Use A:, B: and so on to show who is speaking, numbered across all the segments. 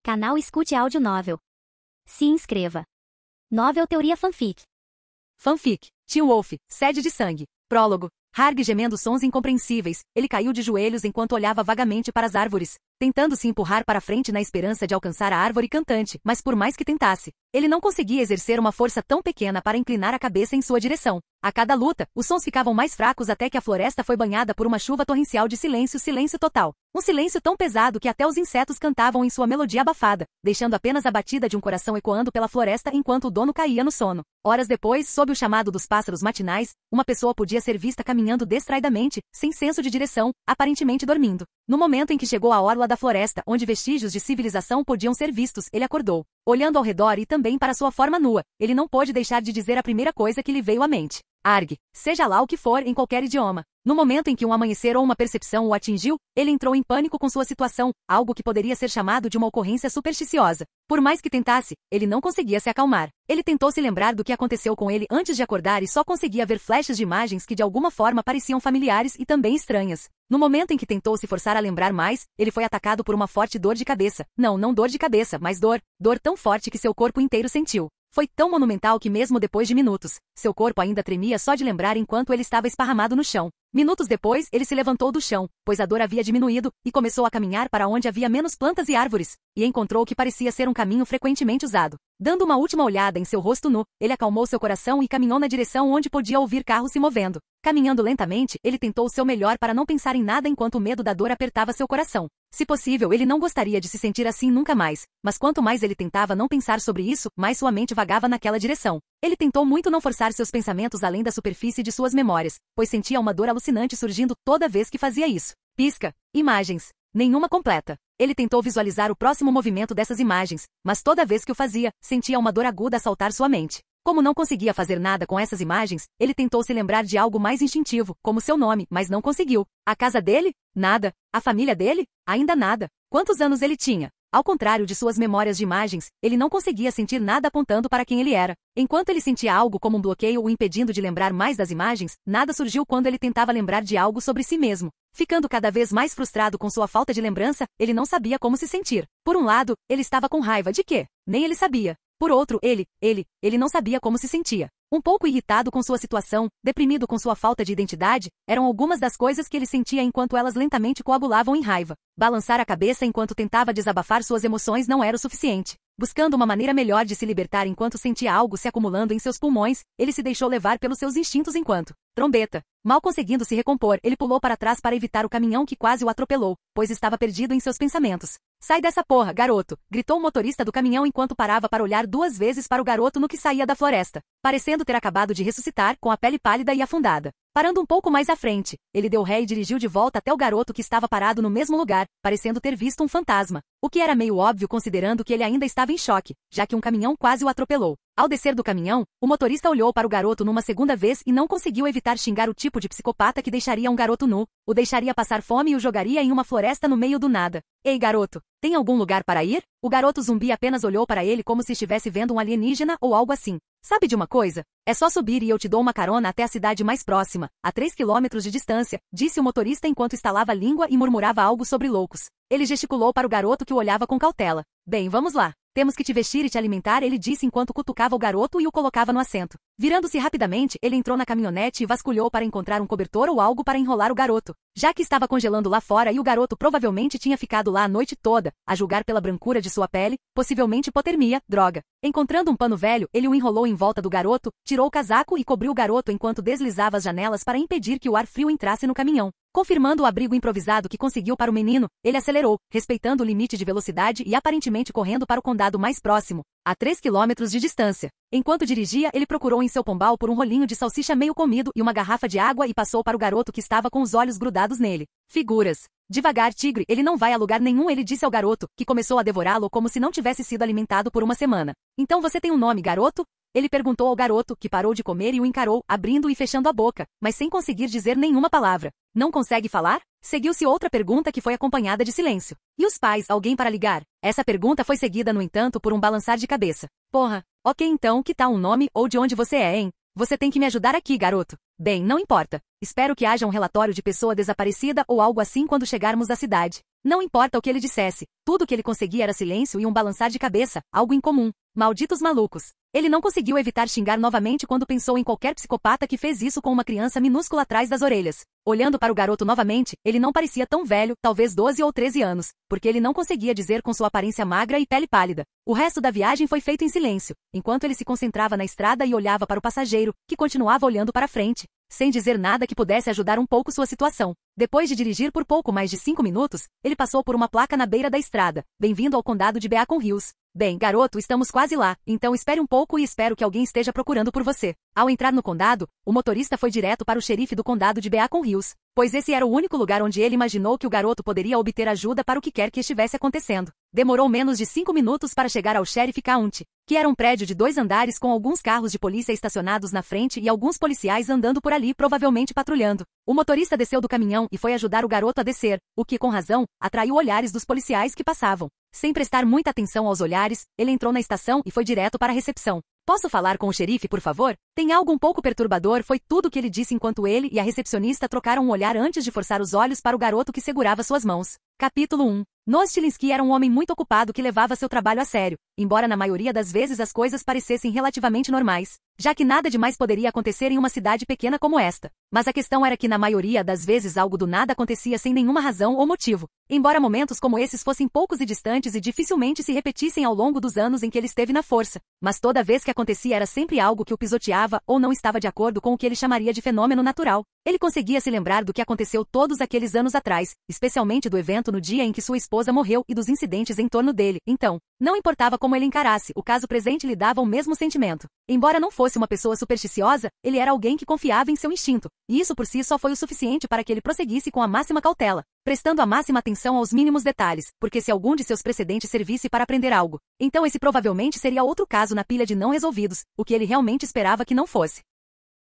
A: Canal Escute Áudio Novel. Se inscreva. Novel Teoria Fanfic.
B: Fanfic. Teen Wolf, Sede de Sangue. Prólogo. Harg gemendo sons incompreensíveis, ele caiu de joelhos enquanto olhava vagamente para as árvores, tentando se empurrar para frente na esperança de alcançar a árvore cantante, mas por mais que tentasse, ele não conseguia exercer uma força tão pequena para inclinar a cabeça em sua direção. A cada luta, os sons ficavam mais fracos até que a floresta foi banhada por uma chuva torrencial de silêncio, silêncio total. Um silêncio tão pesado que até os insetos cantavam em sua melodia abafada, deixando apenas a batida de um coração ecoando pela floresta enquanto o dono caía no sono. Horas depois, sob o chamado dos pássaros matinais, uma pessoa podia ser vista caminhando distraidamente, sem senso de direção, aparentemente dormindo. No momento em que chegou à orla da floresta, onde vestígios de civilização podiam ser vistos, ele acordou. Olhando ao redor e também para sua forma nua, ele não pôde deixar de dizer a primeira coisa que lhe veio à mente. Arg, seja lá o que for em qualquer idioma. No momento em que um amanhecer ou uma percepção o atingiu, ele entrou em pânico com sua situação, algo que poderia ser chamado de uma ocorrência supersticiosa. Por mais que tentasse, ele não conseguia se acalmar. Ele tentou se lembrar do que aconteceu com ele antes de acordar e só conseguia ver flashes de imagens que de alguma forma pareciam familiares e também estranhas. No momento em que tentou se forçar a lembrar mais, ele foi atacado por uma forte dor de cabeça. Não dor de cabeça, mas dor. Dor tão forte que seu corpo inteiro sentiu. Foi tão monumental que mesmo depois de minutos, seu corpo ainda tremia só de lembrar enquanto ele estava esparramado no chão. Minutos depois, ele se levantou do chão, pois a dor havia diminuído, e começou a caminhar para onde havia menos plantas e árvores, e encontrou o que parecia ser um caminho frequentemente usado. Dando uma última olhada em seu rosto nu, ele acalmou seu coração e caminhou na direção onde podia ouvir carros se movendo. Caminhando lentamente, ele tentou o seu melhor para não pensar em nada enquanto o medo da dor apertava seu coração. Se possível, ele não gostaria de se sentir assim nunca mais, mas quanto mais ele tentava não pensar sobre isso, mais sua mente vagava naquela direção. Ele tentou muito não forçar seus pensamentos além da superfície de suas memórias, pois sentia uma dor alucinante surgindo toda vez que fazia isso. Pisca. Imagens. Nenhuma completa. Ele tentou visualizar o próximo movimento dessas imagens, mas toda vez que o fazia, sentia uma dor aguda assaltar sua mente. Como não conseguia fazer nada com essas imagens, ele tentou se lembrar de algo mais instintivo, como seu nome, mas não conseguiu. A casa dele? Nada. A família dele? Ainda nada. Quantos anos ele tinha? Ao contrário de suas memórias de imagens, ele não conseguia sentir nada apontando para quem ele era. Enquanto ele sentia algo como um bloqueio o impedindo de lembrar mais das imagens, nada surgiu quando ele tentava lembrar de algo sobre si mesmo. Ficando cada vez mais frustrado com sua falta de lembrança, ele não sabia como se sentir. Por um lado, ele estava com raiva de quê? Nem ele sabia. Por outro, ele não sabia como se sentia. Um pouco irritado com sua situação, deprimido com sua falta de identidade, eram algumas das coisas que ele sentia enquanto elas lentamente coagulavam em raiva. Balançar a cabeça enquanto tentava desabafar suas emoções não era o suficiente. Buscando uma maneira melhor de se libertar enquanto sentia algo se acumulando em seus pulmões, ele se deixou levar pelos seus instintos enquanto trombeta. Mal conseguindo se recompor, ele pulou para trás para evitar o caminhão que quase o atropelou, pois estava perdido em seus pensamentos. Sai dessa porra, garoto! Gritou o motorista do caminhão enquanto parava para olhar duas vezes para o garoto no que saía da floresta, parecendo ter acabado de ressuscitar, com a pele pálida e afundada. Parando um pouco mais à frente, ele deu ré e dirigiu de volta até o garoto que estava parado no mesmo lugar, parecendo ter visto um fantasma. O que era meio óbvio considerando que ele ainda estava em choque, já que um caminhão quase o atropelou. Ao descer do caminhão, o motorista olhou para o garoto numa segunda vez e não conseguiu evitar xingar o tipo de psicopata que deixaria um garoto nu, o deixaria passar fome e o jogaria em uma floresta no meio do nada. Ei, garoto, tem algum lugar para ir? O garoto zumbi apenas olhou para ele como se estivesse vendo um alienígena ou algo assim. Sabe de uma coisa? É só subir e eu te dou uma carona até a cidade mais próxima, a 3 quilômetros de distância, disse o motorista enquanto estalava a língua e murmurava algo sobre loucos. Ele gesticulou para o garoto que o olhava com cautela. Bem, vamos lá. Temos que te vestir e te alimentar, ele disse enquanto cutucava o garoto e o colocava no assento. Virando-se rapidamente, ele entrou na caminhonete e vasculhou para encontrar um cobertor ou algo para enrolar o garoto, já que estava congelando lá fora e o garoto provavelmente tinha ficado lá a noite toda, a julgar pela brancura de sua pele, possivelmente hipotermia, droga. Encontrando um pano velho, ele o enrolou em volta do garoto, tirou o casaco e cobriu o garoto enquanto deslizava as janelas para impedir que o ar frio entrasse no caminhão. Confirmando o abrigo improvisado que conseguiu para o menino, ele acelerou, respeitando o limite de velocidade e aparentemente correndo para o condado mais próximo, a 3 quilômetros de distância. Enquanto dirigia, ele procurou em seu pombal por um rolinho de salsicha meio comido e uma garrafa de água e passou para o garoto que estava com os olhos grudados nele. Figuras. Devagar, tigre, ele não vai a lugar nenhum, ele disse ao garoto, que começou a devorá-lo como se não tivesse sido alimentado por uma semana. Então você tem um nome, garoto? Ele perguntou ao garoto, que parou de comer e o encarou, abrindo e fechando a boca, mas sem conseguir dizer nenhuma palavra. Não consegue falar? Seguiu-se outra pergunta que foi acompanhada de silêncio. E os pais, alguém para ligar? Essa pergunta foi seguida, no entanto, por um balançar de cabeça. Porra. Ok, então, que tal um nome ou de onde você é, hein? Você tem que me ajudar aqui, garoto. Bem, não importa. Espero que haja um relatório de pessoa desaparecida ou algo assim quando chegarmos à cidade. Não importa o que ele dissesse, tudo que ele conseguia era silêncio e um balançar de cabeça, algo incomum. Malditos malucos. Ele não conseguiu evitar xingar novamente quando pensou em qualquer psicopata que fez isso com uma criança minúscula atrás das orelhas. Olhando para o garoto novamente, ele não parecia tão velho, talvez 12 ou 13 anos, porque ele não conseguia dizer com sua aparência magra e pele pálida. O resto da viagem foi feito em silêncio, enquanto ele se concentrava na estrada e olhava para o passageiro, que continuava olhando para frente, sem dizer nada que pudesse ajudar um pouco sua situação. Depois de dirigir por pouco mais de 5 minutos, ele passou por uma placa na beira da estrada. Bem-vindo ao condado de Beacon Hills. Bem, garoto, estamos quase lá, então espere um pouco e espero que alguém esteja procurando por você. Ao entrar no condado, o motorista foi direto para o xerife do condado de Beacon Hills, pois esse era o único lugar onde ele imaginou que o garoto poderia obter ajuda para o que quer que estivesse acontecendo. Demorou menos de 5 minutos para chegar ao Sheriff County, que era um prédio de 2 andares com alguns carros de polícia estacionados na frente e alguns policiais andando por ali, provavelmente patrulhando. O motorista desceu do caminhão e foi ajudar o garoto a descer, o que, com razão, atraiu olhares dos policiais que passavam. Sem prestar muita atenção aos olhares, ele entrou na estação e foi direto para a recepção. Posso falar com o xerife, por favor? Tem algo um pouco perturbador, foi tudo o que ele disse enquanto ele e a recepcionista trocaram um olhar antes de forçar os olhos para o garoto que segurava suas mãos. Capítulo 1. Nostilinski era um homem muito ocupado que levava seu trabalho a sério, embora na maioria das vezes as coisas parecessem relativamente normais, já que nada demais poderia acontecer em uma cidade pequena como esta. Mas a questão era que na maioria das vezes algo do nada acontecia sem nenhuma razão ou motivo, embora momentos como esses fossem poucos e distantes e dificilmente se repetissem ao longo dos anos em que ele esteve na força. Mas toda vez que acontecia era sempre algo que o pisoteava ou não estava de acordo com o que ele chamaria de fenômeno natural. Ele conseguia se lembrar do que aconteceu todos aqueles anos atrás, especialmente do evento no dia em que sua esposa morreu e dos incidentes em torno dele. Então, não importava como ele encarasse, o caso presente lhe dava o mesmo sentimento. Embora não fosse uma pessoa supersticiosa, ele era alguém que confiava em seu instinto, e isso por si só foi o suficiente para que ele prosseguisse com a máxima cautela, prestando a máxima atenção aos mínimos detalhes, porque se algum de seus precedentes servisse para aprender algo, então esse provavelmente seria outro caso na pilha de não resolvidos, o que ele realmente esperava que não fosse.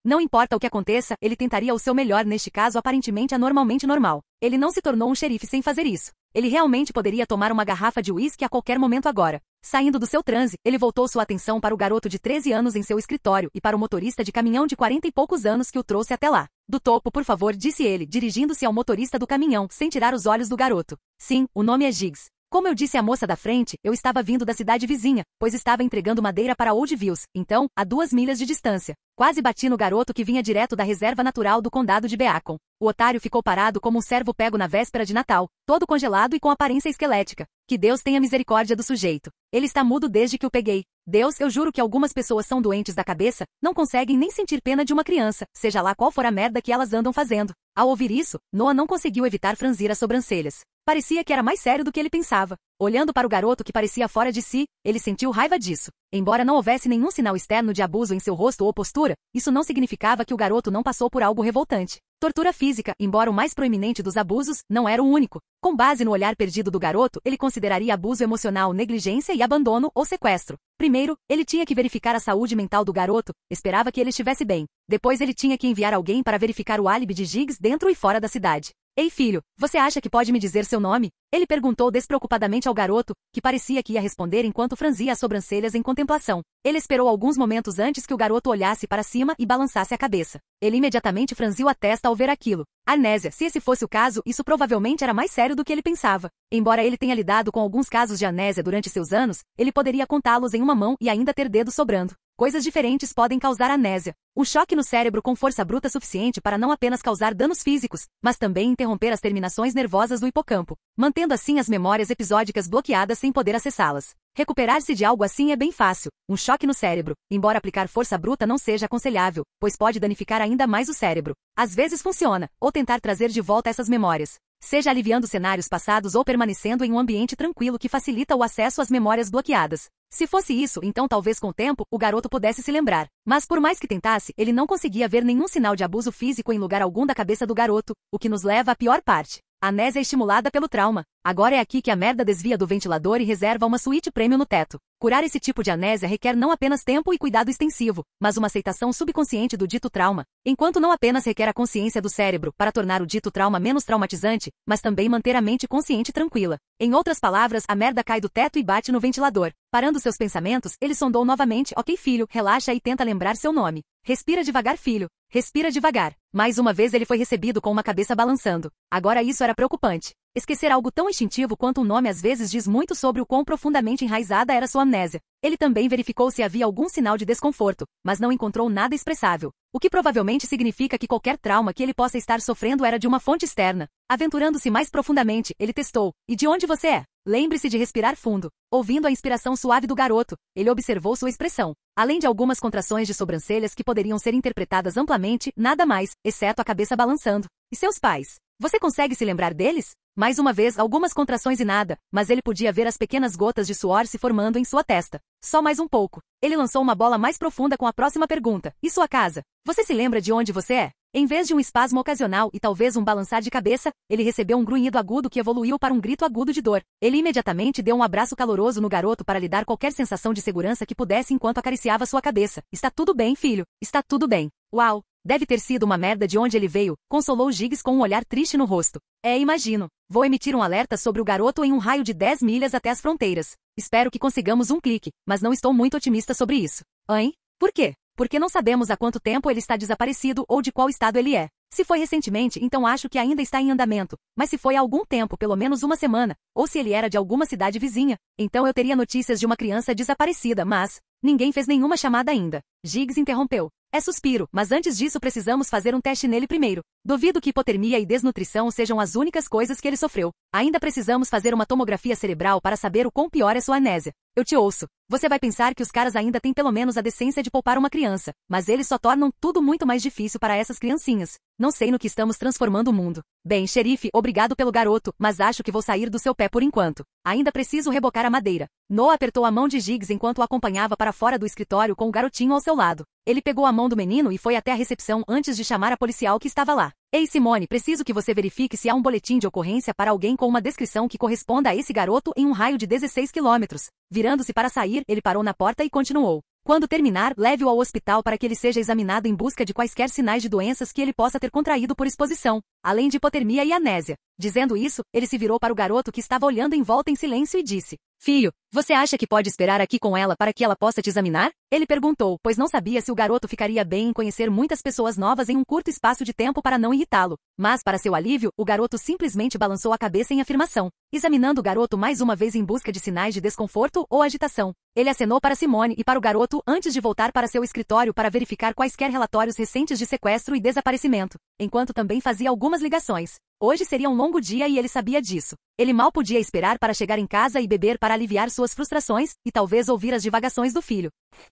B: Não importa o que aconteça, ele tentaria o seu melhor neste caso aparentemente anormalmente normal. Ele não se tornou um xerife sem fazer isso. Ele realmente poderia tomar uma garrafa de uísque a qualquer momento agora. Saindo do seu transe, ele voltou sua atenção para o garoto de 13 anos em seu escritório e para o motorista de caminhão de 40 e poucos anos que o trouxe até lá. Do topo, por favor, disse ele, dirigindo-se ao motorista do caminhão, sem tirar os olhos do garoto. Sim, o nome é Giggs. Como eu disse à moça da frente, eu estava vindo da cidade vizinha, pois estava entregando madeira para Old Views, então, a 2 milhas de distância. Quase bati no garoto que vinha direto da reserva natural do condado de Beacon. O otário ficou parado como um cervo pego na véspera de Natal, todo congelado e com aparência esquelética. Que Deus tenha misericórdia do sujeito. Ele está mudo desde que o peguei. Deus, eu juro que algumas pessoas são doentes da cabeça, não conseguem nem sentir pena de uma criança, seja lá qual for a merda que elas andam fazendo. Ao ouvir isso, Noah não conseguiu evitar franzir as sobrancelhas. Parecia que era mais sério do que ele pensava. Olhando para o garoto que parecia fora de si, ele sentiu raiva disso. Embora não houvesse nenhum sinal externo de abuso em seu rosto ou postura, isso não significava que o garoto não passou por algo revoltante. Tortura física, embora o mais proeminente dos abusos, não era o único. Com base no olhar perdido do garoto, ele consideraria abuso emocional negligência e abandono ou sequestro. Primeiro, ele tinha que verificar a saúde mental do garoto, esperava que ele estivesse bem. Depois ele tinha que enviar alguém para verificar o álibi de Giggs dentro e fora da cidade. Ei filho, você acha que pode me dizer seu nome? Ele perguntou despreocupadamente ao garoto, que parecia que ia responder enquanto franzia as sobrancelhas em contemplação. Ele esperou alguns momentos antes que o garoto olhasse para cima e balançasse a cabeça. Ele imediatamente franziu a testa ao ver aquilo. Amnésia, se esse fosse o caso, isso provavelmente era mais sério do que ele pensava. Embora ele tenha lidado com alguns casos de amnésia durante seus anos, ele poderia contá-los em uma mão e ainda ter dedos sobrando. Coisas diferentes podem causar amnésia. Um choque no cérebro com força bruta suficiente para não apenas causar danos físicos, mas também interromper as terminações nervosas do hipocampo, mantendo assim as memórias episódicas bloqueadas sem poder acessá-las. Recuperar-se de algo assim é bem fácil. Um choque no cérebro, embora aplicar força bruta não seja aconselhável, pois pode danificar ainda mais o cérebro. Às vezes funciona, ou tentar trazer de volta essas memórias. Seja aliviando cenários passados ou permanecendo em um ambiente tranquilo que facilita o acesso às memórias bloqueadas. Se fosse isso, então talvez com o tempo, o garoto pudesse se lembrar. Mas por mais que tentasse, ele não conseguia ver nenhum sinal de abuso físico em lugar algum da cabeça do garoto, o que nos leva à pior parte. A amnésia é estimulada pelo trauma. Agora é aqui que a merda desvia do ventilador e reserva uma suíte prêmio no teto. Curar esse tipo de amnésia requer não apenas tempo e cuidado extensivo, mas uma aceitação subconsciente do dito trauma, enquanto não apenas requer a consciência do cérebro para tornar o dito trauma menos traumatizante, mas também manter a mente consciente e tranquila. Em outras palavras, a merda cai do teto e bate no ventilador. Parando seus pensamentos, ele sondou novamente. Ok, filho, relaxa e tenta lembrar seu nome. Respira devagar, filho. Respira devagar. Mais uma vez ele foi recebido com uma cabeça balançando. Agora isso era preocupante. Esquecer algo tão instintivo quanto um nome às vezes diz muito sobre o quão profundamente enraizada era sua amnésia. Ele também verificou se havia algum sinal de desconforto, mas não encontrou nada expressável. O que provavelmente significa que qualquer trauma que ele possa estar sofrendo era de uma fonte externa. Aventurando-se mais profundamente, ele testou. E de onde você é? Lembre-se de respirar fundo. Ouvindo a inspiração suave do garoto, ele observou sua expressão. Além de algumas contrações de sobrancelhas que poderiam ser interpretadas amplamente, nada mais, exceto a cabeça balançando. E seus pais? Você consegue se lembrar deles? Mais uma vez, algumas contrações e nada, mas ele podia ver as pequenas gotas de suor se formando em sua testa. Só mais um pouco. Ele lançou uma bola mais profunda com a próxima pergunta. E sua casa? Você se lembra de onde você é? Em vez de um espasmo ocasional e talvez um balançar de cabeça, ele recebeu um grunhido agudo que evoluiu para um grito agudo de dor. Ele imediatamente deu um abraço caloroso no garoto para lhe dar qualquer sensação de segurança que pudesse enquanto acariciava sua cabeça. Está tudo bem, filho. Está tudo bem. Uau! Deve ter sido uma merda de onde ele veio, consolou Giggs com um olhar triste no rosto. Imagino. Vou emitir um alerta sobre o garoto em um raio de 10 milhas até as fronteiras. Espero que consigamos um clique, mas não estou muito otimista sobre isso. Hein? Por quê? Porque não sabemos há quanto tempo ele está desaparecido ou de qual estado ele é. Se foi recentemente, então acho que ainda está em andamento. Mas se foi há algum tempo, pelo menos uma semana, ou se ele era de alguma cidade vizinha, então eu teria notícias de uma criança desaparecida, mas ninguém fez nenhuma chamada ainda. Giggs interrompeu. É suspiro, mas antes disso precisamos fazer um teste nele primeiro. Duvido que hipotermia e desnutrição sejam as únicas coisas que ele sofreu. Ainda precisamos fazer uma tomografia cerebral para saber o quão pior é sua amnésia. Eu te ouço. Você vai pensar que os caras ainda têm pelo menos a decência de poupar uma criança, mas eles só tornam tudo muito mais difícil para essas criancinhas. Não sei no que estamos transformando o mundo. Bem, xerife, obrigado pelo garoto, mas acho que vou sair do seu pé por enquanto. Ainda preciso rebocar a madeira. Noah apertou a mão de Giggs enquanto o acompanhava para fora do escritório com o garotinho ao seu lado. Ele pegou a mão do menino e foi até a recepção antes de chamar a policial que estava lá. Ei, Simone, preciso que você verifique se há um boletim de ocorrência para alguém com uma descrição que corresponda a esse garoto em um raio de 16 quilômetros. Virando-se para sair, ele parou na porta e continuou. Quando terminar, leve-o ao hospital para que ele seja examinado em busca de quaisquer sinais de doenças que ele possa ter contraído por exposição, além de hipotermia e amnésia. Dizendo isso, ele se virou para o garoto que estava olhando em volta em silêncio e disse: Filho, você acha que pode esperar aqui com ela para que ela possa te examinar? Ele perguntou, pois não sabia se o garoto ficaria bem em conhecer muitas pessoas novas em um curto espaço de tempo para não irritá-lo. Mas, para seu alívio, o garoto simplesmente balançou a cabeça em afirmação, examinando o garoto mais uma vez em busca de sinais de desconforto ou agitação. Ele acenou para Simone e para o garoto antes de voltar para seu escritório para verificar quaisquer relatórios recentes de sequestro e desaparecimento, enquanto também fazia algumas ligações. Hoje seria um longo dia e ele sabia disso. Ele mal podia esperar para chegar em casa e beber para aliviar suas frustrações, e talvez ouvir as divagações do filho.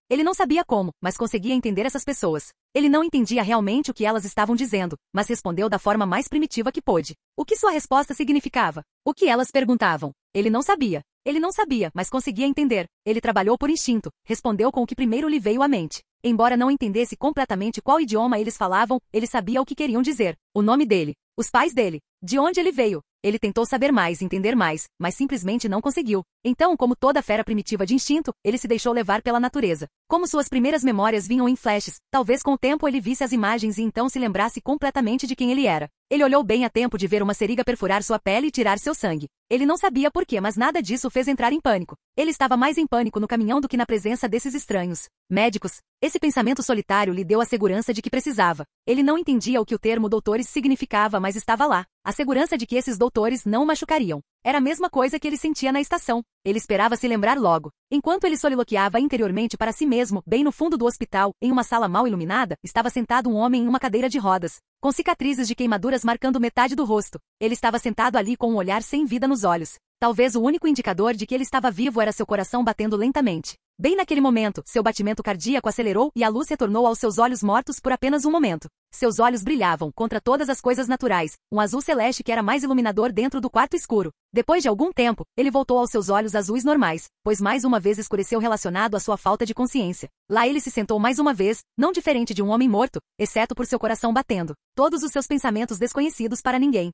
B: Ele não sabia como, mas conseguia entender essas pessoas. Ele não entendia realmente o que elas estavam dizendo, mas respondeu da forma mais primitiva que pôde. O que sua resposta significava? O que elas perguntavam? Ele não sabia. Ele não sabia, mas conseguia entender. Ele trabalhou por instinto, respondeu com o que primeiro lhe veio à mente. Embora não entendesse completamente qual idioma eles falavam, ele sabia o que queriam dizer. O nome dele. Os pais dele. De onde ele veio. Ele tentou saber mais, entender mais, mas simplesmente não conseguiu. Então, como toda fera primitiva de instinto, ele se deixou levar pela natureza. Como suas primeiras memórias vinham em flashes, talvez com o tempo ele visse as imagens e então se lembrasse completamente de quem ele era. Ele olhou bem a tempo de ver uma seringa perfurar sua pele e tirar seu sangue. Ele não sabia por quê, mas nada disso o fez entrar em pânico. Ele estava mais em pânico no caminhão do que na presença desses estranhos. Médicos. Esse pensamento solitário lhe deu a segurança de que precisava. Ele não entendia o que o termo doutores significava, mas estava lá. A segurança de que esses doutores não o machucariam. Era a mesma coisa que ele sentia na estação. Ele esperava se lembrar logo. Enquanto ele soliloquiava interiormente para si mesmo, bem no fundo do hospital, em uma sala mal iluminada, estava sentado um homem em uma cadeira de rodas, com cicatrizes de queimaduras marcando metade do rosto. Ele estava sentado ali com um olhar sem vida nos olhos. Talvez o único indicador de que ele estava vivo era seu coração batendo lentamente. Bem naquele momento, seu batimento cardíaco acelerou e a luz retornou aos seus olhos mortos por apenas um momento. Seus olhos brilhavam, contra todas as coisas naturais, um azul celeste que era mais iluminador dentro do quarto escuro. Depois de algum tempo, ele voltou aos seus olhos azuis normais, pois mais uma vez escureceu relacionado à sua falta de consciência. Lá ele se sentou mais uma vez, não diferente de um homem morto, exceto por seu coração batendo. Todos os seus pensamentos desconhecidos para ninguém.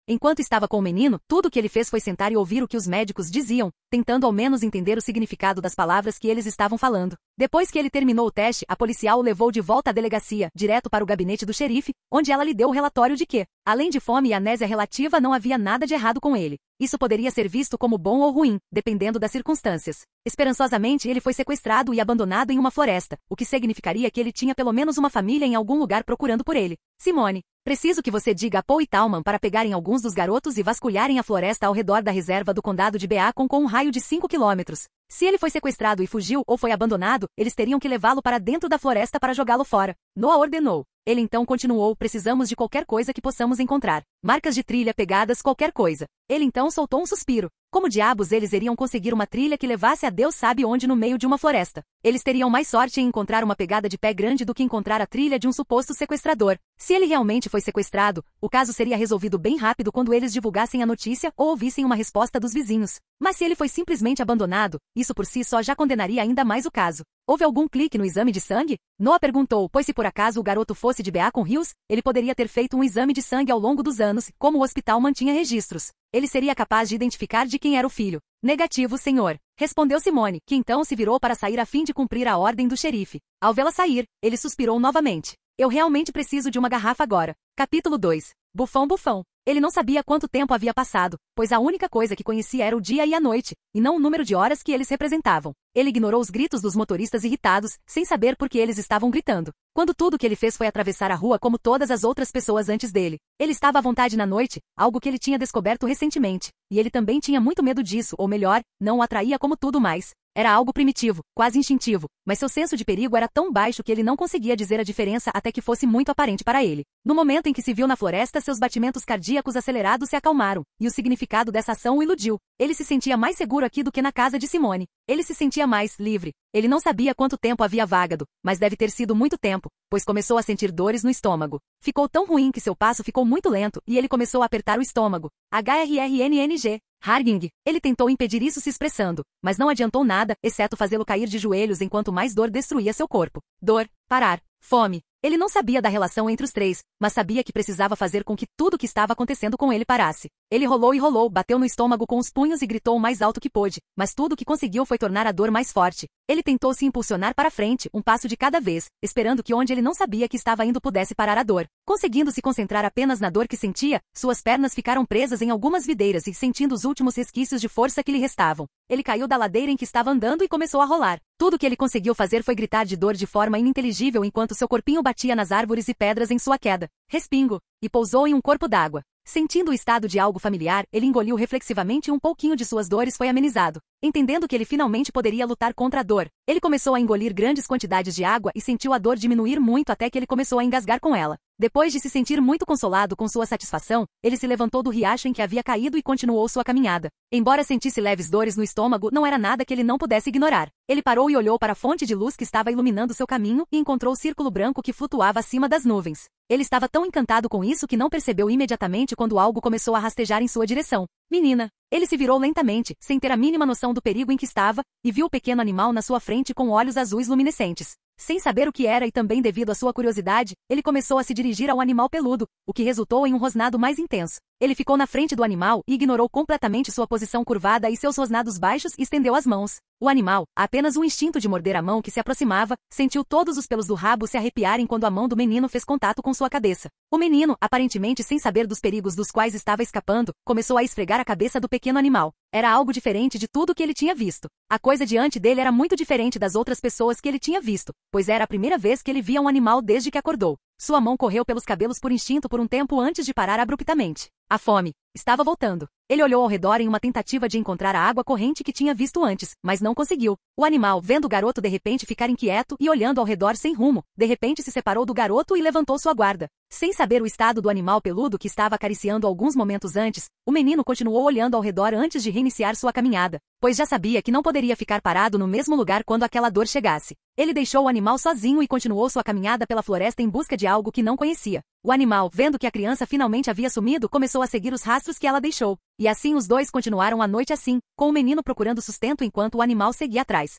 B: Enquanto estava com o menino, tudo o que ele fez foi sentar e ouvir o que os médicos diziam, tentando ao menos entender o significado das palavras que eles estavam falando. Depois que ele terminou o teste, a policial o levou de volta à delegacia, direto para o gabinete do xerife, onde ela lhe deu o relatório de que, além de fome e amnésia relativa, não havia nada de errado com ele. Isso poderia ser visto como bom ou ruim, dependendo das circunstâncias. Esperançosamente, ele foi sequestrado e abandonado em uma floresta, o que significaria que ele tinha pelo menos uma família em algum lugar procurando por ele. Simone, preciso que você diga a Paul e Talman para pegarem alguns dos garotos e vasculharem a floresta ao redor da reserva do condado de Beacon com um raio de 5 quilômetros. Se ele foi sequestrado e fugiu ou foi abandonado, eles teriam que levá-lo para dentro da floresta para jogá-lo fora. Noah ordenou. Ele então continuou: precisamos de qualquer coisa que possamos encontrar. Marcas de trilha, pegadas, qualquer coisa. Ele então soltou um suspiro. Como diabos eles iriam conseguir uma trilha que levasse a Deus sabe onde no meio de uma floresta? Eles teriam mais sorte em encontrar uma pegada de pé grande do que encontrar a trilha de um suposto sequestrador. Se ele realmente foi sequestrado, o caso seria resolvido bem rápido quando eles divulgassem a notícia ou ouvissem uma resposta dos vizinhos. Mas se ele foi simplesmente abandonado, isso por si só já condenaria ainda mais o caso. Houve algum clique no exame de sangue? Noah perguntou, pois se por acaso o garoto fosse de Beacon Hills, ele poderia ter feito um exame de sangue ao longo dos anos, como o hospital mantinha registros. Ele seria capaz de identificar de quem era o filho. Negativo, senhor. Respondeu Simone, que então se virou para sair a fim de cumprir a ordem do xerife. Ao vê-la sair, ele suspirou novamente. Eu realmente preciso de uma garrafa agora. Capítulo 2. Bufão, bufão. Ele não sabia quanto tempo havia passado, pois a única coisa que conhecia era o dia e a noite, e não o número de horas que eles representavam. Ele ignorou os gritos dos motoristas irritados, sem saber por que eles estavam gritando. Quando tudo que ele fez foi atravessar a rua como todas as outras pessoas antes dele. Ele estava à vontade na noite, algo que ele tinha descoberto recentemente, e ele também tinha muito medo disso, ou melhor, não o atraía como tudo mais. Era algo primitivo, quase instintivo, mas seu senso de perigo era tão baixo que ele não conseguia dizer a diferença até que fosse muito aparente para ele. No momento em que se viu na floresta, seus batimentos cardíacos acelerados se acalmaram, e o significado dessa ação o iludiu. Ele se sentia mais seguro aqui do que na casa de Simone. Ele se sentia mais livre. Ele não sabia quanto tempo havia vagado, mas deve ter sido muito tempo, pois começou a sentir dores no estômago. Ficou tão ruim que seu passo ficou muito lento e ele começou a apertar o estômago. HRRNNG. Harging. Ele tentou impedir isso se expressando, mas não adiantou nada, exceto fazê-lo cair de joelhos enquanto mais dor destruía seu corpo. Dor, parar, fome. Ele não sabia da relação entre os três, mas sabia que precisava fazer com que tudo o que estava acontecendo com ele parasse. Ele rolou e rolou, bateu no estômago com os punhos e gritou o mais alto que pôde, mas tudo o que conseguiu foi tornar a dor mais forte. Ele tentou se impulsionar para frente, um passo de cada vez, esperando que onde ele não sabia que estava indo pudesse parar a dor. Conseguindo se concentrar apenas na dor que sentia, suas pernas ficaram presas em algumas videiras e sentindo os últimos resquícios de força que lhe restavam. Ele caiu da ladeira em que estava andando e começou a rolar. Tudo o que ele conseguiu fazer foi gritar de dor de forma ininteligível enquanto seu corpinho batia nas árvores e pedras em sua queda. Respingo. E pousou em um corpo d'água. Sentindo o estado de algo familiar, ele engoliu reflexivamente e um pouquinho de suas dores foi amenizado. Entendendo que ele finalmente poderia lutar contra a dor, ele começou a engolir grandes quantidades de água e sentiu a dor diminuir muito até que ele começou a engasgar com ela. Depois de se sentir muito consolado com sua satisfação, ele se levantou do riacho em que havia caído e continuou sua caminhada. Embora sentisse leves dores no estômago, não era nada que ele não pudesse ignorar. Ele parou e olhou para a fonte de luz que estava iluminando seu caminho e encontrou o círculo branco que flutuava acima das nuvens. Ele estava tão encantado com isso que não percebeu imediatamente quando algo começou a rastejar em sua direção. Menina! Ele se virou lentamente, sem ter a mínima noção do perigo em que estava, e viu o pequeno animal na sua frente com olhos azuis luminescentes. Sem saber o que era e também devido à sua curiosidade, ele começou a se dirigir ao animal peludo, o que resultou em um rosnado mais intenso. Ele ficou na frente do animal e ignorou completamente sua posição curvada e seus rosnados baixos e estendeu as mãos. O animal, apenas um instinto de morder a mão que se aproximava, sentiu todos os pelos do rabo se arrepiarem quando a mão do menino fez contato com sua cabeça. O menino, aparentemente sem saber dos perigos dos quais estava escapando, começou a esfregar a cabeça do pequeno animal. Era algo diferente de tudo que ele tinha visto. A coisa diante dele era muito diferente das outras pessoas que ele tinha visto, pois era a primeira vez que ele via um animal desde que acordou. Sua mão correu pelos cabelos por instinto por um tempo antes de parar abruptamente. A fome estava voltando. Ele olhou ao redor em uma tentativa de encontrar a água corrente que tinha visto antes, mas não conseguiu. O animal, vendo o garoto de repente ficar inquieto e olhando ao redor sem rumo, de repente se separou do garoto e levantou sua guarda. Sem saber o estado do animal peludo que estava acariciando alguns momentos antes, o menino continuou olhando ao redor antes de reiniciar sua caminhada, pois já sabia que não poderia ficar parado no mesmo lugar quando aquela dor chegasse. Ele deixou o animal sozinho e continuou sua caminhada pela floresta em busca de algo que não conhecia. O animal, vendo que a criança finalmente havia sumido, começou a seguir os rastros que ela deixou. E assim os dois continuaram a noite assim, com o menino procurando sustento enquanto o animal seguia atrás.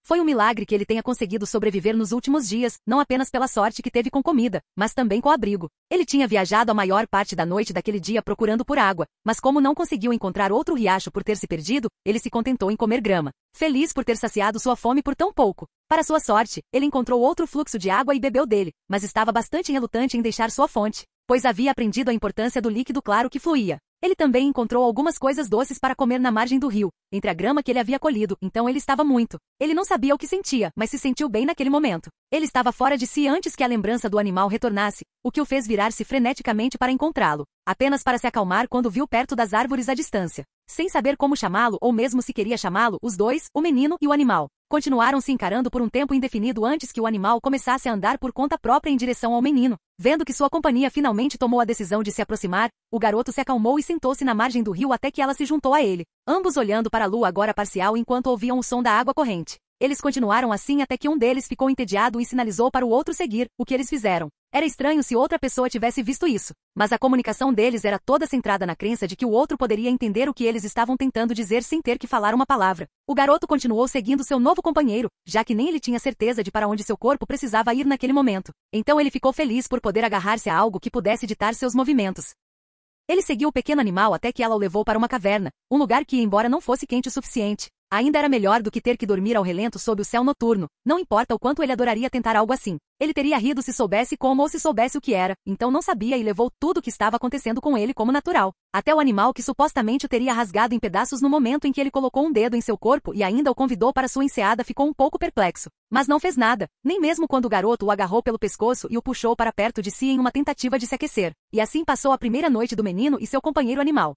B: Foi um milagre que ele tenha conseguido sobreviver nos últimos dias, não apenas pela sorte que teve com comida, mas também com abrigo. Ele tinha viajado a maior parte da noite daquele dia procurando por água, mas como não conseguiu encontrar outro riacho por ter se perdido, ele se contentou em comer grama. Feliz por ter saciado sua fome por tão pouco. Para sua sorte, ele encontrou outro fluxo de água e bebeu dele, mas estava bastante relutante em deixar sua fonte, pois havia aprendido a importância do líquido claro que fluía. Ele também encontrou algumas coisas doces para comer na margem do rio, entre a grama que ele havia colhido, então ele estava muito. Ele não sabia o que sentia, mas se sentiu bem naquele momento. Ele estava fora de si antes que a lembrança do animal retornasse, o que o fez virar-se freneticamente para encontrá-lo, apenas para se acalmar quando viu perto das árvores à distância. Sem saber como chamá-lo ou mesmo se queria chamá-lo, os dois, o menino e o animal, continuaram se encarando por um tempo indefinido antes que o animal começasse a andar por conta própria em direção ao menino. Vendo que sua companhia finalmente tomou a decisão de se aproximar, o garoto se acalmou e sentou-se na margem do rio até que ela se juntou a ele, ambos olhando para a lua agora parcial enquanto ouviam o som da água corrente. Eles continuaram assim até que um deles ficou entediado e sinalizou para o outro seguir, o que eles fizeram. Era estranho se outra pessoa tivesse visto isso, mas a comunicação deles era toda centrada na crença de que o outro poderia entender o que eles estavam tentando dizer sem ter que falar uma palavra. O garoto continuou seguindo seu novo companheiro, já que nem ele tinha certeza de para onde seu corpo precisava ir naquele momento. Então ele ficou feliz por poder agarrar-se a algo que pudesse ditar seus movimentos. Ele seguiu o pequeno animal até que ela o levou para uma caverna, um lugar que, embora não fosse quente o suficiente, ainda era melhor do que ter que dormir ao relento sob o céu noturno. Não importa o quanto ele adoraria tentar algo assim. Ele teria rido se soubesse como ou se soubesse o que era, então não sabia e levou tudo o que estava acontecendo com ele como natural. Até o animal que supostamente o teria rasgado em pedaços no momento em que ele colocou um dedo em seu corpo e ainda o convidou para sua enseada ficou um pouco perplexo. Mas não fez nada, nem mesmo quando o garoto o agarrou pelo pescoço e o puxou para perto de si em uma tentativa de se aquecer. E assim passou a primeira noite do menino e seu companheiro animal.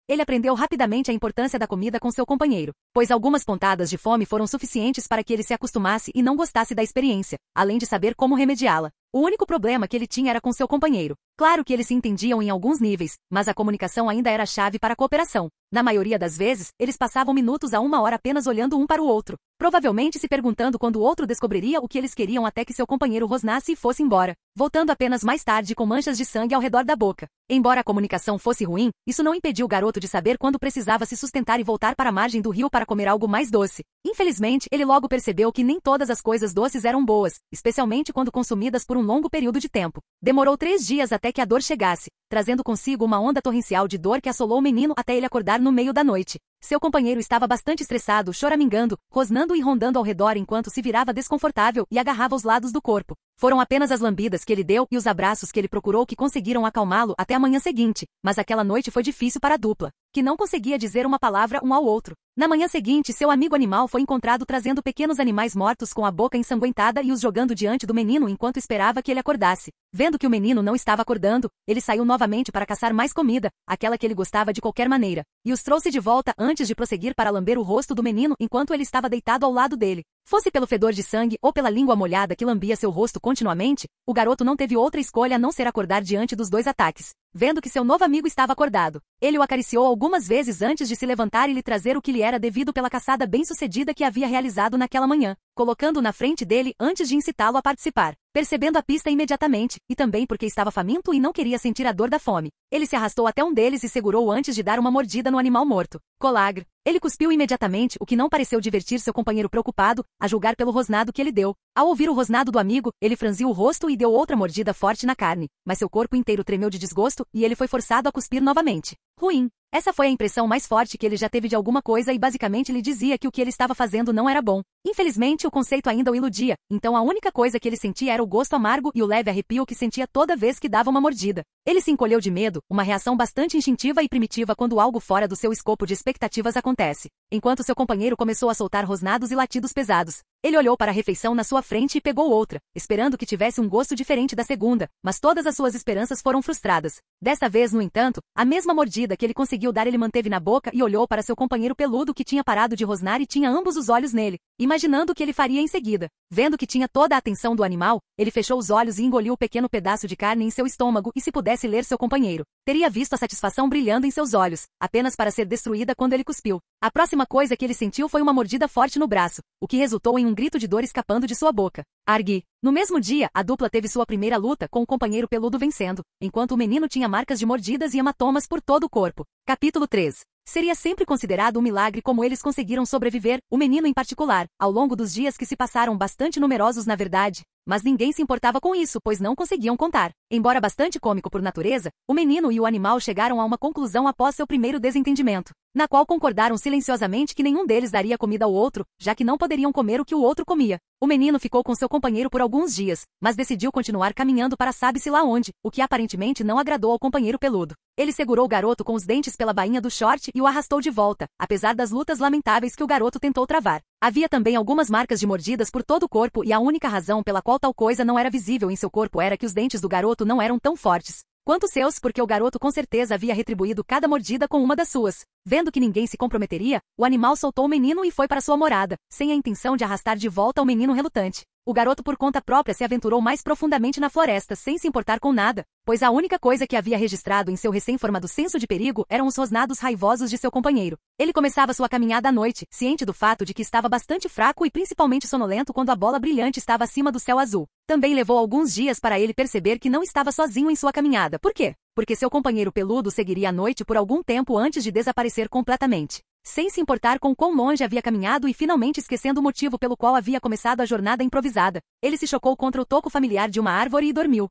B: Ele aprendeu rapidamente a importância da comida com seu companheiro, pois algumas pontadas de fome foram suficientes para que ele se acostumasse e não gostasse da experiência, além de saber como remediá-la. O único problema que ele tinha era com seu companheiro. Claro que eles se entendiam em alguns níveis, mas a comunicação ainda era a chave para a cooperação. Na maioria das vezes, eles passavam minutos a uma hora apenas olhando um para o outro, provavelmente se perguntando quando o outro descobriria o que eles queriam até que seu companheiro rosnasse e fosse embora, voltando apenas mais tarde com manchas de sangue ao redor da boca. Embora a comunicação fosse ruim, isso não impediu o garoto de saber quando precisava se sustentar e voltar para a margem do rio para comer algo mais doce. Infelizmente, ele logo percebeu que nem todas as coisas doces eram boas, especialmente quando consumidas por um longo período de tempo. Demorou 3 dias até que a dor chegasse, trazendo consigo uma onda torrencial de dor que assolou o menino até ele acordar no meio da noite. Seu companheiro estava bastante estressado, choramingando, rosnando e rondando ao redor enquanto se virava desconfortável e agarrava os lados do corpo. Foram apenas as lambidas que ele deu e os abraços que ele procurou que conseguiram acalmá-lo até a manhã seguinte, mas aquela noite foi difícil para a dupla, que não conseguia dizer uma palavra um ao outro. Na manhã seguinte, seu amigo animal foi encontrado trazendo pequenos animais mortos com a boca ensanguentada e os jogando diante do menino enquanto esperava que ele acordasse. Vendo que o menino não estava acordando, ele saiu novamente para caçar mais comida, aquela que ele gostava de qualquer maneira, e os trouxe de volta antes de prosseguir para lamber o rosto do menino enquanto ele estava deitado ao lado dele. Fosse pelo fedor de sangue ou pela língua molhada que lambia seu rosto continuamente, o garoto não teve outra escolha a não ser acordar diante dos 2 ataques. Vendo que seu novo amigo estava acordado, ele o acariciou algumas vezes antes de se levantar e lhe trazer o que lhe era devido pela caçada bem-sucedida que havia realizado naquela manhã, colocando-o na frente dele antes de incitá-lo a participar. Percebendo a pista imediatamente, e também porque estava faminto e não queria sentir a dor da fome, ele se arrastou até um deles e segurou antes de dar uma mordida no animal morto. Colagre. Ele cuspiu imediatamente, o que não pareceu divertir seu companheiro preocupado, a julgar pelo rosnado que ele deu. Ao ouvir o rosnado do amigo, ele franziu o rosto e deu outra mordida forte na carne, mas seu corpo inteiro tremeu de desgosto e ele foi forçado a cuspir novamente. Ruim. Essa foi a impressão mais forte que ele já teve de alguma coisa e basicamente lhe dizia que o que ele estava fazendo não era bom. Infelizmente, o conceito ainda o iludia, então a única coisa que ele sentia era o gosto amargo e o leve arrepio que sentia toda vez que dava uma mordida. Ele se encolheu de medo, uma reação bastante instintiva e primitiva quando algo fora do seu escopo de expectativas acontece, enquanto seu companheiro começou a soltar rosnados e latidos pesados. Ele olhou para a refeição na sua frente e pegou outra, esperando que tivesse um gosto diferente da segunda, mas todas as suas esperanças foram frustradas. Desta vez, no entanto, a mesma mordida que ele conseguiu dar ele manteve na boca e olhou para seu companheiro peludo que tinha parado de rosnar e tinha ambos os olhos nele, imaginando o que ele faria em seguida. Vendo que tinha toda a atenção do animal, ele fechou os olhos e engoliu o pequeno pedaço de carne em seu estômago e se pudesse ler seu companheiro, teria visto a satisfação brilhando em seus olhos, apenas para ser destruída quando ele cuspiu. A próxima coisa que ele sentiu foi uma mordida forte no braço, o que resultou em um grito de dor escapando de sua boca. Argui. No mesmo dia, a dupla teve sua primeira luta com o companheiro peludo vencendo, enquanto o menino tinha marcas de mordidas e hematomas por todo o corpo. Capítulo 3. Seria sempre considerado um milagre como eles conseguiram sobreviver, o menino em particular, ao longo dos dias que se passaram bastante numerosos na verdade. Mas ninguém se importava com isso, pois não conseguiam contar. Embora bastante cômico por natureza, o menino e o animal chegaram a uma conclusão após seu primeiro desentendimento, na qual concordaram silenciosamente que nenhum deles daria comida ao outro, já que não poderiam comer o que o outro comia. O menino ficou com seu companheiro por alguns dias, mas decidiu continuar caminhando para sabe-se lá onde, o que aparentemente não agradou ao companheiro peludo. Ele segurou o garoto com os dentes pela bainha do short e o arrastou de volta, apesar das lutas lamentáveis que o garoto tentou travar. Havia também algumas marcas de mordidas por todo o corpo e a única razão pela qual tal coisa não era visível em seu corpo era que os dentes do garoto não eram tão fortes quanto seus, porque o garoto com certeza havia retribuído cada mordida com uma das suas. Vendo que ninguém se comprometeria, o animal soltou o menino e foi para sua morada, sem a intenção de arrastar de volta o menino relutante. O garoto por conta própria se aventurou mais profundamente na floresta, sem se importar com nada, pois a única coisa que havia registrado em seu recém-formado senso de perigo eram os rosnados raivosos de seu companheiro. Ele começava sua caminhada à noite, ciente do fato de que estava bastante fraco e principalmente sonolento quando a bola brilhante estava acima do céu azul. Também levou alguns dias para ele perceber que não estava sozinho em sua caminhada. Por quê? Porque seu companheiro peludo seguiria à noite por algum tempo antes de desaparecer completamente. Sem se importar com quão longe havia caminhado e finalmente esquecendo o motivo pelo qual havia começado a jornada improvisada, ele se chocou contra o toco familiar de uma árvore e dormiu.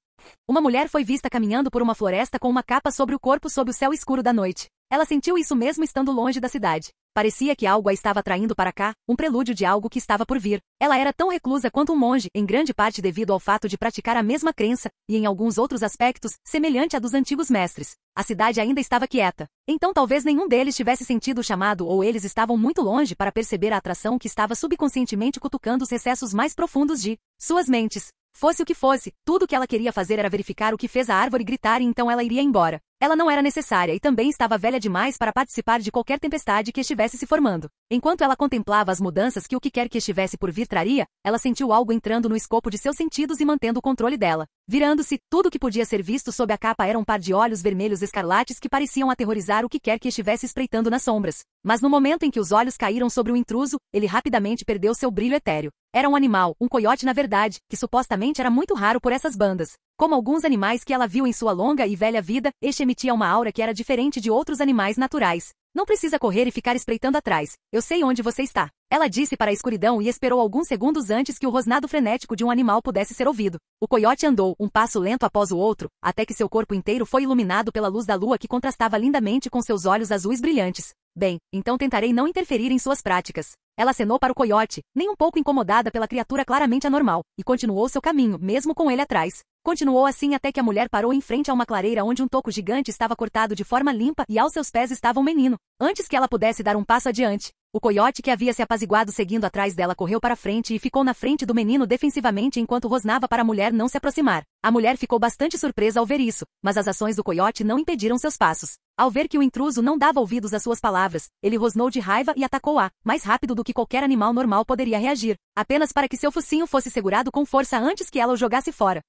B: Uma mulher foi vista caminhando por uma floresta com uma capa sobre o corpo sob o céu escuro da noite. Ela sentiu isso mesmo estando longe da cidade. Parecia que algo a estava atraindo para cá, um prelúdio de algo que estava por vir. Ela era tão reclusa quanto um monge, em grande parte devido ao fato de praticar a mesma crença, e em alguns outros aspectos, semelhante à dos antigos mestres. A cidade ainda estava quieta. Então talvez nenhum deles tivesse sentido o chamado ou eles estavam muito longe para perceber a atração que estava subconscientemente cutucando os recessos mais profundos de suas mentes. Fosse o que fosse, tudo o que ela queria fazer era verificar o que fez a árvore gritar e então ela iria embora. Ela não era necessária e também estava velha demais para participar de qualquer tempestade que estivesse se formando. Enquanto ela contemplava as mudanças que o que quer que estivesse por vir traria, ela sentiu algo entrando no escopo de seus sentidos e mantendo o controle dela. Virando-se, tudo o que podia ser visto sob a capa era um par de olhos vermelhos escarlates que pareciam aterrorizar o que quer que estivesse espreitando nas sombras. Mas no momento em que os olhos caíram sobre o intruso, ele rapidamente perdeu seu brilho etéreo. Era um animal, um coiote na verdade, que supostamente era muito raro por essas bandas. Como alguns animais que ela viu em sua longa e velha vida, este emitia uma aura que era diferente de outros animais naturais. Não precisa correr e ficar espreitando atrás. Eu sei onde você está. Ela disse para a escuridão e esperou alguns segundos antes que o rosnado frenético de um animal pudesse ser ouvido. O coiote andou, um passo lento após o outro, até que seu corpo inteiro foi iluminado pela luz da lua que contrastava lindamente com seus olhos azuis brilhantes. Bem, então tentarei não interferir em suas práticas. Ela acenou para o coiote, nem um pouco incomodada pela criatura claramente anormal, e continuou seu caminho, mesmo com ele atrás. Continuou assim até que a mulher parou em frente a uma clareira onde um toco gigante estava cortado de forma limpa e aos seus pés estava um menino. Antes que ela pudesse dar um passo adiante, o coiote que havia se apaziguado seguindo atrás dela correu para frente e ficou na frente do menino defensivamente enquanto rosnava para a mulher não se aproximar. A mulher ficou bastante surpresa ao ver isso, mas as ações do coiote não impediram seus passos. Ao ver que o intruso não dava ouvidos às suas palavras, ele rosnou de raiva e atacou-a, mais rápido do que qualquer animal normal poderia reagir, apenas para que seu focinho fosse segurado com força antes que ela o jogasse fora.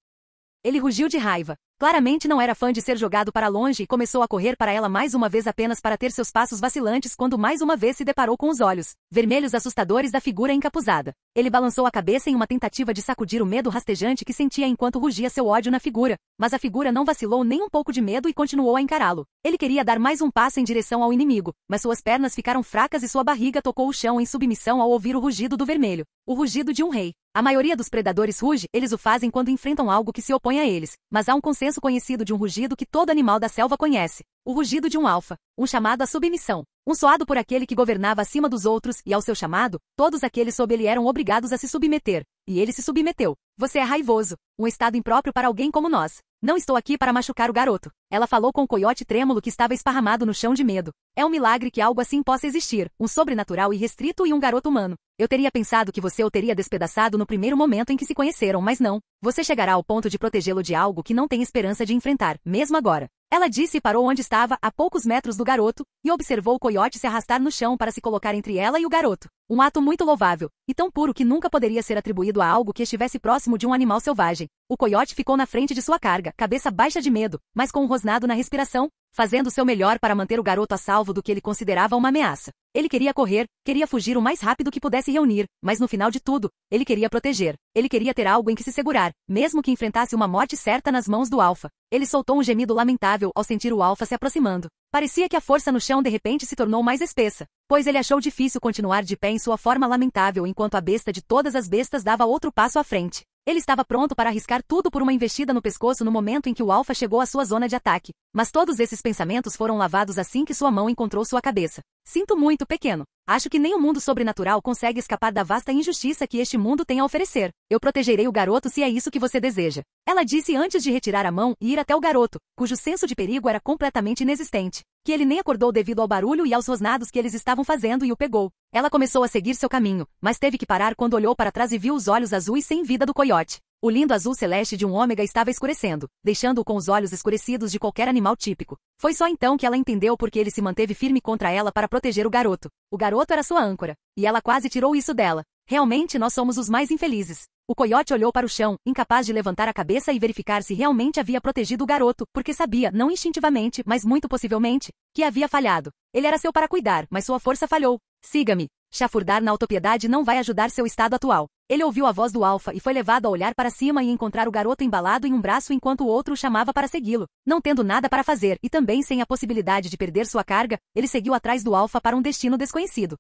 B: Ele rugiu de raiva. Claramente não era fã de ser jogado para longe e começou a correr para ela mais uma vez apenas para ter seus passos vacilantes quando mais uma vez se deparou com os olhos vermelhos assustadores da figura encapuzada. Ele balançou a cabeça em uma tentativa de sacudir o medo rastejante que sentia enquanto rugia seu ódio na figura, mas a figura não vacilou nem um pouco de medo e continuou a encará-lo. Ele queria dar mais um passo em direção ao inimigo, mas suas pernas ficaram fracas e sua barriga tocou o chão em submissão ao ouvir o rugido do vermelho. O rugido de um rei. A maioria dos predadores ruge, eles o fazem quando enfrentam algo que se opõe a eles, mas há um consenso conhecido de um rugido que todo animal da selva conhece. O rugido de um alfa, um chamado à submissão. Um soado por aquele que governava acima dos outros e ao seu chamado, todos aqueles sob ele eram obrigados a se submeter. E ele se submeteu. Você é raivoso, um estado impróprio para alguém como nós. Não estou aqui para machucar o garoto. Ela falou com o coiote trêmulo que estava esparramado no chão de medo. É um milagre que algo assim possa existir, um sobrenatural irrestrito e um garoto humano. Eu teria pensado que você o teria despedaçado no primeiro momento em que se conheceram, mas não. Você chegará ao ponto de protegê-lo de algo que não tem esperança de enfrentar, mesmo agora. Ela disse e parou onde estava, a poucos metros do garoto, e observou o coiote se arrastar no chão para se colocar entre ela e o garoto. Um ato muito louvável, e tão puro que nunca poderia ser atribuído a algo que estivesse próximo de um animal selvagem. O coiote ficou na frente de sua carga, cabeça baixa de medo, mas com um rosnado na respiração, fazendo seu melhor para manter o garoto a salvo do que ele considerava uma ameaça. Ele queria correr, queria fugir o mais rápido que pudesse reunir, mas no final de tudo, ele queria proteger. Ele queria ter algo em que se segurar, mesmo que enfrentasse uma morte certa nas mãos do Alpha. Ele soltou um gemido lamentável ao sentir o Alpha se aproximando. Parecia que a força no chão de repente se tornou mais espessa, pois ele achou difícil continuar de pé em sua forma lamentável enquanto a besta de todas as bestas dava outro passo à frente. Ele estava pronto para arriscar tudo por uma investida no pescoço no momento em que o Alpha chegou à sua zona de ataque. Mas todos esses pensamentos foram lavados assim que sua mão encontrou sua cabeça. Sinto muito, pequeno. Acho que nem o mundo sobrenatural consegue escapar da vasta injustiça que este mundo tem a oferecer. Eu protegerei o garoto se é isso que você deseja. Ela disse antes de retirar a mão e ir até o garoto, cujo senso de perigo era completamente inexistente. Que ele nem acordou devido ao barulho e aos rosnados que eles estavam fazendo e o pegou. Ela começou a seguir seu caminho, mas teve que parar quando olhou para trás e viu os olhos azuis sem vida do coiote. O lindo azul celeste de um ômega estava escurecendo, deixando-o com os olhos escurecidos de qualquer animal típico. Foi só então que ela entendeu por que ele se manteve firme contra ela para proteger o garoto. O garoto era sua âncora, e ela quase tirou isso dela. Realmente nós somos os mais infelizes. O coiote olhou para o chão, incapaz de levantar a cabeça e verificar se realmente havia protegido o garoto, porque sabia, não instintivamente, mas muito possivelmente, que havia falhado. Ele era seu para cuidar, mas sua força falhou. Siga-me. Chafurdar na autopiedade não vai ajudar seu estado atual. Ele ouviu a voz do Alpha e foi levado a olhar para cima e encontrar o garoto embalado em um braço enquanto o outro o chamava para segui-lo. Não tendo nada para fazer e também sem a possibilidade de perder sua carga, ele seguiu atrás do Alpha para um destino desconhecido.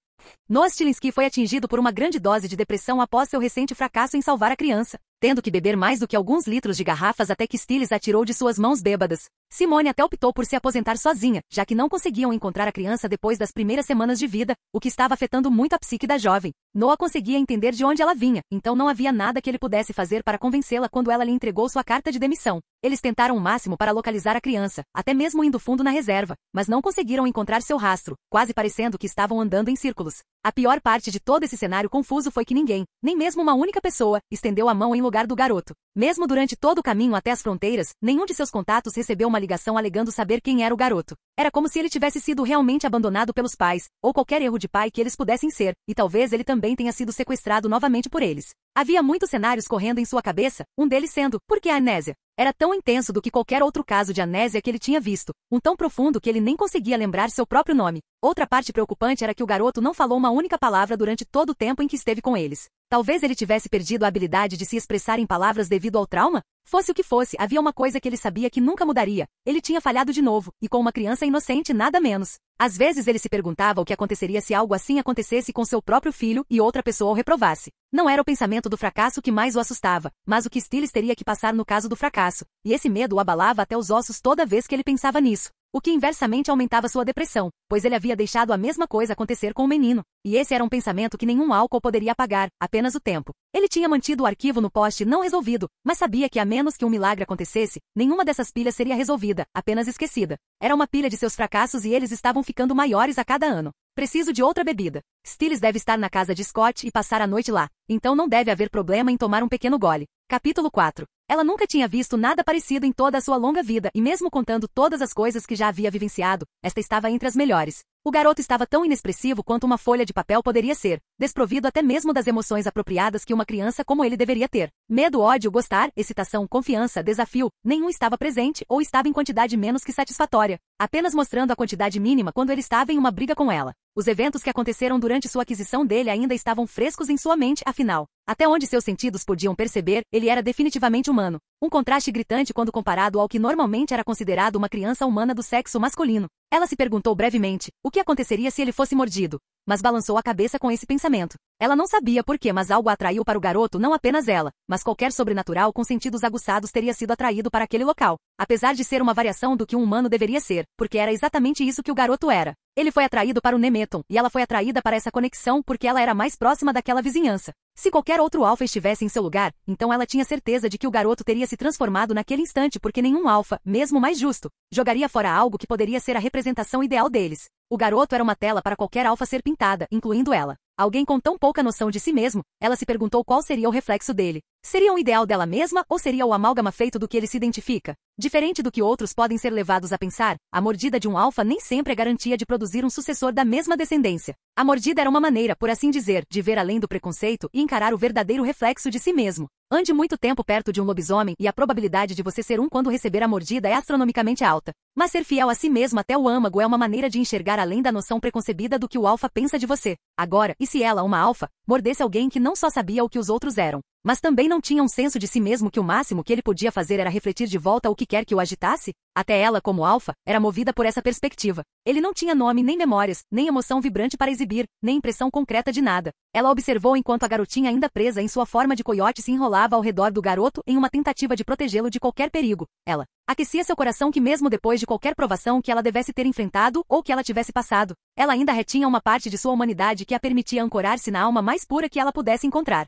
B: Noah Stilinski foi atingido por uma grande dose de depressão após seu recente fracasso em salvar a criança, tendo que beber mais do que alguns litros de garrafas até que Stiles a tirou de suas mãos bêbadas. Simone até optou por se aposentar sozinha, já que não conseguiam encontrar a criança depois das primeiras semanas de vida, o que estava afetando muito a psique da jovem. Noah conseguia entender de onde ela vinha, então não havia nada que ele pudesse fazer para convencê-la quando ela lhe entregou sua carta de demissão. Eles tentaram o máximo para localizar a criança, até mesmo indo fundo na reserva, mas não conseguiram encontrar seu rastro, quase parecendo que estavam andando em círculos. A pior parte de todo esse cenário confuso foi que ninguém, nem mesmo uma única pessoa, estendeu a mão em lugar do garoto. Mesmo durante todo o caminho até as fronteiras, nenhum de seus contatos recebeu uma ligação alegando saber quem era o garoto. Era como se ele tivesse sido realmente abandonado pelos pais, ou qualquer erro de pai que eles pudessem ser, e talvez ele também tenha sido sequestrado novamente por eles. Havia muitos cenários correndo em sua cabeça, um deles sendo, por que a amnésia? Era tão intenso do que qualquer outro caso de amnésia que ele tinha visto, um tão profundo que ele nem conseguia lembrar seu próprio nome. Outra parte preocupante era que o garoto não falou uma única palavra durante todo o tempo em que esteve com eles. Talvez ele tivesse perdido a habilidade de se expressar em palavras devido ao trauma? Fosse o que fosse, havia uma coisa que ele sabia que nunca mudaria. Ele tinha falhado de novo, e com uma criança inocente nada menos. Às vezes ele se perguntava o que aconteceria se algo assim acontecesse com seu próprio filho e outra pessoa o reprovasse. Não era o pensamento do fracasso que mais o assustava, mas o que Stiles teria que passar no caso do fracasso, e esse medo o abalava até os ossos toda vez que ele pensava nisso. O que inversamente aumentava sua depressão, pois ele havia deixado a mesma coisa acontecer com o menino. E esse era um pensamento que nenhum álcool poderia apagar, apenas o tempo. Ele tinha mantido o arquivo no poste não resolvido, mas sabia que a menos que um milagre acontecesse, nenhuma dessas pilhas seria resolvida, apenas esquecida. Era uma pilha de seus fracassos e eles estavam ficando maiores a cada ano. Preciso de outra bebida. Stiles deve estar na casa de Scott e passar a noite lá, então não deve haver problema em tomar um pequeno gole. Capítulo 4. Ela nunca tinha visto nada parecido em toda a sua longa vida e mesmo contando todas as coisas que já havia vivenciado, esta estava entre as melhores. O garoto estava tão inexpressivo quanto uma folha de papel poderia ser, desprovido até mesmo das emoções apropriadas que uma criança como ele deveria ter. Medo, ódio, gostar, excitação, confiança, desafio, nenhum estava presente ou estava em quantidade menos que satisfatória, apenas mostrando a quantidade mínima quando ele estava em uma briga com ela. Os eventos que aconteceram durante sua aquisição dele ainda estavam frescos em sua mente, afinal. Até onde seus sentidos podiam perceber, ele era definitivamente humano. Um contraste gritante quando comparado ao que normalmente era considerado uma criança humana do sexo masculino. Ela se perguntou brevemente, o que aconteceria se ele fosse mordido? Mas balançou a cabeça com esse pensamento. Ela não sabia por quê, mas algo a atraiu para o garoto, não apenas ela, mas qualquer sobrenatural com sentidos aguçados teria sido atraído para aquele local. Apesar de ser uma variação do que um humano deveria ser, porque era exatamente isso que o garoto era. Ele foi atraído para o Nemeton, e ela foi atraída para essa conexão porque ela era mais próxima daquela vizinhança. Se qualquer outro alfa estivesse em seu lugar, então ela tinha certeza de que o garoto teria se transformado naquele instante porque nenhum alfa, mesmo mais justo, jogaria fora algo que poderia ser a representação ideal deles. O garoto era uma tela para qualquer alfa ser pintada, incluindo ela. Alguém com tão pouca noção de si mesmo, ela se perguntou qual seria o reflexo dele. Seria um ideal dela mesma ou seria o amálgama feito do que ele se identifica? Diferente do que outros podem ser levados a pensar, a mordida de um alfa nem sempre é garantia de produzir um sucessor da mesma descendência. A mordida era uma maneira, por assim dizer, de ver além do preconceito e encarar o verdadeiro reflexo de si mesmo. Ande muito tempo perto de um lobisomem e a probabilidade de você ser um quando receber a mordida é astronomicamente alta. Mas ser fiel a si mesmo até o âmago é uma maneira de enxergar além da noção preconcebida do que o alfa pensa de você. Agora, e se ela, uma alfa, mordesse alguém que não só sabia o que os outros eram, mas também não tinha um senso de si mesmo que o máximo que ele podia fazer era refletir de volta o que quer que o agitasse? Até ela, como alfa, era movida por essa perspectiva. Ele não tinha nome nem memórias, nem emoção vibrante para exibir, nem impressão concreta de nada. Ela observou enquanto a garotinha ainda presa em sua forma de coiote se enrolava ao redor do garoto em uma tentativa de protegê-lo de qualquer perigo. Ela aquecia seu coração que mesmo depois de qualquer provação que ela devesse ter enfrentado ou que ela tivesse passado, ela ainda retinha uma parte de sua humanidade que a permitia ancorar-se na alma mais pura que ela pudesse encontrar.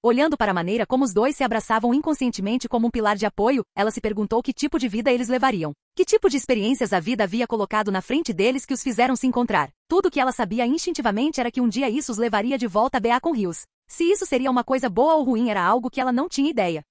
B: Olhando para a maneira como os dois se abraçavam inconscientemente como um pilar de apoio, ela se perguntou que tipo de vida eles levariam. Que tipo de experiências a vida havia colocado na frente deles que os fizeram se encontrar. Tudo o que ela sabia instintivamente era que um dia isso os levaria de volta a Beacon Hills. Se isso seria uma coisa boa ou ruim era algo que ela não tinha ideia.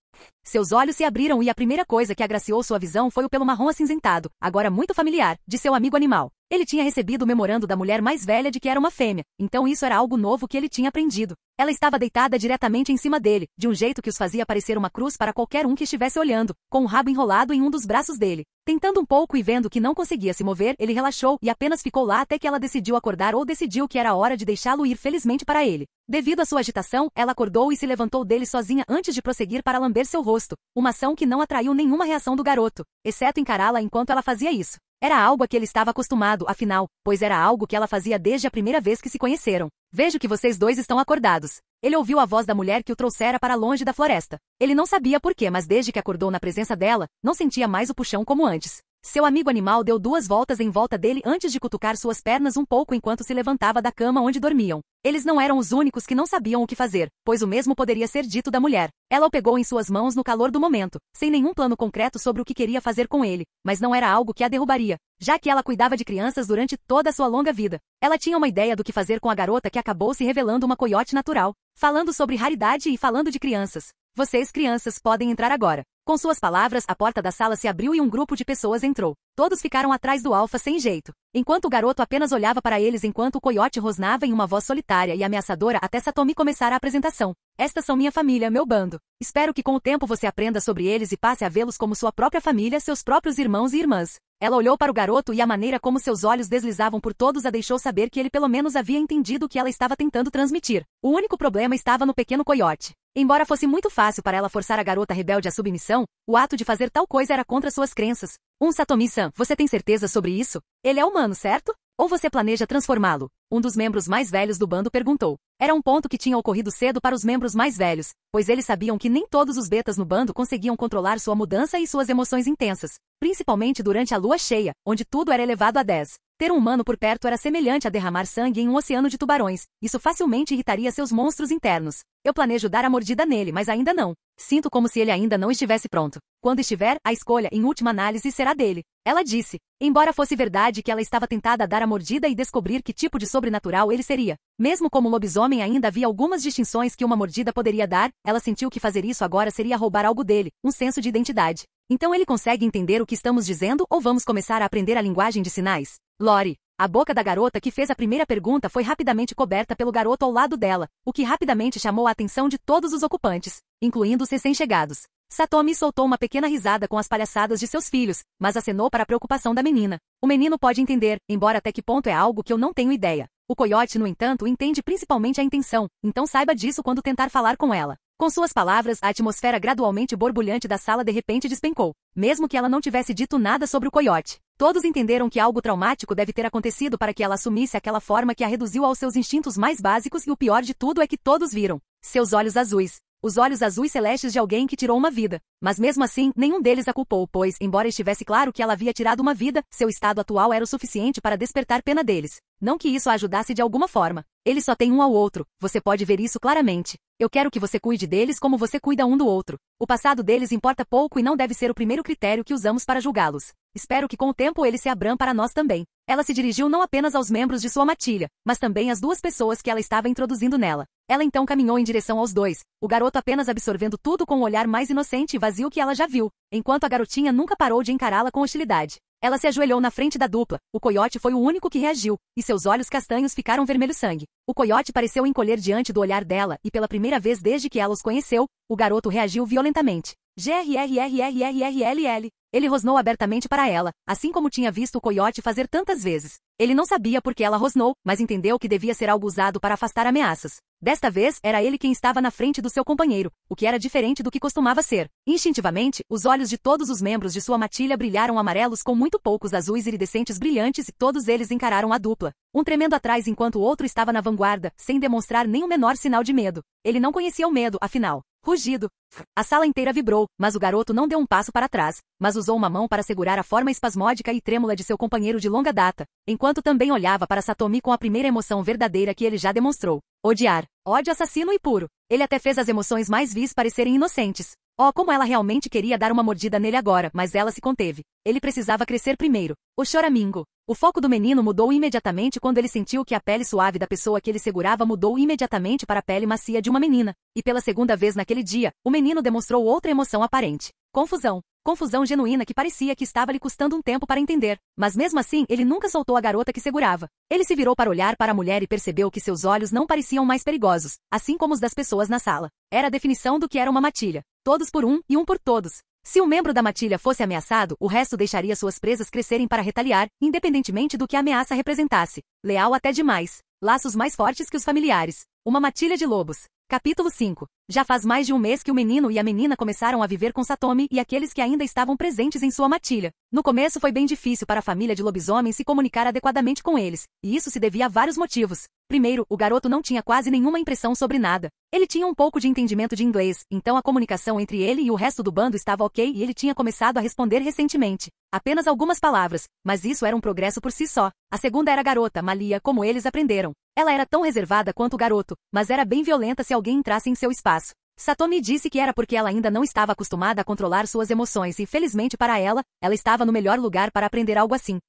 B: Seus olhos se abriram e a primeira coisa que agraciou sua visão foi o pelo marrom acinzentado, agora muito familiar, de seu amigo animal. Ele tinha recebido o memorando da mulher mais velha de que era uma fêmea, então isso era algo novo que ele tinha aprendido. Ela estava deitada diretamente em cima dele, de um jeito que os fazia parecer uma cruz para qualquer um que estivesse olhando, com o rabo enrolado em um dos braços dele. Tentando um pouco e vendo que não conseguia se mover, ele relaxou e apenas ficou lá até que ela decidiu acordar ou decidiu que era hora de deixá-lo ir felizmente para ele. Devido à sua agitação, ela acordou e se levantou dele sozinha antes de prosseguir para lamber seu rosto, uma ação que não atraiu nenhuma reação do garoto, exceto encará-la enquanto ela fazia isso. Era algo a que ele estava acostumado, afinal, pois era algo que ela fazia desde a primeira vez que se conheceram. Vejo que vocês dois estão acordados. Ele ouviu a voz da mulher que o trouxera para longe da floresta. Ele não sabia por quê, mas desde que acordou na presença dela, não sentia mais o puxão como antes. Seu amigo animal deu 2 voltas em volta dele antes de cutucar suas pernas um pouco enquanto se levantava da cama onde dormiam. Eles não eram os únicos que não sabiam o que fazer, pois o mesmo poderia ser dito da mulher. Ela o pegou em suas mãos no calor do momento, sem nenhum plano concreto sobre o que queria fazer com ele, mas não era algo que a derrubaria, já que ela cuidava de crianças durante toda a sua longa vida. Ela tinha uma ideia do que fazer com a garota que acabou se revelando uma coiote natural, falando sobre raridade e falando de crianças. Vocês, crianças, podem entrar agora. Com suas palavras, a porta da sala se abriu e um grupo de pessoas entrou. Todos ficaram atrás do alfa sem jeito, enquanto o garoto apenas olhava para eles enquanto o coiote rosnava em uma voz solitária e ameaçadora até Satomi começar a apresentação. Estas são minha família, meu bando. Espero que com o tempo você aprenda sobre eles e passe a vê-los como sua própria família, seus próprios irmãos e irmãs. Ela olhou para o garoto e a maneira como seus olhos deslizavam por todos a deixou saber que ele pelo menos havia entendido o que ela estava tentando transmitir. O único problema estava no pequeno coiote. Embora fosse muito fácil para ela forçar a garota rebelde à submissão, o ato de fazer tal coisa era contra suas crenças. Satomi-san, você tem certeza sobre isso? Ele é humano, certo? Ou você planeja transformá-lo? Um dos membros mais velhos do bando perguntou. Era um ponto que tinha ocorrido cedo para os membros mais velhos, pois eles sabiam que nem todos os betas no bando conseguiam controlar sua mudança e suas emoções intensas, principalmente durante a lua cheia, onde tudo era elevado a 10. Ter um humano por perto era semelhante a derramar sangue em um oceano de tubarões. Isso facilmente irritaria seus monstros internos. Eu planejo dar a mordida nele, mas ainda não. Sinto como se ele ainda não estivesse pronto. Quando estiver, a escolha, em última análise, será dele. Ela disse. Embora fosse verdade que ela estava tentada a dar a mordida e descobrir que tipo de sobrenatural ele seria. Mesmo como lobisomem ainda havia algumas distinções que uma mordida poderia dar, ela sentiu que fazer isso agora seria roubar algo dele, um senso de identidade. Então ele consegue entender o que estamos dizendo ou vamos começar a aprender a linguagem de sinais? Lori. A boca da garota que fez a primeira pergunta foi rapidamente coberta pelo garoto ao lado dela, o que rapidamente chamou a atenção de todos os ocupantes, incluindo os recém-chegados. Satomi soltou uma pequena risada com as palhaçadas de seus filhos, mas acenou para a preocupação da menina. O menino pode entender, embora até que ponto é algo que eu não tenho ideia. O coiote, no entanto, entende principalmente a intenção, então saiba disso quando tentar falar com ela. Com suas palavras, a atmosfera gradualmente borbulhante da sala de repente despencou, mesmo que ela não tivesse dito nada sobre o coiote. Todos entenderam que algo traumático deve ter acontecido para que ela assumisse aquela forma que a reduziu aos seus instintos mais básicos e o pior de tudo é que todos viram seus olhos azuis. Os olhos azuis celestes de alguém que tirou uma vida. Mas mesmo assim, nenhum deles a culpou, pois, embora estivesse claro que ela havia tirado uma vida, seu estado atual era o suficiente para despertar pena deles. Não que isso a ajudasse de alguma forma. Eles só têm um ao outro, você pode ver isso claramente. Eu quero que você cuide deles como você cuida um do outro. O passado deles importa pouco e não deve ser o primeiro critério que usamos para julgá-los. Espero que com o tempo ele se abram para nós também. Ela se dirigiu não apenas aos membros de sua matilha, mas também às duas pessoas que ela estava introduzindo nela. Ela então caminhou em direção aos dois, o garoto apenas absorvendo tudo com o olhar mais inocente e vazio que ela já viu, enquanto a garotinha nunca parou de encará-la com hostilidade. Ela se ajoelhou na frente da dupla. O coiote foi o único que reagiu, e seus olhos castanhos ficaram vermelho sangue. O coiote pareceu encolher diante do olhar dela, e pela primeira vez desde que ela os conheceu, o garoto reagiu violentamente. Grrrrrrrll. Ele rosnou abertamente para ela, assim como tinha visto o coiote fazer tantas vezes. Ele não sabia por que ela rosnou, mas entendeu que devia ser algo usado para afastar ameaças. Desta vez, era ele quem estava na frente do seu companheiro, o que era diferente do que costumava ser. Instintivamente, os olhos de todos os membros de sua matilha brilharam amarelos com muito poucos azuis iridescentes brilhantes e todos eles encararam a dupla. Um tremendo atrás enquanto o outro estava na vanguarda, sem demonstrar nenhum menor sinal de medo. Ele não conhecia o medo, afinal. Rugido. A sala inteira vibrou, mas o garoto não deu um passo para trás, mas usou uma mão para segurar a forma espasmódica e trêmula de seu companheiro de longa data, enquanto também olhava para Satomi com a primeira emoção verdadeira que ele já demonstrou. Odiar. Ódio assassino e puro. Ele até fez as emoções mais vis parecerem inocentes. Oh, como ela realmente queria dar uma mordida nele agora, mas ela se conteve. Ele precisava crescer primeiro. O choramingo. O foco do menino mudou imediatamente quando ele sentiu que a pele suave da pessoa que ele segurava mudou imediatamente para a pele macia de uma menina. E pela segunda vez naquele dia, o menino demonstrou outra emoção aparente. Confusão. Confusão genuína que parecia que estava lhe custando um tempo para entender. Mas mesmo assim, ele nunca soltou a garota que segurava. Ele se virou para olhar para a mulher e percebeu que seus olhos não pareciam mais perigosos, assim como os das pessoas na sala. Era a definição do que era uma matilha. Todos por um e um por todos. Se um membro da matilha fosse ameaçado, o resto deixaria suas presas crescerem para retaliar, independentemente do que a ameaça representasse. Leal até demais. Laços mais fortes que os familiares. Uma matilha de lobos. Capítulo 5. Já faz mais de um mês que o menino e a menina começaram a viver com Satomi e aqueles que ainda estavam presentes em sua matilha. No começo foi bem difícil para a família de lobisomens se comunicar adequadamente com eles, e isso se devia a vários motivos. Primeiro, o garoto não tinha quase nenhuma impressão sobre nada. Ele tinha um pouco de entendimento de inglês, então a comunicação entre ele e o resto do bando estava ok e ele tinha começado a responder recentemente. Apenas algumas palavras, mas isso era um progresso por si só. A segunda era a garota, Malia, como eles aprenderam. Ela era tão reservada quanto o garoto, mas era bem violenta se alguém entrasse em seu espaço. Satomi disse que era porque ela ainda não estava acostumada a controlar suas emoções e, felizmente para ela, ela estava no melhor lugar para aprender algo assim.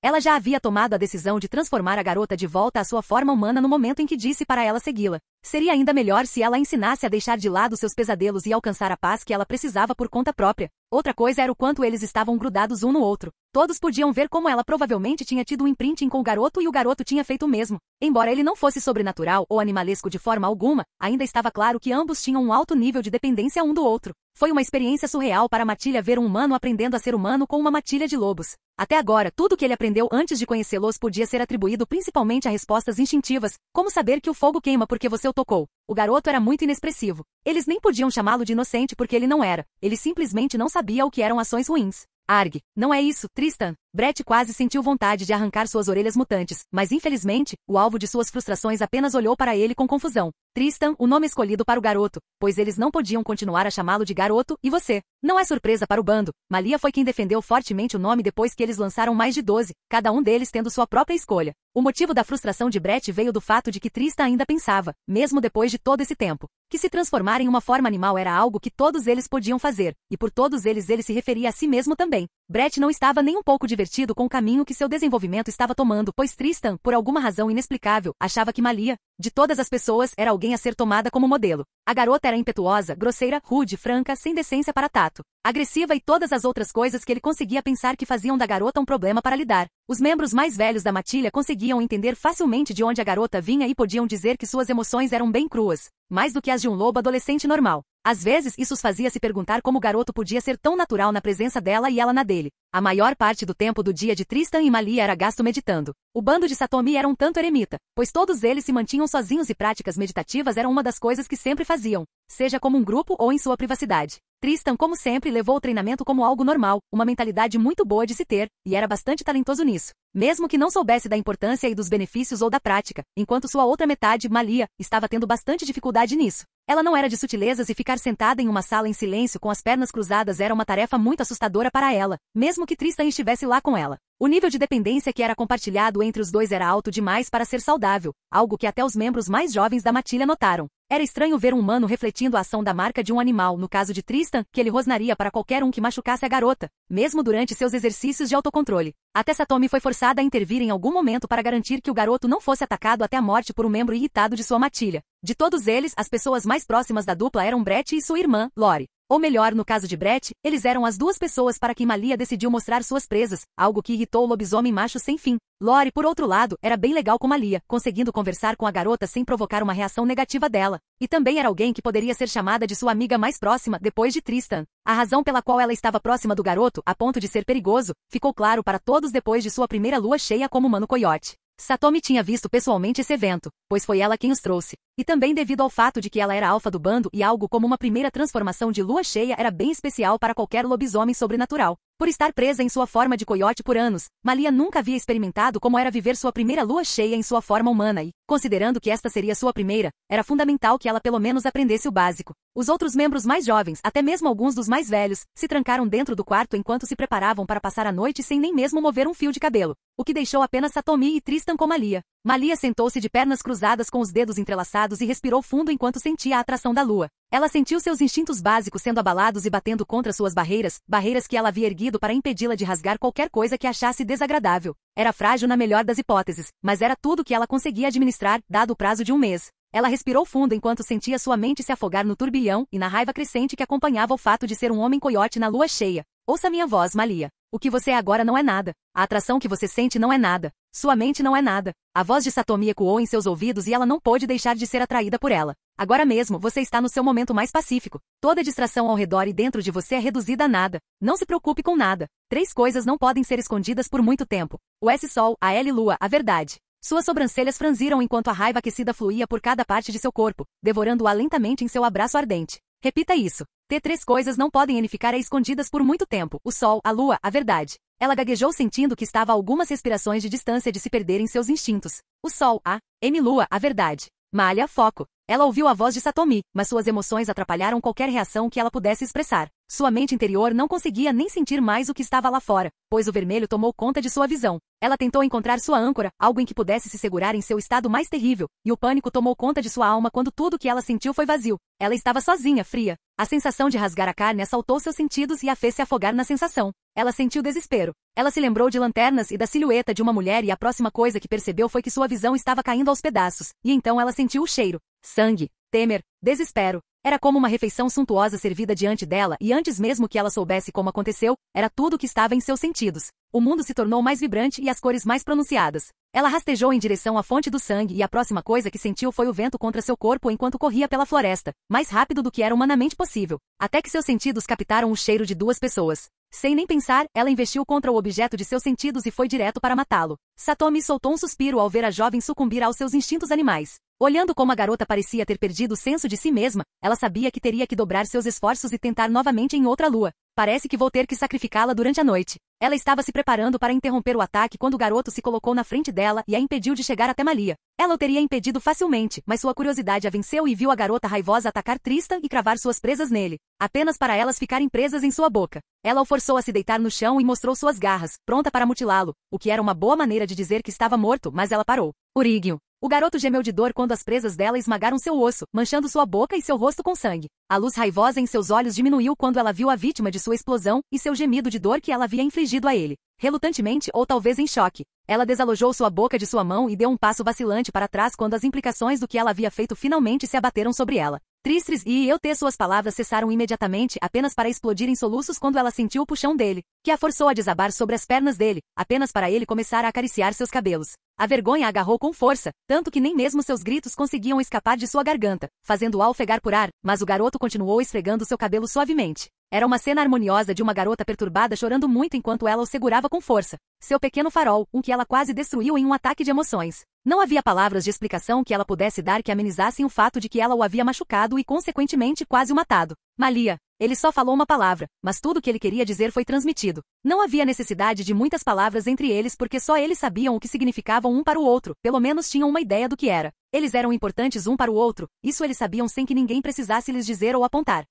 B: Ela já havia tomado a decisão de transformar a garota de volta à sua forma humana no momento em que disse para ela segui-la. Seria ainda melhor se ela a ensinasse a deixar de lado seus pesadelos e alcançar a paz que ela precisava por conta própria. Outra coisa era o quanto eles estavam grudados um no outro. Todos podiam ver como ela provavelmente tinha tido um imprinting com o garoto e o garoto tinha feito o mesmo. Embora ele não fosse sobrenatural ou animalesco de forma alguma, ainda estava claro que ambos tinham um alto nível de dependência um do outro. Foi uma experiência surreal para a matilha ver um humano aprendendo a ser humano com uma matilha de lobos. Até agora, tudo que ele aprendeu antes de conhecê-los podia ser atribuído principalmente a respostas instintivas, como saber que o fogo queima porque você o tocou. O garoto era muito inexpressivo. Eles nem podiam chamá-lo de inocente porque ele não era. Ele simplesmente não sabia o que eram ações ruins. Arg, não é isso, Tristan. Brett quase sentiu vontade de arrancar suas orelhas mutantes, mas infelizmente, o alvo de suas frustrações apenas olhou para ele com confusão. Tristan, o nome escolhido para o garoto, pois eles não podiam continuar a chamá-lo de garoto, e você. Não é surpresa para o bando. Malia foi quem defendeu fortemente o nome depois que eles lançaram mais de 12, cada um deles tendo sua própria escolha. O motivo da frustração de Brett veio do fato de que Tristan ainda pensava, mesmo depois de todo esse tempo, que se transformar em uma forma animal era algo que todos eles podiam fazer, e por todos eles ele se referia a si mesmo também. Brett não estava nem um pouco divertido com o caminho que seu desenvolvimento estava tomando, pois Tristan, por alguma razão inexplicável, achava que Malia, de todas as pessoas, era alguém a ser tomada como modelo. A garota era impetuosa, grosseira, rude, franca, sem decência para tato, agressiva e todas as outras coisas que ele conseguia pensar que faziam da garota um problema para lidar. Os membros mais velhos da matilha conseguiam entender facilmente de onde a garota vinha e podiam dizer que suas emoções eram bem cruas, mais do que as de um lobo adolescente normal. Às vezes isso os fazia se perguntar como o garoto podia ser tão natural na presença dela e ela na dele. A maior parte do tempo do dia de Tristan e Malia era gasto meditando. O bando de Satomi era um tanto eremita, pois todos eles se mantinham sozinhos e práticas meditativas eram uma das coisas que sempre faziam, seja como um grupo ou em sua privacidade. Tristan, como sempre, levou o treinamento como algo normal, uma mentalidade muito boa de se ter, e era bastante talentoso nisso. Mesmo que não soubesse da importância e dos benefícios ou da prática, enquanto sua outra metade, Malia, estava tendo bastante dificuldade nisso. Ela não era de sutilezas e ficar sentada em uma sala em silêncio com as pernas cruzadas era uma tarefa muito assustadora para ela, mesmo que Tristan estivesse lá com ela. O nível de dependência que era compartilhado entre os dois era alto demais para ser saudável, algo que até os membros mais jovens da matilha notaram. Era estranho ver um humano refletindo a ação da marca de um animal, no caso de Tristan, que ele rosnaria para qualquer um que machucasse a garota, mesmo durante seus exercícios de autocontrole. Até Satomi foi forçada a intervir em algum momento para garantir que o garoto não fosse atacado até a morte por um membro irritado de sua matilha. De todos eles, as pessoas mais próximas da dupla eram Brett e sua irmã, Lori. Ou melhor, no caso de Brett, eles eram as duas pessoas para quem Malia decidiu mostrar suas presas, algo que irritou o lobisomem macho sem fim. Lori, por outro lado, era bem legal com Malia, conseguindo conversar com a garota sem provocar uma reação negativa dela. E também era alguém que poderia ser chamada de sua amiga mais próxima, depois de Tristan. A razão pela qual ela estava próxima do garoto, a ponto de ser perigoso, ficou claro para todos depois de sua primeira lua cheia como Mano Coyote. Satomi tinha visto pessoalmente esse evento, pois foi ela quem os trouxe. E também devido ao fato de que ela era alfa do bando e algo como uma primeira transformação de lua cheia era bem especial para qualquer lobisomem sobrenatural. Por estar presa em sua forma de coiote por anos, Malia nunca havia experimentado como era viver sua primeira lua cheia em sua forma humana e, considerando que esta seria sua primeira, era fundamental que ela pelo menos aprendesse o básico. Os outros membros mais jovens, até mesmo alguns dos mais velhos, se trancaram dentro do quarto enquanto se preparavam para passar a noite sem nem mesmo mover um fio de cabelo, o que deixou apenas Satomi e Tristan com Malia. Malia sentou-se de pernas cruzadas com os dedos entrelaçados e respirou fundo enquanto sentia a atração da lua. Ela sentiu seus instintos básicos sendo abalados e batendo contra suas barreiras que ela havia erguido para impedi-la de rasgar qualquer coisa que achasse desagradável. Era frágil na melhor das hipóteses, mas era tudo que ela conseguia administrar, dado o prazo de um mês. Ela respirou fundo enquanto sentia sua mente se afogar no turbilhão e na raiva crescente que acompanhava o fato de ser um homem coiote na lua cheia. Ouça minha voz, Malia. O que você é agora não é nada. A atração que você sente não é nada. Sua mente não é nada. A voz de Satomi ecoou em seus ouvidos e ela não pôde deixar de ser atraída por ela. Agora mesmo, você está no seu momento mais pacífico. Toda distração ao redor e dentro de você é reduzida a nada. Não se preocupe com nada. 3 coisas não podem ser escondidas por muito tempo. O S-Sol, a L-Lua, a verdade. Suas sobrancelhas franziram enquanto a raiva aquecida fluía por cada parte de seu corpo, devorando-a lentamente em seu abraço ardente. Repita isso. T3 coisas não podem ficar escondidas por muito tempo. O sol, a lua, a verdade. Ela gaguejou sentindo que estava a algumas respirações de distância de se perder em seus instintos. O sol, a M-Lua, a verdade. Malha, foco. Ela ouviu a voz de Satomi, mas suas emoções atrapalharam qualquer reação que ela pudesse expressar. Sua mente interior não conseguia nem sentir mais o que estava lá fora, pois o vermelho tomou conta de sua visão. Ela tentou encontrar sua âncora, algo em que pudesse se segurar em seu estado mais terrível, e o pânico tomou conta de sua alma quando tudo que ela sentiu foi vazio. Ela estava sozinha, fria. A sensação de rasgar a carne assaltou seus sentidos e a fez se afogar na sensação. Ela sentiu desespero. Ela se lembrou de lanternas e da silhueta de uma mulher e a próxima coisa que percebeu foi que sua visão estava caindo aos pedaços, e então ela sentiu o cheiro. Sangue, temer, desespero. Era como uma refeição suntuosa servida diante dela e antes mesmo que ela soubesse como aconteceu, era tudo o que estava em seus sentidos. O mundo se tornou mais vibrante e as cores mais pronunciadas. Ela rastejou em direção à fonte do sangue e a próxima coisa que sentiu foi o vento contra seu corpo enquanto corria pela floresta, mais rápido do que era humanamente possível, até que seus sentidos captaram o cheiro de 2 pessoas. Sem nem pensar, ela investiu contra o objeto de seus sentidos e foi direto para matá-lo. Satomi soltou um suspiro ao ver a jovem sucumbir aos seus instintos animais. Olhando como a garota parecia ter perdido o senso de si mesma, ela sabia que teria que dobrar seus esforços e tentar novamente em outra lua. Parece que vou ter que sacrificá-la durante a noite. Ela estava se preparando para interromper o ataque quando o garoto se colocou na frente dela e a impediu de chegar até Malia. Ela o teria impedido facilmente, mas sua curiosidade a venceu e viu a garota raivosa atacar Tristan e cravar suas presas nele, apenas para elas ficarem presas em sua boca. Ela o forçou a se deitar no chão e mostrou suas garras, pronta para mutilá-lo, o que era uma boa maneira de dizer que estava morto, mas ela parou. Uríguio. O garoto gemeu de dor quando as presas dela esmagaram seu osso, manchando sua boca e seu rosto com sangue. A luz raivosa em seus olhos diminuiu quando ela viu a vítima de sua explosão e seu gemido de dor que ela havia infligido a ele. Relutantemente ou talvez em choque, ela desalojou sua boca de sua mão e deu um passo vacilante para trás quando as implicações do que ela havia feito finalmente se abateram sobre ela. Tristes e eu ter suas palavras cessaram imediatamente apenas para explodir em soluços quando ela sentiu o puxão dele, que a forçou a desabar sobre as pernas dele, apenas para ele começar a acariciar seus cabelos. A vergonha a agarrou com força, tanto que nem mesmo seus gritos conseguiam escapar de sua garganta, fazendo-a ofegar por ar, mas o garoto continuou esfregando seu cabelo suavemente. Era uma cena harmoniosa de uma garota perturbada chorando muito enquanto ela o segurava com força. Seu pequeno farol, que ela quase destruiu em um ataque de emoções. Não havia palavras de explicação que ela pudesse dar que amenizassem o fato de que ela o havia machucado e consequentemente quase o matado. Malia. Ele só falou uma palavra, mas tudo o que ele queria dizer foi transmitido. Não havia necessidade de muitas palavras entre eles porque só eles sabiam o que significavam um para o outro, pelo menos tinham uma ideia do que era. Eles eram importantes um para o outro, isso eles sabiam sem que ninguém precisasse lhes dizer ou apontar.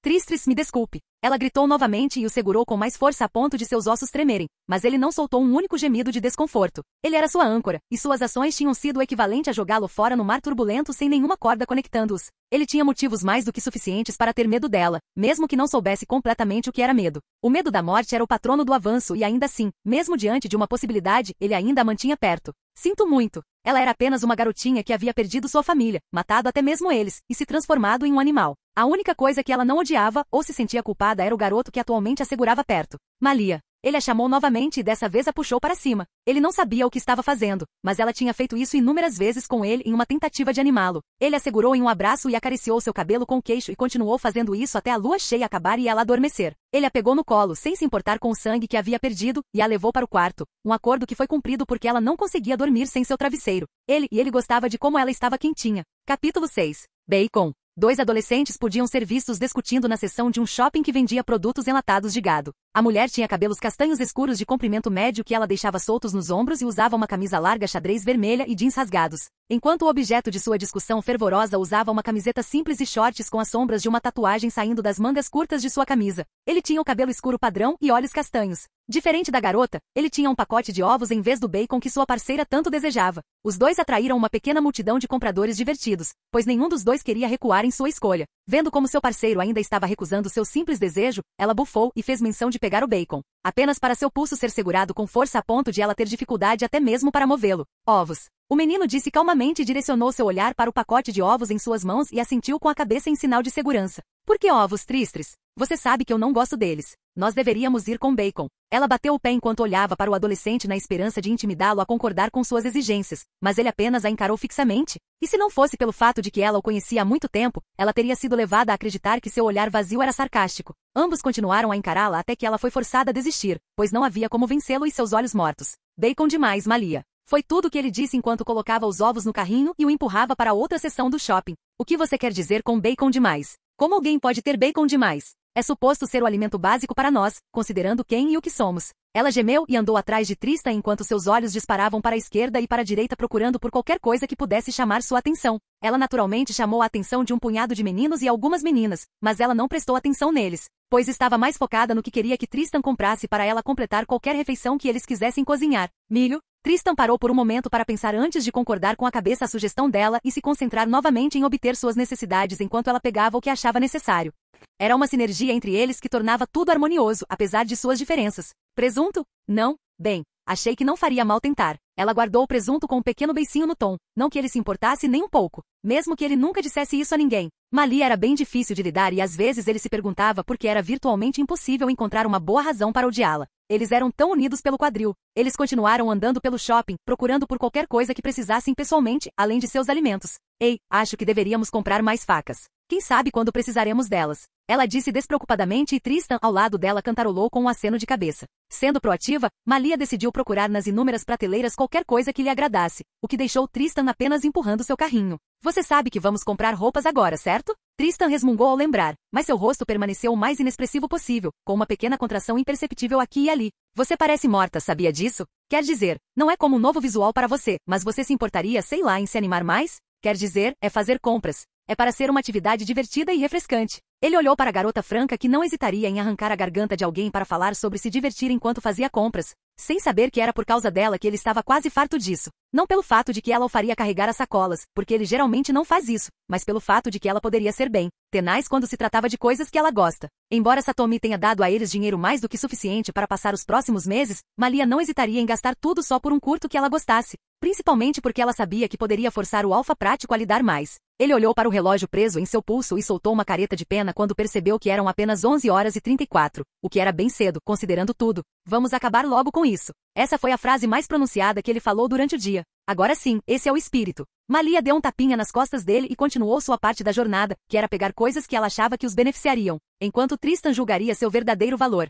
B: Tristris, me desculpe. Ela gritou novamente e o segurou com mais força a ponto de seus ossos tremerem, mas ele não soltou um único gemido de desconforto. Ele era sua âncora, e suas ações tinham sido o equivalente a jogá-lo fora no mar turbulento sem nenhuma corda conectando-os. Ele tinha motivos mais do que suficientes para ter medo dela, mesmo que não soubesse completamente o que era medo. O medo da morte era o patrono do avanço e ainda assim, mesmo diante de uma possibilidade, ele ainda a mantinha perto. Sinto muito. Ela era apenas uma garotinha que havia perdido sua família, matado até mesmo eles, e se transformado em um animal. A única coisa que ela não odiava ou se sentia culpada era o garoto que atualmente a segurava perto. Malia. Ele a chamou novamente e dessa vez a puxou para cima. Ele não sabia o que estava fazendo, mas ela tinha feito isso inúmeras vezes com ele em uma tentativa de animá-lo. Ele a segurou em um abraço e acariciou seu cabelo com o queixo e continuou fazendo isso até a lua cheia acabar e ela adormecer. Ele a pegou no colo, sem se importar com o sangue que havia perdido, e a levou para o quarto. Um acordo que foi cumprido porque ela não conseguia dormir sem seu travesseiro. Ele gostava de como ela estava quentinha. Capítulo 6. Bacon. 2 adolescentes podiam ser vistos discutindo na seção de um shopping que vendia produtos enlatados de gado. A mulher tinha cabelos castanhos escuros de comprimento médio que ela deixava soltos nos ombros e usava uma camisa larga xadrez vermelha e jeans rasgados, enquanto o objeto de sua discussão fervorosa usava uma camiseta simples e shorts com as sombras de uma tatuagem saindo das mangas curtas de sua camisa. Ele tinha o cabelo escuro padrão e olhos castanhos. Diferente da garota, ele tinha um pacote de ovos em vez do bacon que sua parceira tanto desejava. Os dois atraíram uma pequena multidão de compradores divertidos, pois nenhum dos dois queria recuar em sua escolha. Vendo como seu parceiro ainda estava recusando seu simples desejo, ela bufou e fez menção de pegar o bacon, apenas para seu pulso ser segurado com força a ponto de ela ter dificuldade até mesmo para movê-lo. Ovos. O menino disse calmamente e direcionou seu olhar para o pacote de ovos em suas mãos e assentiu com a cabeça em sinal de segurança. Por que ovos, Tristris? Você sabe que eu não gosto deles. Nós deveríamos ir com bacon. Ela bateu o pé enquanto olhava para o adolescente na esperança de intimidá-lo a concordar com suas exigências, mas ele apenas a encarou fixamente. E se não fosse pelo fato de que ela o conhecia há muito tempo, ela teria sido levada a acreditar que seu olhar vazio era sarcástico. Ambos continuaram a encará-la até que ela foi forçada a desistir, pois não havia como vencê-lo e seus olhos mortos. Bacon demais, Malia. Foi tudo o que ele disse enquanto colocava os ovos no carrinho e o empurrava para outra seção do shopping. O que você quer dizer com bacon demais? Como alguém pode ter bacon demais? É suposto ser o alimento básico para nós, considerando quem e o que somos. Ela gemeu e andou atrás de Tristan enquanto seus olhos disparavam para a esquerda e para a direita procurando por qualquer coisa que pudesse chamar sua atenção. Ela naturalmente chamou a atenção de um punhado de meninos e algumas meninas, mas ela não prestou atenção neles, pois estava mais focada no que queria que Tristan comprasse para ela completar qualquer refeição que eles quisessem cozinhar. Milho? Tristan parou por um momento para pensar antes de concordar com a cabeça a sugestão dela e se concentrar novamente em obter suas necessidades enquanto ela pegava o que achava necessário. Era uma sinergia entre eles que tornava tudo harmonioso, apesar de suas diferenças. Presunto? Não? Bem, achei que não faria mal tentar. Ela guardou o presunto com um pequeno beicinho no tom, não que ele se importasse nem um pouco, mesmo que ele nunca dissesse isso a ninguém. Malia era bem difícil de lidar e às vezes ele se perguntava por que era virtualmente impossível encontrar uma boa razão para odiá-la. Eles eram tão unidos pelo quadril. Eles continuaram andando pelo shopping, procurando por qualquer coisa que precisassem pessoalmente, além de seus alimentos. Ei, acho que deveríamos comprar mais facas. Quem sabe quando precisaremos delas? Ela disse despreocupadamente e Tristan ao lado dela cantarolou com um aceno de cabeça. Sendo proativa, Malia decidiu procurar nas inúmeras prateleiras qualquer coisa que lhe agradasse, o que deixou Tristan apenas empurrando seu carrinho. Você sabe que vamos comprar roupas agora, certo? Tristan resmungou ao lembrar, mas seu rosto permaneceu o mais inexpressivo possível, com uma pequena contração imperceptível aqui e ali. Você parece morta, sabia disso? Quer dizer, não é como um novo visual para você, mas você se importaria, sei lá, em se animar mais? Quer dizer, é fazer compras. É para ser uma atividade divertida e refrescante. Ele olhou para a garota franca que não hesitaria em arrancar a garganta de alguém para falar sobre se divertir enquanto fazia compras, sem saber que era por causa dela que ele estava quase farto disso. Não pelo fato de que ela o faria carregar as sacolas, porque ele geralmente não faz isso, mas pelo fato de que ela poderia ser bem tenaz quando se tratava de coisas que ela gosta. Embora Satomi tenha dado a eles dinheiro mais do que suficiente para passar os próximos meses, Malia não hesitaria em gastar tudo só por um curto que ela gostasse, principalmente porque ela sabia que poderia forçar o alfa prático a lhe dar mais. Ele olhou para o relógio preso em seu pulso e soltou uma careta de pena quando percebeu que eram apenas 11h34, o que era bem cedo, considerando tudo. Vamos acabar logo com isso. Essa foi a frase mais pronunciada que ele falou durante o dia. Agora sim, esse é o espírito. Malia deu um tapinha nas costas dele e continuou sua parte da jornada, que era pegar coisas que ela achava que os beneficiariam, enquanto Tristan julgaria seu verdadeiro valor.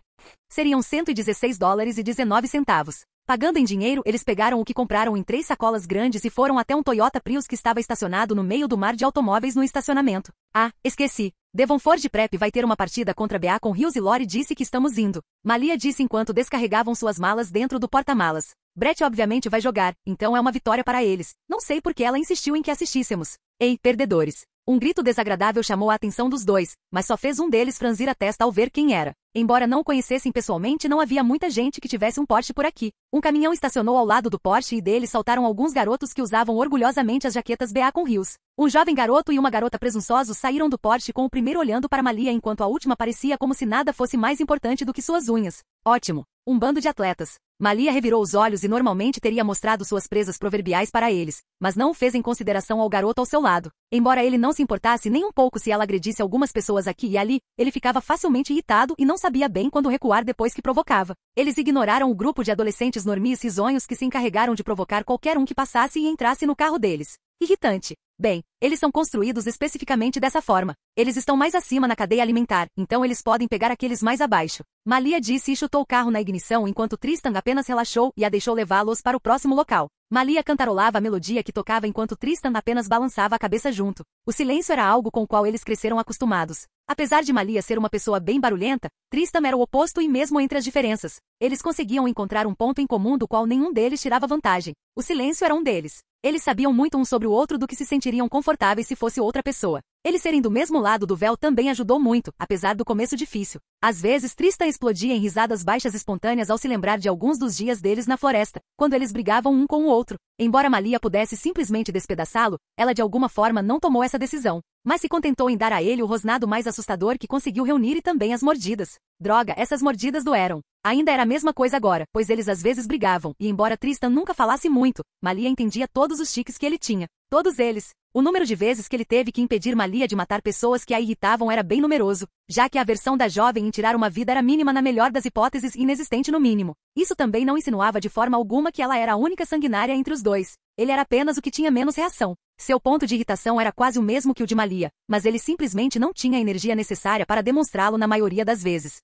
B: Seriam $116,19. Pagando em dinheiro, eles pegaram o que compraram em 3 sacolas grandes e foram até um Toyota Prius que estava estacionado no meio do mar de automóveis no estacionamento. Ah, esqueci. Devon Ford Prep vai ter uma partida contra Beacon Hills e Lori disse que estamos indo. Malia disse enquanto descarregavam suas malas dentro do porta-malas. Brett obviamente vai jogar, então é uma vitória para eles. Não sei por que ela insistiu em que assistíssemos. Ei, perdedores. Um grito desagradável chamou a atenção dos dois, mas só fez um deles franzir a testa ao ver quem era. Embora não o conhecessem pessoalmente, não havia muita gente que tivesse um Porsche por aqui. Um caminhão estacionou ao lado do Porsche e dele saltaram alguns garotos que usavam orgulhosamente as jaquetas BA com rios. Um jovem garoto e uma garota presunçosos saíram do Porsche com o primeiro olhando para Malia enquanto a última parecia como se nada fosse mais importante do que suas unhas. Ótimo! Um bando de atletas. Malia revirou os olhos e normalmente teria mostrado suas presas proverbiais para eles, mas não o fez em consideração ao garoto ao seu lado. Embora ele não se importasse nem um pouco se ela agredisse algumas pessoas aqui e ali, ele ficava facilmente irritado e não sabia bem quando recuar depois que provocava. Eles ignoraram o grupo de adolescentes normis risonhos que se encarregaram de provocar qualquer um que passasse e entrasse no carro deles. Irritante. Bem, eles são construídos especificamente dessa forma. Eles estão mais acima na cadeia alimentar, então eles podem pegar aqueles mais abaixo. Malia disse e chutou o carro na ignição enquanto Tristan apenas relaxou e a deixou levá-los para o próximo local. Malia cantarolava a melodia que tocava enquanto Tristan apenas balançava a cabeça junto. O silêncio era algo com o qual eles cresceram acostumados. Apesar de Malia ser uma pessoa bem barulhenta, Tristan era o oposto e mesmo entre as diferenças, eles conseguiam encontrar um ponto em comum do qual nenhum deles tirava vantagem. O silêncio era um deles. Eles sabiam muito um sobre o outro do que se sentiriam confortáveis se fosse outra pessoa. Eles serem do mesmo lado do véu também ajudou muito, apesar do começo difícil. Às vezes Tristan explodia em risadas baixas espontâneas ao se lembrar de alguns dos dias deles na floresta, quando eles brigavam um com o outro. Embora Malia pudesse simplesmente despedaçá-lo, ela de alguma forma não tomou essa decisão, mas se contentou em dar a ele o rosnado mais assustador que conseguiu reunir e também as mordidas. Droga, essas mordidas doeram. Ainda era a mesma coisa agora, pois eles às vezes brigavam, e embora Tristan nunca falasse muito, Malia entendia todos os tiques que ele tinha. Todos eles. O número de vezes que ele teve que impedir Malia de matar pessoas que a irritavam era bem numeroso, já que a aversão da jovem em tirar uma vida era mínima na melhor das hipóteses e inexistente no mínimo. Isso também não insinuava de forma alguma que ela era a única sanguinária entre os dois. Ele era apenas o que tinha menos reação. Seu ponto de irritação era quase o mesmo que o de Malia, mas ele simplesmente não tinha a energia necessária para demonstrá-lo na maioria das vezes.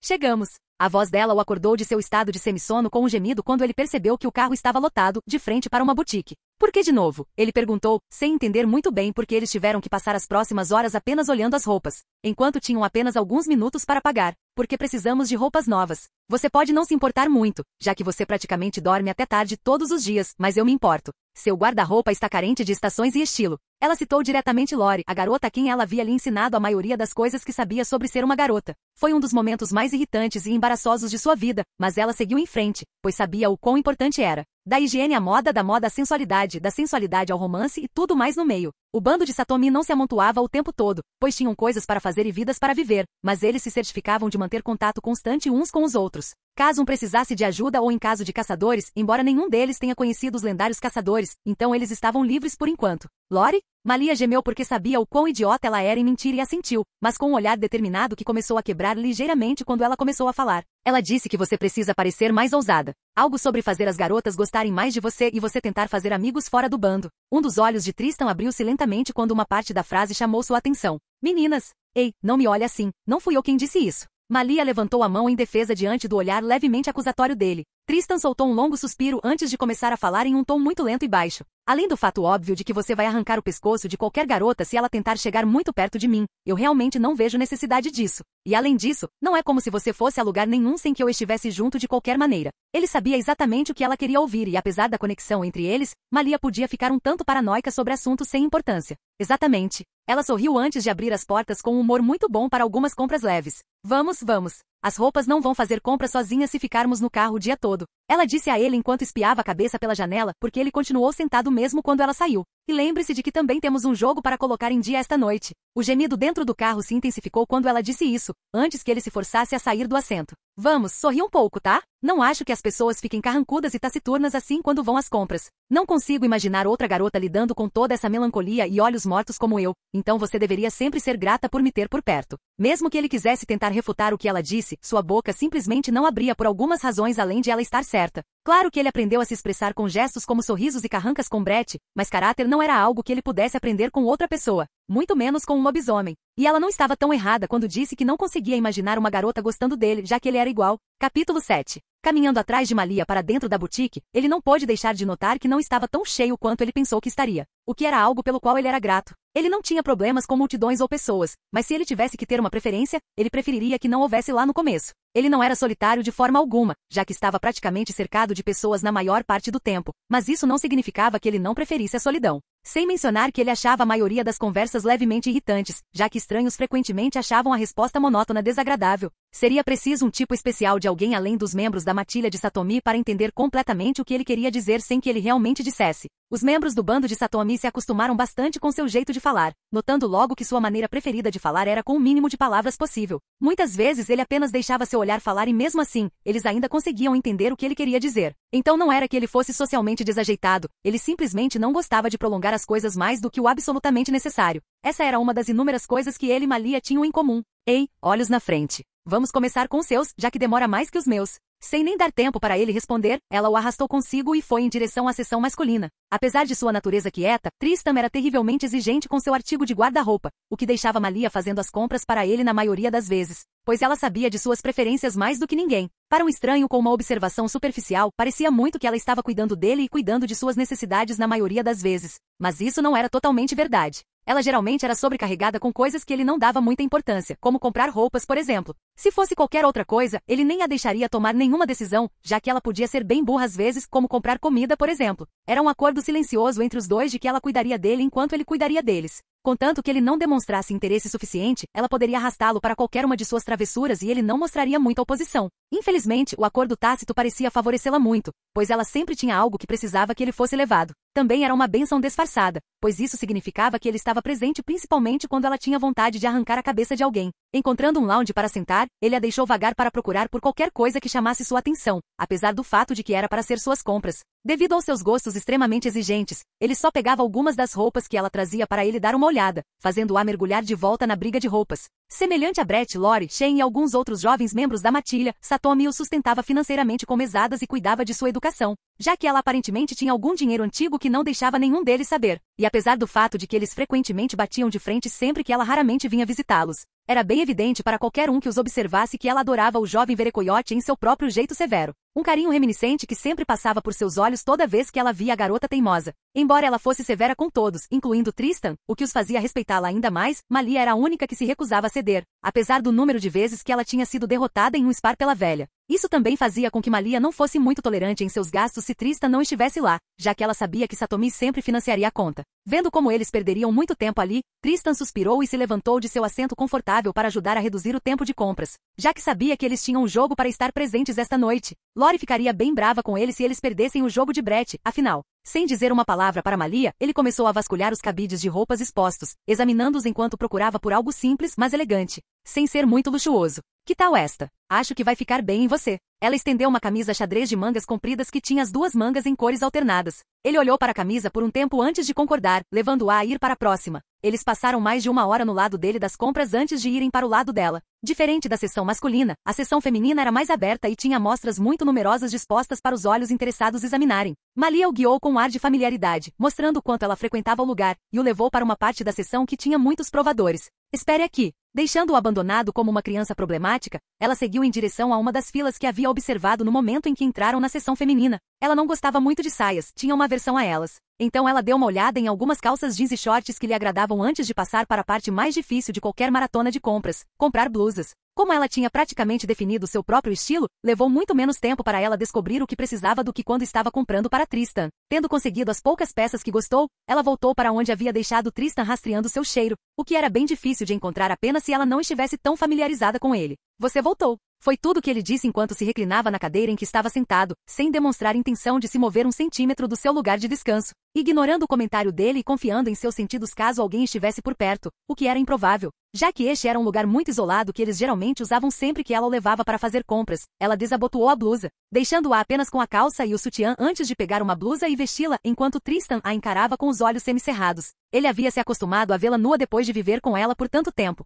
B: Chegamos. A voz dela o acordou de seu estado de semissono com um gemido quando ele percebeu que o carro estava lotado, de frente para uma boutique. Por que de novo? Ele perguntou, sem entender muito bem por que eles tiveram que passar as próximas horas apenas olhando as roupas, enquanto tinham apenas alguns minutos para pagar. Porque precisamos de roupas novas. Você pode não se importar muito, já que você praticamente dorme até tarde todos os dias, mas eu me importo. Seu guarda-roupa está carente de estações e estilo. Ela citou diretamente Lori, a garota a quem ela havia lhe ensinado a maioria das coisas que sabia sobre ser uma garota. Foi um dos momentos mais irritantes e embaraçosos de sua vida, mas ela seguiu em frente, pois sabia o quão importante era. Da higiene à moda, da moda à sensualidade, da sensualidade ao romance e tudo mais no meio. O bando de Satomi não se amontoava o tempo todo, pois tinham coisas para fazer e vidas para viver, mas eles se certificavam de manter contato constante uns com os outros. Caso um precisasse de ajuda ou em caso de caçadores, embora nenhum deles tenha conhecido os lendários caçadores, então eles estavam livres por enquanto. Lori? Malia gemeu porque sabia o quão idiota ela era em mentir e assentiu, mas com um olhar determinado que começou a quebrar ligeiramente quando ela começou a falar. Ela disse que você precisa parecer mais ousada. Algo sobre fazer as garotas gostarem mais de você e você tentar fazer amigos fora do bando. Um dos olhos de Tristan abriu-se lentamente quando uma parte da frase chamou sua atenção. Meninas! Ei, não me olhe assim, não fui eu quem disse isso. Malia levantou a mão em defesa diante do olhar levemente acusatório dele. Tristan soltou um longo suspiro antes de começar a falar em um tom muito lento e baixo. Além do fato óbvio de que você vai arrancar o pescoço de qualquer garota se ela tentar chegar muito perto de mim, eu realmente não vejo necessidade disso. E além disso, não é como se você fosse a lugar nenhum sem que eu estivesse junto de qualquer maneira. Ele sabia exatamente o que ela queria ouvir e apesar da conexão entre eles, Malia podia ficar um tanto paranoica sobre assuntos sem importância. Exatamente. Ela sorriu antes de abrir as portas com um humor muito bom para algumas compras leves. Vamos, vamos. As roupas não vão fazer compras sozinhas se ficarmos no carro o dia todo. Ela disse a ele enquanto espiava a cabeça pela janela, porque ele continuou sentado mesmo quando ela saiu. E lembre-se de que também temos um jogo para colocar em dia esta noite. O gemido dentro do carro se intensificou quando ela disse isso, antes que ele se forçasse a sair do assento. Vamos, sorri um pouco, tá? Não acho que as pessoas fiquem carrancudas e taciturnas assim quando vão às compras. Não consigo imaginar outra garota lidando com toda essa melancolia e olhos mortos como eu, então você deveria sempre ser grata por me ter por perto. Mesmo que ele quisesse tentar refutar o que ela disse, sua boca simplesmente não abria por algumas razões além de ela estar certa. Claro que ele aprendeu a se expressar com gestos como sorrisos e carrancas com Brett, mas caráter não era algo que ele pudesse aprender com outra pessoa, muito menos com um lobisomem. E ela não estava tão errada quando disse que não conseguia imaginar uma garota gostando dele, já que ele era igual. Capítulo 7. Caminhando atrás de Malia para dentro da boutique, ele não pôde deixar de notar que não estava tão cheio quanto ele pensou que estaria. O que era algo pelo qual ele era grato. Ele não tinha problemas com multidões ou pessoas, mas se ele tivesse que ter uma preferência, ele preferiria que não houvesse lá no começo. Ele não era solitário de forma alguma, já que estava praticamente cercado de pessoas na maior parte do tempo, mas isso não significava que ele não preferisse a solidão. Sem mencionar que ele achava a maioria das conversas levemente irritantes, já que estranhos frequentemente achavam a resposta monótona desagradável. Seria preciso um tipo especial de alguém além dos membros da matilha de Satomi para entender completamente o que ele queria dizer sem que ele realmente dissesse. Os membros do bando de Satomi se acostumaram bastante com seu jeito de falar, notando logo que sua maneira preferida de falar era com o mínimo de palavras possível. Muitas vezes ele apenas deixava seu olhar falar e mesmo assim, eles ainda conseguiam entender o que ele queria dizer. Então não era que ele fosse socialmente desajeitado, ele simplesmente não gostava de prolongar as coisas mais do que o absolutamente necessário. Essa era uma das inúmeras coisas que ele e Malia tinham em comum. Ei, olhos na frente. Vamos começar com os seus, já que demora mais que os meus. Sem nem dar tempo para ele responder, ela o arrastou consigo e foi em direção à seção masculina. Apesar de sua natureza quieta, Tristan era terrivelmente exigente com seu artigo de guarda-roupa, o que deixava Malia fazendo as compras para ele na maioria das vezes, pois ela sabia de suas preferências mais do que ninguém. Para um estranho com uma observação superficial, parecia muito que ela estava cuidando dele e cuidando de suas necessidades na maioria das vezes. Mas isso não era totalmente verdade. Ela geralmente era sobrecarregada com coisas que ele não dava muita importância, como comprar roupas, por exemplo. Se fosse qualquer outra coisa, ele nem a deixaria tomar nenhuma decisão, já que ela podia ser bem burra às vezes, como comprar comida, por exemplo. Era um acordo silencioso entre os dois de que ela cuidaria dele enquanto ele cuidaria deles. Contanto que ele não demonstrasse interesse suficiente, ela poderia arrastá-lo para qualquer uma de suas travessuras e ele não mostraria muita oposição. Infelizmente, o acordo tácito parecia favorecê-la muito, pois ela sempre tinha algo que precisava que ele fosse levado. Também era uma bênção disfarçada, pois isso significava que ele estava presente principalmente quando ela tinha vontade de arrancar a cabeça de alguém. Encontrando um lounge para sentar, ele a deixou vagar para procurar por qualquer coisa que chamasse sua atenção, apesar do fato de que era para ser suas compras. Devido aos seus gostos extremamente exigentes, ele só pegava algumas das roupas que ela trazia para ele dar uma olhada, fazendo-a mergulhar de volta na briga de roupas. Semelhante a Brett, Lori, Shane e alguns outros jovens membros da matilha, Satomi o sustentava financeiramente com mesadas e cuidava de sua educação, já que ela aparentemente tinha algum dinheiro antigo que não deixava nenhum deles saber. E apesar do fato de que eles frequentemente batiam de frente sempre que ela raramente vinha visitá-los, era bem evidente para qualquer um que os observasse que ela adorava o jovem Verecoyote em seu próprio jeito severo. Um carinho reminiscente que sempre passava por seus olhos toda vez que ela via a garota teimosa. Embora ela fosse severa com todos, incluindo Tristan, o que os fazia respeitá-la ainda mais, Malia era a única que se recusava a ceder, apesar do número de vezes que ela tinha sido derrotada em um spar pela velha. Isso também fazia com que Malia não fosse muito tolerante em seus gastos se Tristan não estivesse lá, já que ela sabia que Satomi sempre financiaria a conta. Vendo como eles perderiam muito tempo ali, Tristan suspirou e se levantou de seu assento confortável para ajudar a reduzir o tempo de compras, já que sabia que eles tinham um jogo para estar presentes esta noite. Lori ficaria bem brava com ele se eles perdessem o jogo de Brett, afinal. Sem dizer uma palavra para Malia, ele começou a vasculhar os cabides de roupas expostos, examinando-os enquanto procurava por algo simples, mas elegante, sem ser muito luxuoso. Que tal esta? Acho que vai ficar bem em você. Ela estendeu uma camisa xadrez de mangas compridas que tinha as duas mangas em cores alternadas. Ele olhou para a camisa por um tempo antes de concordar, levando-a a ir para a próxima. Eles passaram mais de 1 hora no lado dele das compras antes de irem para o lado dela. Diferente da seção masculina, a seção feminina era mais aberta e tinha amostras muito numerosas dispostas para os olhos interessados examinarem. Malia o guiou com um ar de familiaridade, mostrando o quanto ela frequentava o lugar, e o levou para uma parte da seção que tinha muitos provadores. Espere aqui. Deixando-o abandonado como uma criança problemática, ela seguiu em direção a uma das filas que havia observado no momento em que entraram na seção feminina. Ela não gostava muito de saias, tinha uma aversão a elas. Então ela deu uma olhada em algumas calças jeans e shorts que lhe agradavam antes de passar para a parte mais difícil de qualquer maratona de compras, comprar blusas. Como ela tinha praticamente definido seu próprio estilo, levou muito menos tempo para ela descobrir o que precisava do que quando estava comprando para Tristan. Tendo conseguido as poucas peças que gostou, ela voltou para onde havia deixado Tristan rastreando seu cheiro, o que era bem difícil de encontrar apenas se ela não estivesse tão familiarizada com ele. Você voltou. Foi tudo o que ele disse enquanto se reclinava na cadeira em que estava sentado, sem demonstrar intenção de se mover 1 centímetro do seu lugar de descanso, ignorando o comentário dele e confiando em seus sentidos caso alguém estivesse por perto, o que era improvável, já que este era um lugar muito isolado que eles geralmente usavam sempre que ela o levava para fazer compras. Ela desabotoou a blusa, deixando-a apenas com a calça e o sutiã antes de pegar uma blusa e vesti-la, enquanto Tristan a encarava com os olhos semicerrados. Ele havia se acostumado a vê-la nua depois de viver com ela por tanto tempo.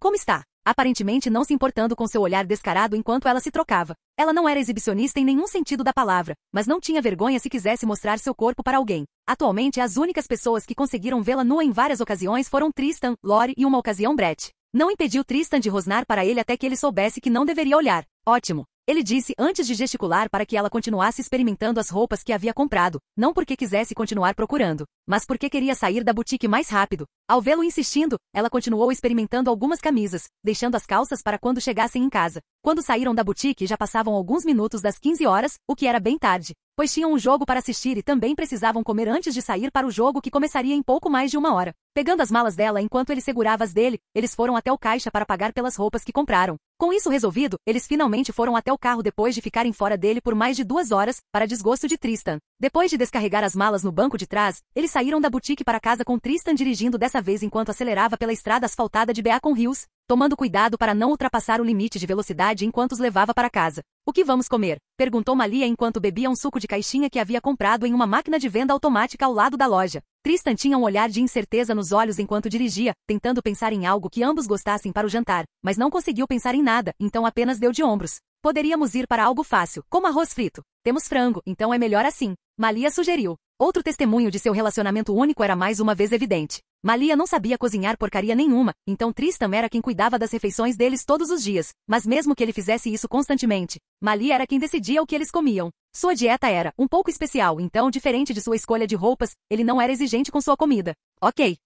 B: Como está? Aparentemente não se importando com seu olhar descarado enquanto ela se trocava. Ela não era exibicionista em nenhum sentido da palavra, mas não tinha vergonha se quisesse mostrar seu corpo para alguém. Atualmente as únicas pessoas que conseguiram vê-la nua em várias ocasiões foram Tristan, Lori e uma ocasião Brett. Não impediu Tristan de rosnar para ele até que ele soubesse que não deveria olhar. Ótimo. Ele disse antes de gesticular para que ela continuasse experimentando as roupas que havia comprado, não porque quisesse continuar procurando. mas porque queria sair da boutique mais rápido. Ao vê-lo insistindo, ela continuou experimentando algumas camisas, deixando as calças para quando chegassem em casa. Quando saíram da boutique já passavam alguns minutos das 15 horas, o que era bem tarde, pois tinham um jogo para assistir e também precisavam comer antes de sair para o jogo que começaria em pouco mais de 1 hora. Pegando as malas dela enquanto ele segurava as dele, eles foram até o caixa para pagar pelas roupas que compraram. Com isso resolvido, eles finalmente foram até o carro depois de ficarem fora dele por mais de 2 horas, para desgosto de Tristan. Depois de descarregar as malas no banco de trás, eles saíram da boutique para casa com Tristan dirigindo dessa vez enquanto acelerava pela estrada asfaltada de Beacon Hills, tomando cuidado para não ultrapassar o limite de velocidade enquanto os levava para casa. "O que vamos comer?" perguntou Malia enquanto bebia um suco de caixinha que havia comprado em uma máquina de venda automática ao lado da loja. Tristan tinha um olhar de incerteza nos olhos enquanto dirigia, tentando pensar em algo que ambos gostassem para o jantar, mas não conseguiu pensar em nada, então apenas deu de ombros. "Poderíamos ir para algo fácil, como arroz frito. Temos frango, então é melhor assim", Malia sugeriu. Outro testemunho de seu relacionamento único era mais uma vez evidente. Malia não sabia cozinhar porcaria nenhuma, então Tristan era quem cuidava das refeições deles todos os dias, mas mesmo que ele fizesse isso constantemente, Malia era quem decidia o que eles comiam. Sua dieta era um pouco especial, então, diferente de sua escolha de roupas, ele não era exigente com sua comida. Ok.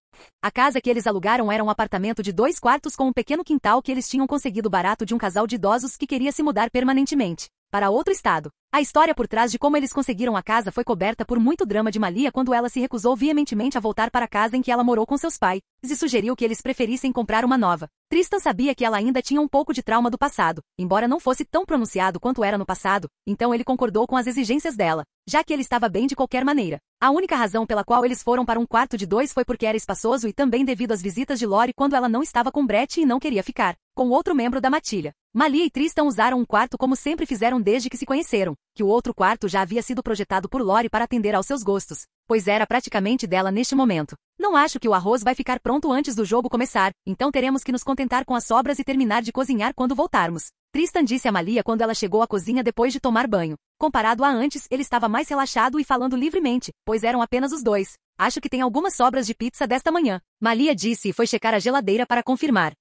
B: A casa que eles alugaram era um apartamento de 2 quartos com um pequeno quintal que eles tinham conseguido barato de um casal de idosos que queria se mudar permanentemente para outro estado. A história por trás de como eles conseguiram a casa foi coberta por muito drama de Malia quando ela se recusou veementemente a voltar para a casa em que ela morou com seus pais e sugeriu que eles preferissem comprar uma nova. Tristan sabia que ela ainda tinha um pouco de trauma do passado, embora não fosse tão pronunciado quanto era no passado, então ele concordou com as exigências dela, já que ele estava bem de qualquer maneira. A única razão pela qual eles foram para um quarto de 2 foi porque era espaçoso e também devido às visitas de Lori quando ela não estava com Brett e não queria ficar com outro membro da matilha. Malia e Tristan usaram um quarto como sempre fizeram desde que se conheceram, que o outro quarto já havia sido projetado por Lori para atender aos seus gostos, pois era praticamente dela neste momento. "Não acho que o arroz vai ficar pronto antes do jogo começar, então teremos que nos contentar com as sobras e terminar de cozinhar quando voltarmos", Tristan disse a Malia quando ela chegou à cozinha depois de tomar banho. Comparado a antes, ele estava mais relaxado e falando livremente, pois eram apenas os dois. "Acho que tem algumas sobras de pizza desta manhã", Malia disse e foi checar a geladeira para confirmar.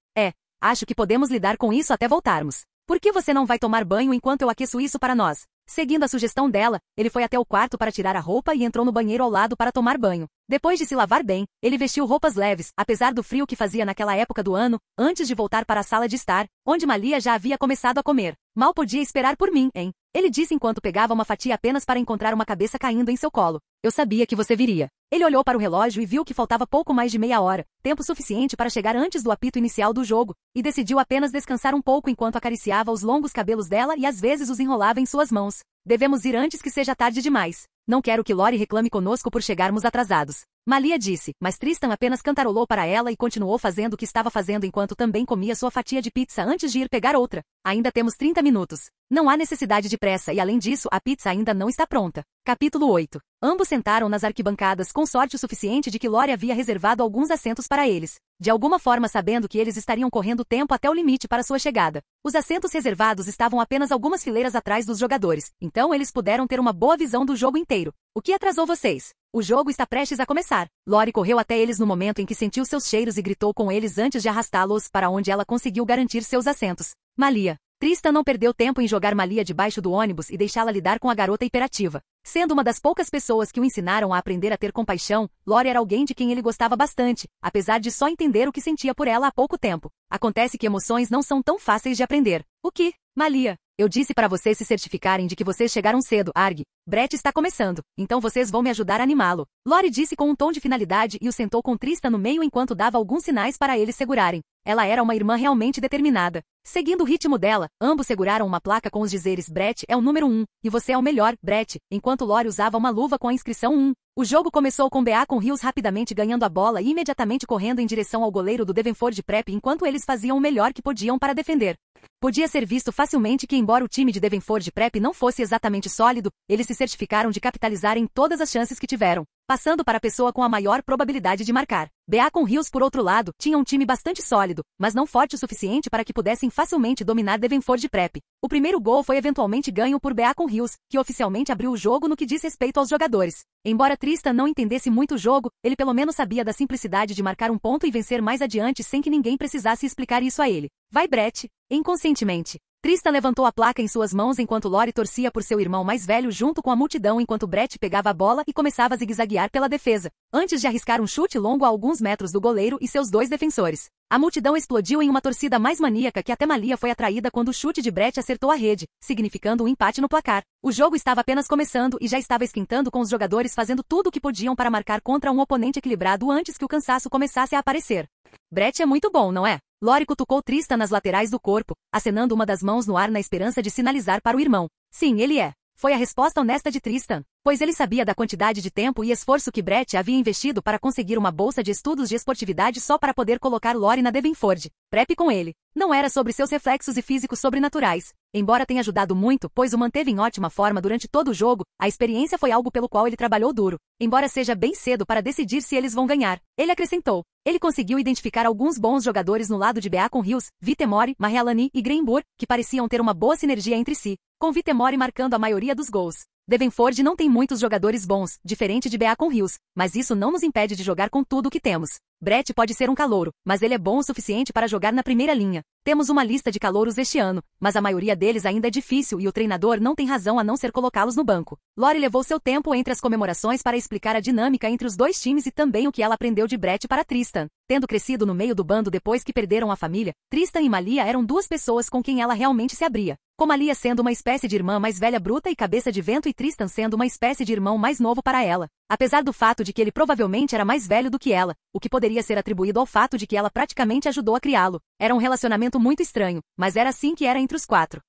B: Acho que podemos lidar com isso até voltarmos. Por que você não vai tomar banho enquanto eu aqueço isso para nós?" Seguindo a sugestão dela, ele foi até o quarto para tirar a roupa e entrou no banheiro ao lado para tomar banho. Depois de se lavar bem, ele vestiu roupas leves, apesar do frio que fazia naquela época do ano, antes de voltar para a sala de estar, onde Malia já havia começado a comer. "Mal podia esperar por mim, hein?" ele disse enquanto pegava uma fatia apenas para encontrar uma cabeça caindo em seu colo. "Eu sabia que você viria." Ele olhou para o relógio e viu que faltava pouco mais de meia hora, tempo suficiente para chegar antes do apito inicial do jogo, e decidiu apenas descansar um pouco enquanto acariciava os longos cabelos dela e às vezes os enrolava em suas mãos. "Devemos ir antes que seja tarde demais. Não quero que Lori reclame conosco por chegarmos atrasados", Malia disse, mas Tristan apenas cantarolou para ela e continuou fazendo o que estava fazendo enquanto também comia sua fatia de pizza antes de ir pegar outra. "Ainda temos 30 minutos. Não há necessidade de pressa e além disso a pizza ainda não está pronta." Capítulo 8. Ambos sentaram nas arquibancadas com sorte o suficiente de que Lori havia reservado alguns assentos para eles, de alguma forma sabendo que eles estariam correndo tempo até o limite para sua chegada. Os assentos reservados estavam apenas algumas fileiras atrás dos jogadores, então eles puderam ter uma boa visão do jogo inteiro. "O que atrasou vocês? O jogo está prestes a começar." Lori correu até eles no momento em que sentiu seus cheiros e gritou com eles antes de arrastá-los para onde ela conseguiu garantir seus assentos. Malia. Tristan não perdeu tempo em jogar Malia debaixo do ônibus e deixá-la lidar com a garota hiperativa. Sendo uma das poucas pessoas que o ensinaram a aprender a ter compaixão, Lori era alguém de quem ele gostava bastante, apesar de só entender o que sentia por ela há pouco tempo. Acontece que emoções não são tão fáceis de aprender. "O que, Malia? Eu disse para vocês se certificarem de que vocês chegaram cedo, Arg. Brett está começando, então vocês vão me ajudar a animá-lo." Lori disse com um tom de finalidade e o sentou com Tristan no meio enquanto dava alguns sinais para eles segurarem. Ela era uma irmã realmente determinada. Seguindo o ritmo dela, ambos seguraram uma placa com os dizeres "Brett é o número 1, e você é o melhor, Brett", enquanto Lori usava uma luva com a inscrição 1. O jogo começou com Beacon Hills rapidamente ganhando a bola e imediatamente correndo em direção ao goleiro do Devonford Prep enquanto eles faziam o melhor que podiam para defender. Podia ser visto facilmente que embora o time de Devonford Prep não fosse exatamente sólido, eles se certificaram de capitalizar em todas as chances que tiveram, passando para a pessoa com a maior probabilidade de marcar. Beacon Hills, por outro lado, tinha um time bastante sólido, mas não forte o suficiente para que pudessem facilmente dominar Devonford Prep. O primeiro gol foi eventualmente ganho por Beacon Hills, que oficialmente abriu o jogo no que diz respeito aos jogadores. Embora Tristan não entendesse muito o jogo, ele pelo menos sabia da simplicidade de marcar um ponto e vencer mais adiante sem que ninguém precisasse explicar isso a ele. "Vai, Brett." Inconscientemente, Tristan levantou a placa em suas mãos enquanto Lori torcia por seu irmão mais velho junto com a multidão enquanto Brett pegava a bola e começava a zigue-zaguear pela defesa, antes de arriscar um chute longo a alguns metros do goleiro e seus dois defensores. A multidão explodiu em uma torcida mais maníaca que até Malia foi atraída quando o chute de Brett acertou a rede, significando um empate no placar. O jogo estava apenas começando e já estava esquentando com os jogadores fazendo tudo o que podiam para marcar contra um oponente equilibrado antes que o cansaço começasse a aparecer. Brett é muito bom, não é? Lori cutucou Tristan nas laterais do corpo, acenando uma das mãos no ar na esperança de sinalizar para o irmão. Sim, ele é. Foi a resposta honesta de Tristan, pois ele sabia da quantidade de tempo e esforço que Brett havia investido para conseguir uma bolsa de estudos de esportividade só para poder colocar Lori na Devonford Prep com ele. Não era sobre seus reflexos e físicos sobrenaturais. Embora tenha ajudado muito, pois o manteve em ótima forma durante todo o jogo, a experiência foi algo pelo qual ele trabalhou duro. Embora seja bem cedo para decidir se eles vão ganhar, ele acrescentou. Ele conseguiu identificar alguns bons jogadores no lado de Beacon Hills, Vitemore, Mahealani e Greenburg, que pareciam ter uma boa sinergia entre si, com Vitemore marcando a maioria dos gols. Devonford não tem muitos jogadores bons, diferente de Beacon Hills, mas isso não nos impede de jogar com tudo o que temos. Brett pode ser um calouro, mas ele é bom o suficiente para jogar na primeira linha. Temos uma lista de calouros este ano, mas a maioria deles ainda é difícil e o treinador não tem razão a não ser colocá-los no banco. Lori levou seu tempo entre as comemorações para explicar a dinâmica entre os dois times e também o que ela aprendeu de Brett para Tristan. Tendo crescido no meio do bando depois que perderam a família, Tristan e Malia eram duas pessoas com quem ela realmente se abria. Com Malia sendo uma espécie de irmã mais velha bruta e cabeça de vento e Tristan sendo uma espécie de irmão mais novo para ela. Apesar do fato de que ele provavelmente era mais velho do que ela, o que poderia ser atribuído ao fato de que ela praticamente ajudou a criá-lo. Era um relacionamento muito estranho, mas era assim que era entre os quatro.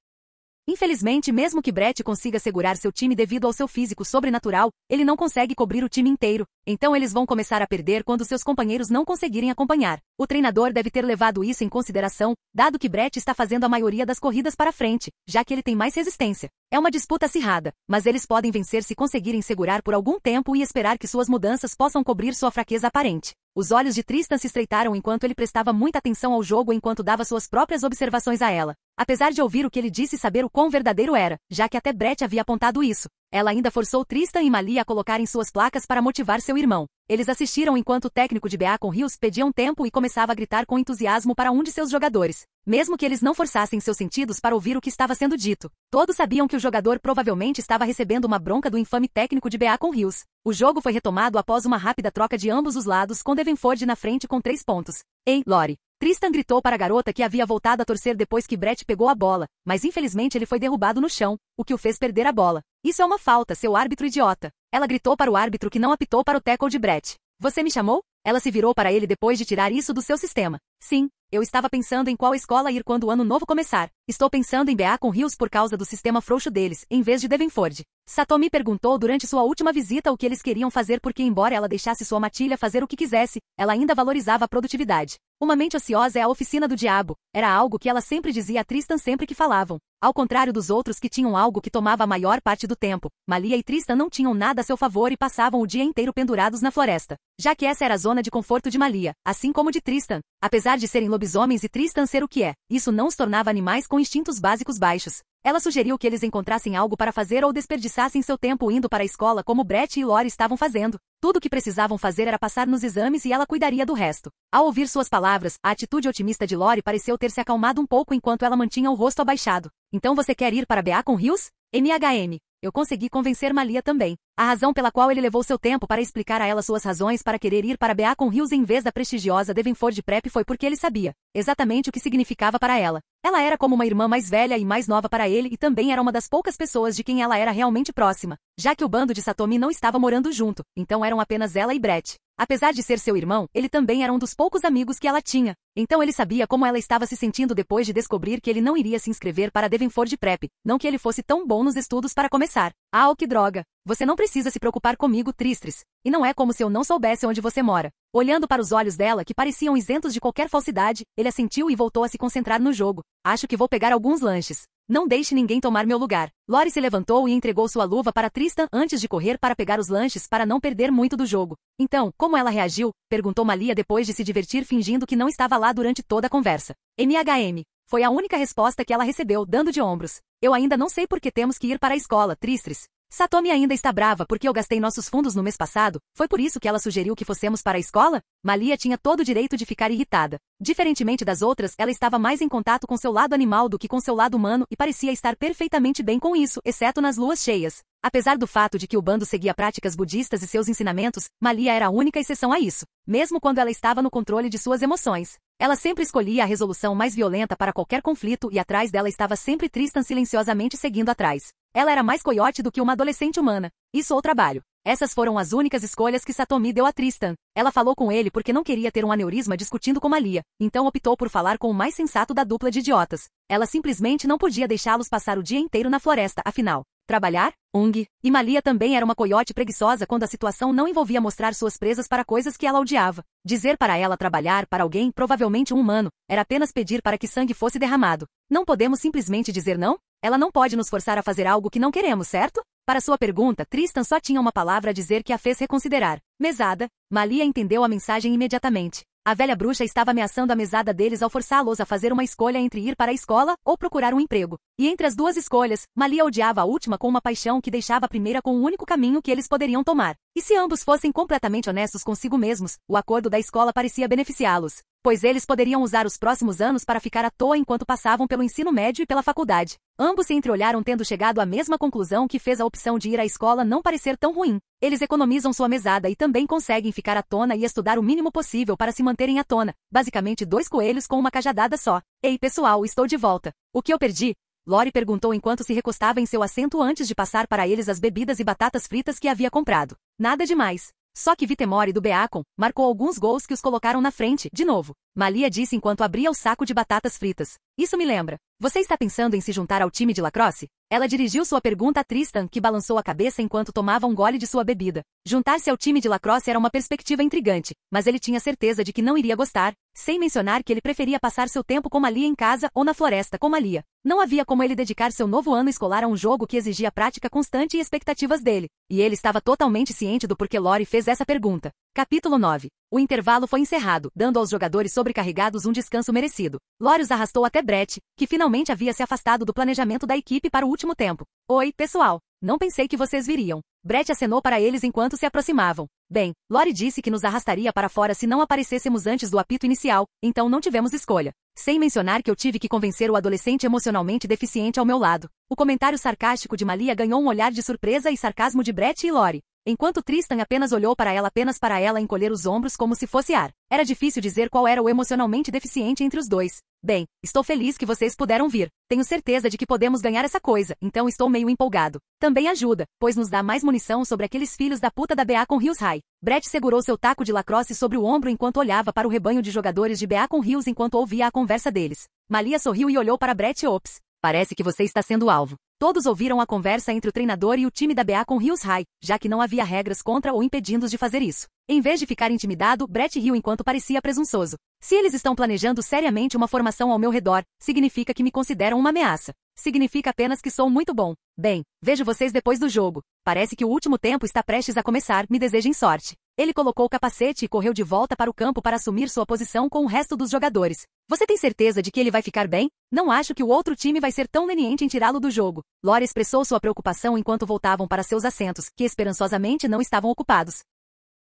B: Infelizmente, mesmo que Brett consiga segurar seu time devido ao seu físico sobrenatural, ele não consegue cobrir o time inteiro, então eles vão começar a perder quando seus companheiros não conseguirem acompanhar. O treinador deve ter levado isso em consideração, dado que Brett está fazendo a maioria das corridas para frente, já que ele tem mais resistência. É uma disputa acirrada, mas eles podem vencer se conseguirem segurar por algum tempo e esperar que suas mudanças possam cobrir sua fraqueza aparente. Os olhos de Tristan se estreitaram enquanto ele prestava muita atenção ao jogo enquanto dava suas próprias observações a ela. Apesar de ouvir o que ele disse e saber o quão verdadeiro era, já que até Brett havia apontado isso, ela ainda forçou Tristan e Malia a colocarem suas placas para motivar seu irmão. Eles assistiram enquanto o técnico de Beacon Hills pedia um tempo e começava a gritar com entusiasmo para um de seus jogadores. Mesmo que eles não forçassem seus sentidos para ouvir o que estava sendo dito, todos sabiam que o jogador provavelmente estava recebendo uma bronca do infame técnico de Beacon Hills. O jogo foi retomado após uma rápida troca de ambos os lados com Devonford na frente com 3 pontos. Ei, Lori! Tristan gritou para a garota que havia voltado a torcer depois que Brett pegou a bola, mas infelizmente ele foi derrubado no chão, o que o fez perder a bola. Isso é uma falta, seu árbitro idiota. Ela gritou para o árbitro que não apitou para o tackle de Brett. Você me chamou? Ela se virou para ele depois de tirar isso do seu sistema. Sim, eu estava pensando em qual escola ir quando o ano novo começar. Estou pensando em Beacon Hills por causa do sistema frouxo deles, em vez de Devonford. Satomi perguntou durante sua última visita o que eles queriam fazer porque embora ela deixasse sua matilha fazer o que quisesse, ela ainda valorizava a produtividade. Uma mente ociosa é a oficina do diabo, era algo que ela sempre dizia a Tristan sempre que falavam. Ao contrário dos outros que tinham algo que tomava a maior parte do tempo, Malia e Tristan não tinham nada a seu favor e passavam o dia inteiro pendurados na floresta. Já que essa era a zona de conforto de Malia, assim como de Tristan. Apesar de serem lobisomens e Tristan ser o que é, isso não os tornava animais com instintos básicos baixos. Ela sugeriu que eles encontrassem algo para fazer ou desperdiçassem seu tempo indo para a escola como Brett e Lori estavam fazendo. Tudo o que precisavam fazer era passar nos exames e ela cuidaria do resto. Ao ouvir suas palavras, a atitude otimista de Lori pareceu ter se acalmado um pouco enquanto ela mantinha o rosto abaixado. Então você quer ir para Beacon Hills? MHM. Eu consegui convencer Malia também. A razão pela qual ele levou seu tempo para explicar a ela suas razões para querer ir para Beacon Hills em vez da prestigiosa Devonford Prep foi porque ele sabia exatamente o que significava para ela. Ela era como uma irmã mais velha e mais nova para ele e também era uma das poucas pessoas de quem ela era realmente próxima, já que o bando de Satomi não estava morando junto, então eram apenas ela e Brett. Apesar de ser seu irmão, ele também era um dos poucos amigos que ela tinha. Então ele sabia como ela estava se sentindo depois de descobrir que ele não iria se inscrever para a Devonford Prep, não que ele fosse tão bom nos estudos para começar. Ah, que droga! Você não precisa se preocupar comigo, Tristris. E não é como se eu não soubesse onde você mora. Olhando para os olhos dela, que pareciam isentos de qualquer falsidade, ele assentiu e voltou a se concentrar no jogo. Acho que vou pegar alguns lanches. Não deixe ninguém tomar meu lugar. Lori se levantou e entregou sua luva para Tristan antes de correr para pegar os lanches para não perder muito do jogo. Então, como ela reagiu? Perguntou Malia depois de se divertir fingindo que não estava lá durante toda a conversa. MHM. Foi a única resposta que ela recebeu, dando de ombros. Eu ainda não sei por que temos que ir para a escola, Tristris. Satomi ainda está brava porque eu gastei nossos fundos no mês passado, foi por isso que ela sugeriu que fossemos para a escola? Malia tinha todo o direito de ficar irritada. Diferentemente das outras, ela estava mais em contato com seu lado animal do que com seu lado humano e parecia estar perfeitamente bem com isso, exceto nas luas cheias. Apesar do fato de que o bando seguia práticas budistas e seus ensinamentos, Malia era a única exceção a isso, mesmo quando ela estava no controle de suas emoções. Ela sempre escolhia a resolução mais violenta para qualquer conflito e atrás dela estava sempre Tristan silenciosamente seguindo atrás. Ela era mais coiote do que uma adolescente humana. Isso ou trabalho. Essas foram as únicas escolhas que Satomi deu a Tristan. Ela falou com ele porque não queria ter um aneurisma discutindo com Malia, então optou por falar com o mais sensato da dupla de idiotas. Ela simplesmente não podia deixá-los passar o dia inteiro na floresta, afinal. Trabalhar? Ung. E Malia também era uma coiote preguiçosa quando a situação não envolvia mostrar suas presas para coisas que ela odiava. Dizer para ela trabalhar para alguém, provavelmente um humano, era apenas pedir para que sangue fosse derramado. Não podemos simplesmente dizer não? Ela não pode nos forçar a fazer algo que não queremos, certo? Para sua pergunta, Tristan só tinha uma palavra a dizer que a fez reconsiderar. Mesada. Malia entendeu a mensagem imediatamente. A velha bruxa estava ameaçando a mesada deles ao forçá-los a fazer uma escolha entre ir para a escola ou procurar um emprego. E entre as duas escolhas, Malia odiava a última com uma paixão que deixava a primeira com o único caminho que eles poderiam tomar. E se ambos fossem completamente honestos consigo mesmos, o acordo da escola parecia beneficiá-los, pois eles poderiam usar os próximos anos para ficar à toa enquanto passavam pelo ensino médio e pela faculdade. Ambos se entreolharam tendo chegado à mesma conclusão que fez a opção de ir à escola não parecer tão ruim. Eles economizam sua mesada e também conseguem ficar à tona e estudar o mínimo possível para se manterem à tona. Basicamente 2 coelhos com uma cajadada só. Ei pessoal, estou de volta. O que eu perdi? Lori perguntou enquanto se recostava em seu assento antes de passar para eles as bebidas e batatas fritas que havia comprado. Nada demais. Só que Vitemori do Beacon marcou alguns gols que os colocaram na frente, de novo. Malia disse enquanto abria o saco de batatas fritas. Isso me lembra. Você está pensando em se juntar ao time de lacrosse? Ela dirigiu sua pergunta a Tristan, que balançou a cabeça enquanto tomava um gole de sua bebida. Juntar-se ao time de lacrosse era uma perspectiva intrigante, mas ele tinha certeza de que não iria gostar, sem mencionar que ele preferia passar seu tempo com Malia em casa ou na floresta com Malia. Não havia como ele dedicar seu novo ano escolar a um jogo que exigia prática constante e expectativas dele. E ele estava totalmente ciente do porquê Lori fez essa pergunta. Capítulo 9. O intervalo foi encerrado, dando aos jogadores sobrecarregados um descanso merecido. Lori os arrastou até Brett, que finalmente havia se afastado do planejamento da equipe para o último tempo. Oi, pessoal. Não pensei que vocês viriam. Brett acenou para eles enquanto se aproximavam. Bem, Lori disse que nos arrastaria para fora se não aparecêssemos antes do apito inicial, então não tivemos escolha. Sem mencionar que eu tive que convencer o adolescente emocionalmente deficiente ao meu lado. O comentário sarcástico de Malia ganhou um olhar de surpresa e sarcasmo de Brett e Lori. Enquanto Tristan apenas olhou para ela encolher os ombros como se fosse ar. Era difícil dizer qual era o emocionalmente deficiente entre os dois. Bem, estou feliz que vocês puderam vir. Tenho certeza de que podemos ganhar essa coisa, então estou meio empolgado. Também ajuda, pois nos dá mais munição sobre aqueles filhos da puta da Beacon Hills High. Brett segurou seu taco de lacrosse sobre o ombro enquanto olhava para o rebanho de jogadores de Beacon Hills enquanto ouvia a conversa deles. Malia sorriu e olhou para Brett. Ops. Parece que você está sendo alvo. Todos ouviram a conversa entre o treinador e o time da Beacon Hills High, já que não havia regras contra ou impedindo-os de fazer isso. Em vez de ficar intimidado, Brett riu enquanto parecia presunçoso. Se eles estão planejando seriamente uma formação ao meu redor, significa que me consideram uma ameaça. Significa apenas que sou muito bom. Bem, vejo vocês depois do jogo. Parece que o último tempo está prestes a começar, me desejem sorte. Ele colocou o capacete e correu de volta para o campo para assumir sua posição com o resto dos jogadores. Você tem certeza de que ele vai ficar bem? Não acho que o outro time vai ser tão leniente em tirá-lo do jogo. Lori expressou sua preocupação enquanto voltavam para seus assentos, que esperançosamente não estavam ocupados.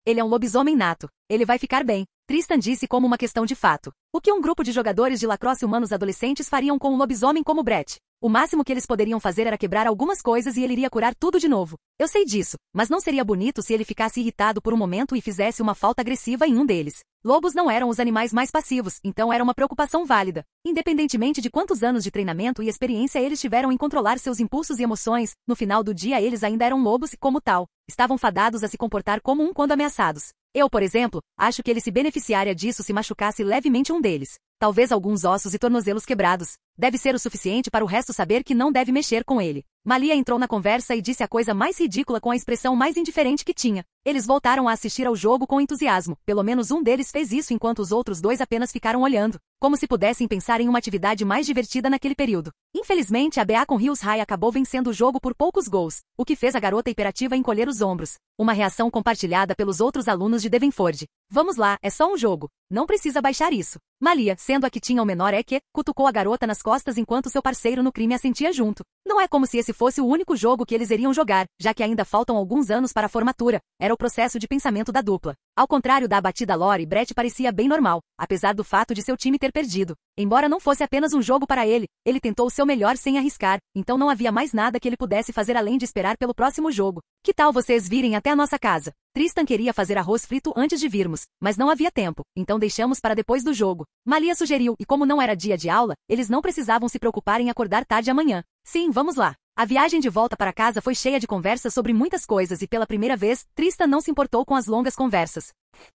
B: Ele é um lobisomem nato. Ele vai ficar bem. Tristan disse como uma questão de fato. O que um grupo de jogadores de lacrosse humanos adolescentes fariam com um lobisomem como Brett? O máximo que eles poderiam fazer era quebrar algumas coisas e ele iria curar tudo de novo. Eu sei disso, mas não seria bonito se ele ficasse irritado por um momento e fizesse uma falta agressiva em um deles. Lobos não eram os animais mais passivos, então era uma preocupação válida. Independentemente de quantos anos de treinamento e experiência eles tiveram em controlar seus impulsos e emoções, no final do dia eles ainda eram lobos e, como tal, estavam fadados a se comportar como um quando ameaçados. Eu, por exemplo, acho que ele se beneficiaria disso se machucasse levemente um deles. Talvez alguns ossos e tornozelos quebrados. Deve ser o suficiente para o resto saber que não deve mexer com ele. Malia entrou na conversa e disse a coisa mais ridícula com a expressão mais indiferente que tinha. Eles voltaram a assistir ao jogo com entusiasmo. Pelo menos um deles fez isso enquanto os outros dois apenas ficaram olhando, como se pudessem pensar em uma atividade mais divertida naquele período. Infelizmente, a Beacon Hills High acabou vencendo o jogo por poucos gols, o que fez a garota hiperativa encolher os ombros. Uma reação compartilhada pelos outros alunos de Devenford. Vamos lá, é só um jogo. Não precisa baixar isso. Malia, sendo a que tinha o menor cutucou a garota nas costas costas enquanto seu parceiro no crime assentia junto. Não é como se esse fosse o único jogo que eles iriam jogar, já que ainda faltam alguns anos para a formatura. Era o processo de pensamento da dupla. Ao contrário da abatida Lori, Brett parecia bem normal, apesar do fato de seu time ter perdido. Embora não fosse apenas um jogo para ele, ele tentou o seu melhor sem arriscar, então não havia mais nada que ele pudesse fazer além de esperar pelo próximo jogo. Que tal vocês virem até a nossa casa? Tristan queria fazer arroz frito antes de virmos, mas não havia tempo, então deixamos para depois do jogo. Malia sugeriu, e como não era dia de aula, eles não precisavam se preocupar em acordar tarde amanhã. Sim, vamos lá. A viagem de volta para casa foi cheia de conversas sobre muitas coisas e pela primeira vez, Tristan não se importou com as longas conversas.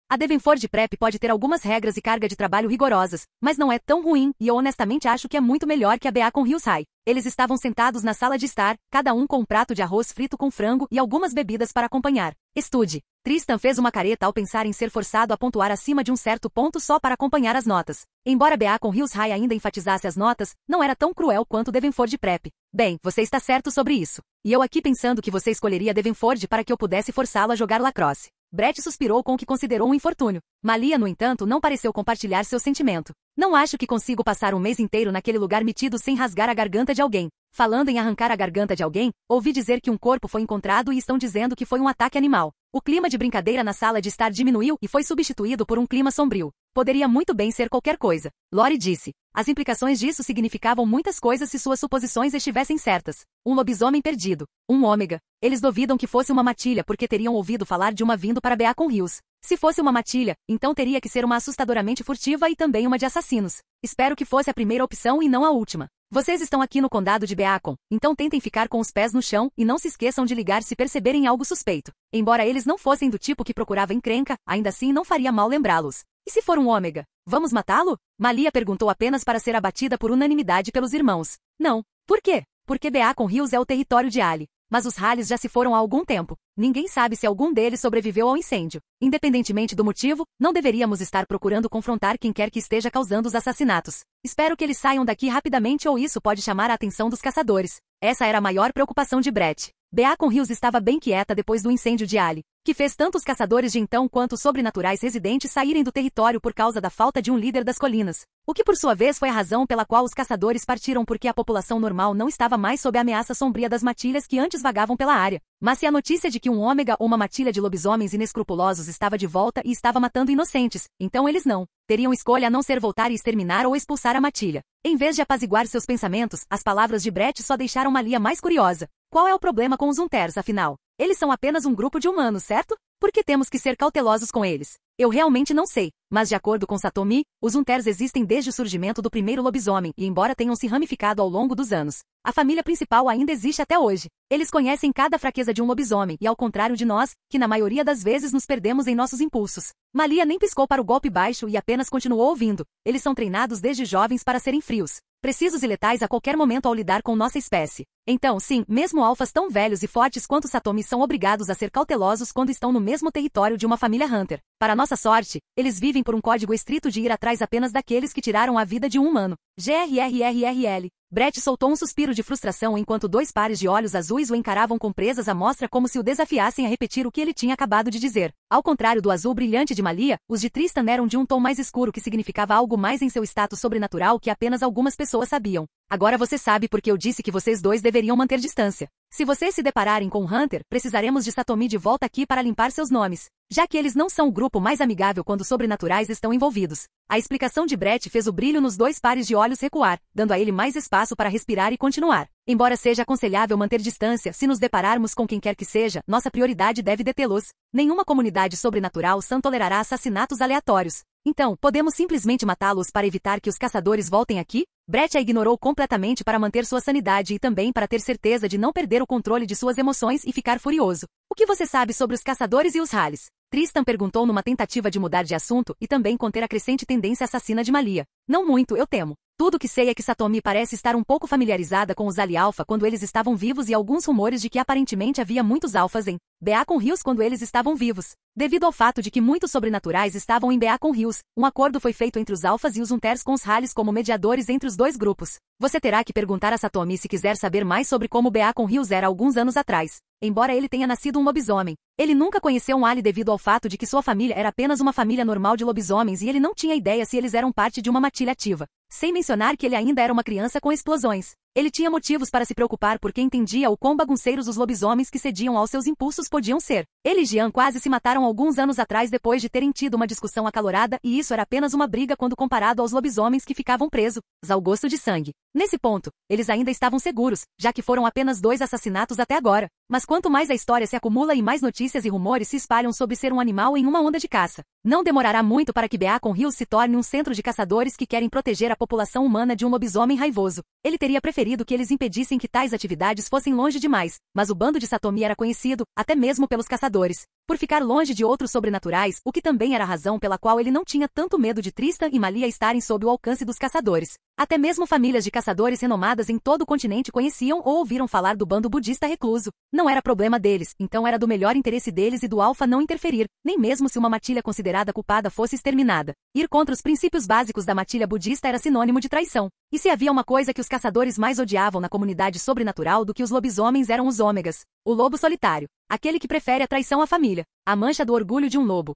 B: A Devonford Prep pode ter algumas regras e carga de trabalho rigorosas, mas não é tão ruim e eu honestamente acho que é muito melhor que a Beacon Hills High. Eles estavam sentados na sala de estar, cada um com um prato de arroz frito com frango e algumas bebidas para acompanhar. Estude. Tristan fez uma careta ao pensar em ser forçado a pontuar acima de um certo ponto só para acompanhar as notas. Embora Beacon Hills High ainda enfatizasse as notas, não era tão cruel quanto Devonford Prep. Bem, você está certo sobre isso. E eu aqui pensando que você escolheria Devonford para que eu pudesse forçá-lo a jogar lacrosse. Brett suspirou com o que considerou um infortúnio. Malia, no entanto, não pareceu compartilhar seu sentimento. Não acho que consigo passar um mês inteiro naquele lugar metido sem rasgar a garganta de alguém. Falando em arrancar a garganta de alguém, ouvi dizer que um corpo foi encontrado e estão dizendo que foi um ataque animal. O clima de brincadeira na sala de estar diminuiu e foi substituído por um clima sombrio. Poderia muito bem ser qualquer coisa. Lori disse. As implicações disso significavam muitas coisas se suas suposições estivessem certas. Um lobisomem perdido. Um ômega. Eles duvidam que fosse uma matilha porque teriam ouvido falar de uma vindo para Beacon Hills. Se fosse uma matilha, então teria que ser uma assustadoramente furtiva e também uma de assassinos. Espero que fosse a primeira opção e não a última. Vocês estão aqui no condado de Beacon, então tentem ficar com os pés no chão e não se esqueçam de ligar se perceberem algo suspeito. Embora eles não fossem do tipo que procurava encrenca, ainda assim não faria mal lembrá-los. E se for um ômega? Vamos matá-lo? Malia perguntou apenas para ser abatida por unanimidade pelos irmãos. Não. Por quê? Porque Beacon Hills é o território de Ali. Mas os Halles já se foram há algum tempo. Ninguém sabe se algum deles sobreviveu ao incêndio. Independentemente do motivo, não deveríamos estar procurando confrontar quem quer que esteja causando os assassinatos. Espero que eles saiam daqui rapidamente ou isso pode chamar a atenção dos caçadores. Essa era a maior preocupação de Brett. Beacon Hills estava bem quieta depois do incêndio de Ali, que fez tanto os caçadores de então quanto os sobrenaturais residentes saírem do território por causa da falta de um líder das colinas. O que por sua vez foi a razão pela qual os caçadores partiram porque a população normal não estava mais sob a ameaça sombria das matilhas que antes vagavam pela área. Mas se a notícia de que um ômega ou uma matilha de lobisomens inescrupulosos estava de volta e estava matando inocentes, então eles não teriam escolha a não ser voltar e exterminar ou expulsar a matilha. Em vez de apaziguar seus pensamentos, as palavras de Brett só deixaram Malia mais curiosa. Qual é o problema com os Unters, afinal? Eles são apenas um grupo de humanos, certo? Por que temos que ser cautelosos com eles? Eu realmente não sei, mas de acordo com Satomi, os Unters existem desde o surgimento do primeiro lobisomem e embora tenham se ramificado ao longo dos anos, a família principal ainda existe até hoje. Eles conhecem cada fraqueza de um lobisomem e ao contrário de nós, que na maioria das vezes nos perdemos em nossos impulsos. Malia nem piscou para o golpe baixo e apenas continuou ouvindo. Eles são treinados desde jovens para serem frios, precisos e letais a qualquer momento ao lidar com nossa espécie. Então, sim, mesmo alfas tão velhos e fortes quanto Satomi são obrigados a ser cautelosos quando estão no mesmo território de uma família Hunter. Para nossa sorte, eles vivem por um código estrito de ir atrás apenas daqueles que tiraram a vida de um humano. GRRRRL. Brett soltou um suspiro de frustração enquanto dois pares de olhos azuis o encaravam com presas à mostra como se o desafiassem a repetir o que ele tinha acabado de dizer. Ao contrário do azul brilhante de Malia, os de Tristan eram de um tom mais escuro que significava algo mais em seu status sobrenatural que apenas algumas pessoas sabiam. Agora você sabe porque eu disse que vocês dois deveriam manter distância. Se vocês se depararem com Hunter, precisaremos de Satomi de volta aqui para limpar seus nomes, já que eles não são o grupo mais amigável quando sobrenaturais estão envolvidos. A explicação de Brett fez o brilho nos dois pares de olhos recuar, dando a ele mais espaço para respirar e continuar. Embora seja aconselhável manter distância, se nos depararmos com quem quer que seja, nossa prioridade deve detê-los. Nenhuma comunidade sobrenatural sã tolerará assassinatos aleatórios. Então, podemos simplesmente matá-los para evitar que os caçadores voltem aqui? Brett a ignorou completamente para manter sua sanidade e também para ter certeza de não perder o controle de suas emoções e ficar furioso. O que você sabe sobre os caçadores e os Halles? Tristan perguntou numa tentativa de mudar de assunto e também conter a crescente tendência assassina de Malia. Não muito, eu temo. Tudo que sei é que Satomi parece estar um pouco familiarizada com os Ali Alpha quando eles estavam vivos e alguns rumores de que aparentemente havia muitos alfas em Beacon Hills quando eles estavam vivos. Devido ao fato de que muitos sobrenaturais estavam em Beacon Hills, um acordo foi feito entre os alfas e os Unters com os Halles como mediadores entre os dois grupos. Você terá que perguntar a Satomi se quiser saber mais sobre como Beacon Hills era alguns anos atrás. Embora ele tenha nascido um lobisomem, Ele nunca conheceu um Ali devido ao fato de que sua família era apenas uma família normal de lobisomens e ele não tinha ideia se eles eram parte de uma matilha ativa. Sem mencionar que ele ainda era uma criança com explosões. Ele tinha motivos para se preocupar porque entendia o quão bagunceiros os lobisomens que cediam aos seus impulsos podiam ser. Ele e Jean quase se mataram alguns anos atrás depois de terem tido uma discussão acalorada e isso era apenas uma briga quando comparado aos lobisomens que ficavam presos ao gosto de sangue. Nesse ponto, eles ainda estavam seguros, já que foram apenas 2 assassinatos até agora. Mas quanto mais a história se acumula e mais notícias e rumores se espalham sobre ser um animal em uma onda de caça, não demorará muito para que Beacon Hills se torne um centro de caçadores que querem proteger a população humana de um lobisomem raivoso. Ele teria preferido que eles impedissem que tais atividades fossem longe demais, mas o bando de Satomi era conhecido, até mesmo pelos caçadores, por ficar longe de outros sobrenaturais, o que também era a razão pela qual ele não tinha tanto medo de Tristan e Malia estarem sob o alcance dos caçadores. Até mesmo famílias de caçadores renomadas em todo o continente conheciam ou ouviram falar do bando budista recluso. Não era problema deles, então era do melhor interesse deles e do Alpha não interferir, nem mesmo se uma matilha considerada culpada fosse exterminada. Ir contra os princípios básicos da matilha budista era sinônimo de traição. E se havia uma coisa que os caçadores mais odiavam na comunidade sobrenatural do que os lobisomens eram os ômegas, o lobo solitário, aquele que prefere a traição à família, a mancha do orgulho de um lobo.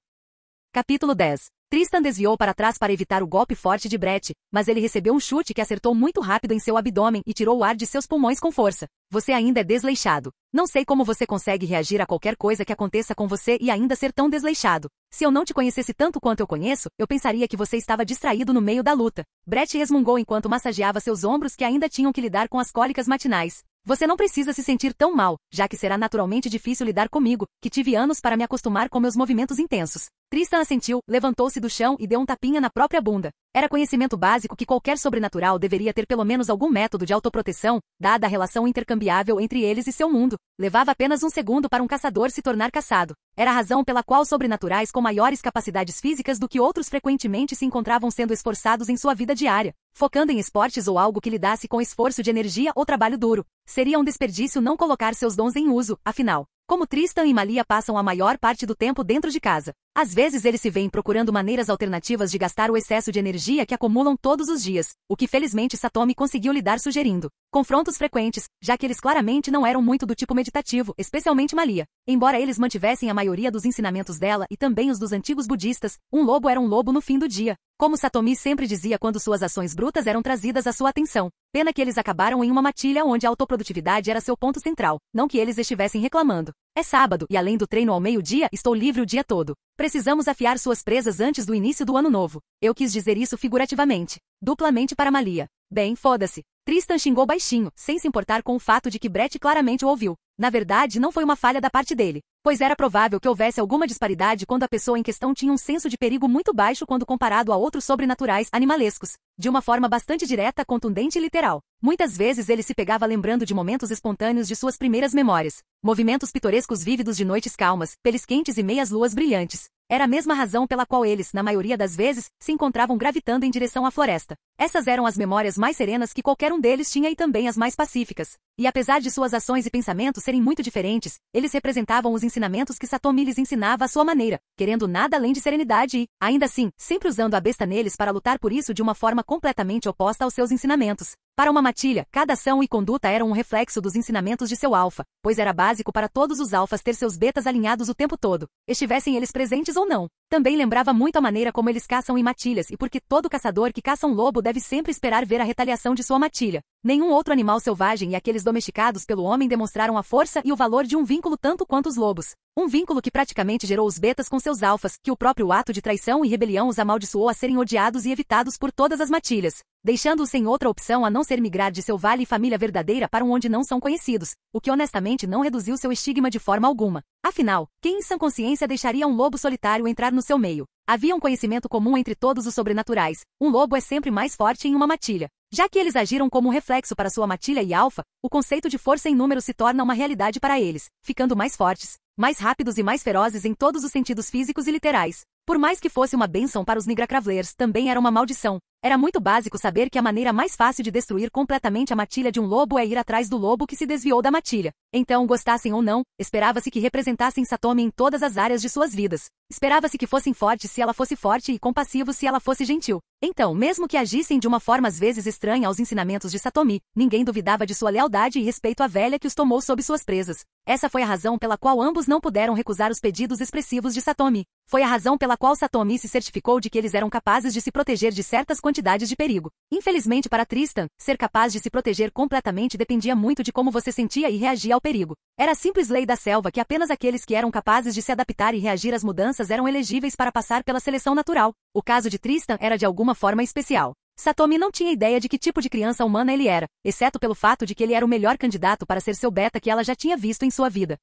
B: Capítulo 10. Tristan desviou para trás para evitar o golpe forte de Brett, mas ele recebeu um chute que acertou muito rápido em seu abdômen e tirou o ar de seus pulmões com força. Você ainda é desleixado. Não sei como você consegue reagir a qualquer coisa que aconteça com você e ainda ser tão desleixado. Se eu não te conhecesse tanto quanto eu conheço, eu pensaria que você estava distraído no meio da luta. Brett resmungou enquanto massageava seus ombros que ainda tinham que lidar com as cólicas matinais. Você não precisa se sentir tão mal, já que será naturalmente difícil lidar comigo, que tive anos para me acostumar com meus movimentos intensos. Tristan assentiu, levantou-se do chão e deu um tapinha na própria bunda. Era conhecimento básico que qualquer sobrenatural deveria ter pelo menos algum método de autoproteção, dada a relação intercambiável entre eles e seu mundo. Levava apenas um segundo para um caçador se tornar caçado. Era a razão pela qual sobrenaturais com maiores capacidades físicas do que outros frequentemente se encontravam sendo esforçados em sua vida diária, focando em esportes ou algo que lidasse com esforço de energia ou trabalho duro. Seria um desperdício não colocar seus dons em uso, afinal. Como Tristan e Malia passam a maior parte do tempo dentro de casa. Às vezes eles se veem procurando maneiras alternativas de gastar o excesso de energia que acumulam todos os dias, o que felizmente Satomi conseguiu lidar sugerindo. Confrontos frequentes, já que eles claramente não eram muito do tipo meditativo, especialmente Malia. Embora eles mantivessem a maioria dos ensinamentos dela e também os dos antigos budistas, um lobo era um lobo no fim do dia. Como Satomi sempre dizia quando suas ações brutas eram trazidas à sua atenção. Pena que eles acabaram em uma matilha onde a autoprodutividade era seu ponto central, não que eles estivessem reclamando. É sábado, e além do treino ao meio-dia, estou livre o dia todo. Precisamos afiar suas presas antes do início do ano novo. Eu quis dizer isso figurativamente. Duplamente para Malia. Bem, foda-se. Tristan xingou baixinho, sem se importar com o fato de que Brett claramente o ouviu. Na verdade, não foi uma falha da parte dele, pois era provável que houvesse alguma disparidade quando a pessoa em questão tinha um senso de perigo muito baixo quando comparado a outros sobrenaturais animalescos, de uma forma bastante direta, contundente e literal. Muitas vezes ele se pegava lembrando de momentos espontâneos de suas primeiras memórias, movimentos pitorescos vívidos de noites calmas, peles quentes e meias luas brilhantes. Era a mesma razão pela qual eles, na maioria das vezes, se encontravam gravitando em direção à floresta. Essas eram as memórias mais serenas que qualquer um deles tinha e também as mais pacíficas. E apesar de suas ações e pensamentos serem muito diferentes, eles representavam os ensinamentos que Satomi lhes ensinava à sua maneira, querendo nada além de serenidade e, ainda assim, sempre usando a besta neles para lutar por isso de uma forma completamente oposta aos seus ensinamentos. Para uma matilha, cada ação e conduta eram um reflexo dos ensinamentos de seu alfa, pois era básico para todos os alfas ter seus betas alinhados o tempo todo, estivessem eles presentes ou não. Também lembrava muito a maneira como eles caçam em matilhas e porque todo caçador que caça um lobo deve sempre esperar ver a retaliação de sua matilha. Nenhum outro animal selvagem e aqueles domesticados pelo homem demonstraram a força e o valor de um vínculo tanto quanto os lobos. Um vínculo que praticamente gerou os betas com seus alfas, que o próprio ato de traição e rebelião os amaldiçoou a serem odiados e evitados por todas as matilhas, deixando-os sem outra opção a não ser migrar de seu vale e família verdadeira para onde não são conhecidos, o que honestamente não reduziu seu estigma de forma alguma. Afinal, quem em sã consciência deixaria um lobo solitário entrar no seu meio? Havia um conhecimento comum entre todos os sobrenaturais: um lobo é sempre mais forte em uma matilha. Já que eles agiram como um reflexo para sua matilha e alfa, o conceito de força em número se torna uma realidade para eles, ficando mais fortes, mais rápidos e mais ferozes em todos os sentidos físicos e literais. Por mais que fosse uma bênção para os Nigra Cravelers, também era uma maldição, Era muito básico saber que a maneira mais fácil de destruir completamente a matilha de um lobo é ir atrás do lobo que se desviou da matilha. Então, gostassem ou não, esperava-se que representassem Satomi em todas as áreas de suas vidas. Esperava-se que fossem fortes se ela fosse forte e compassivos se ela fosse gentil. Então, mesmo que agissem de uma forma às vezes estranha aos ensinamentos de Satomi, ninguém duvidava de sua lealdade e respeito à velha que os tomou sob suas presas. Essa foi a razão pela qual ambos não puderam recusar os pedidos expressivos de Satomi. Foi a razão pela qual Satomi se certificou de que eles eram capazes de se proteger de certas quantidades de perigo. Infelizmente para Tristan, ser capaz de se proteger completamente dependia muito de como você sentia e reagia ao perigo. Era a simples lei da selva que apenas aqueles que eram capazes de se adaptar e reagir às mudanças eram elegíveis para passar pela seleção natural. O caso de Tristan era de alguma forma especial. Satomi não tinha ideia de que tipo de criança humana ele era, exceto pelo fato de que ele era o melhor candidato para ser seu beta que ela já tinha visto em sua vida.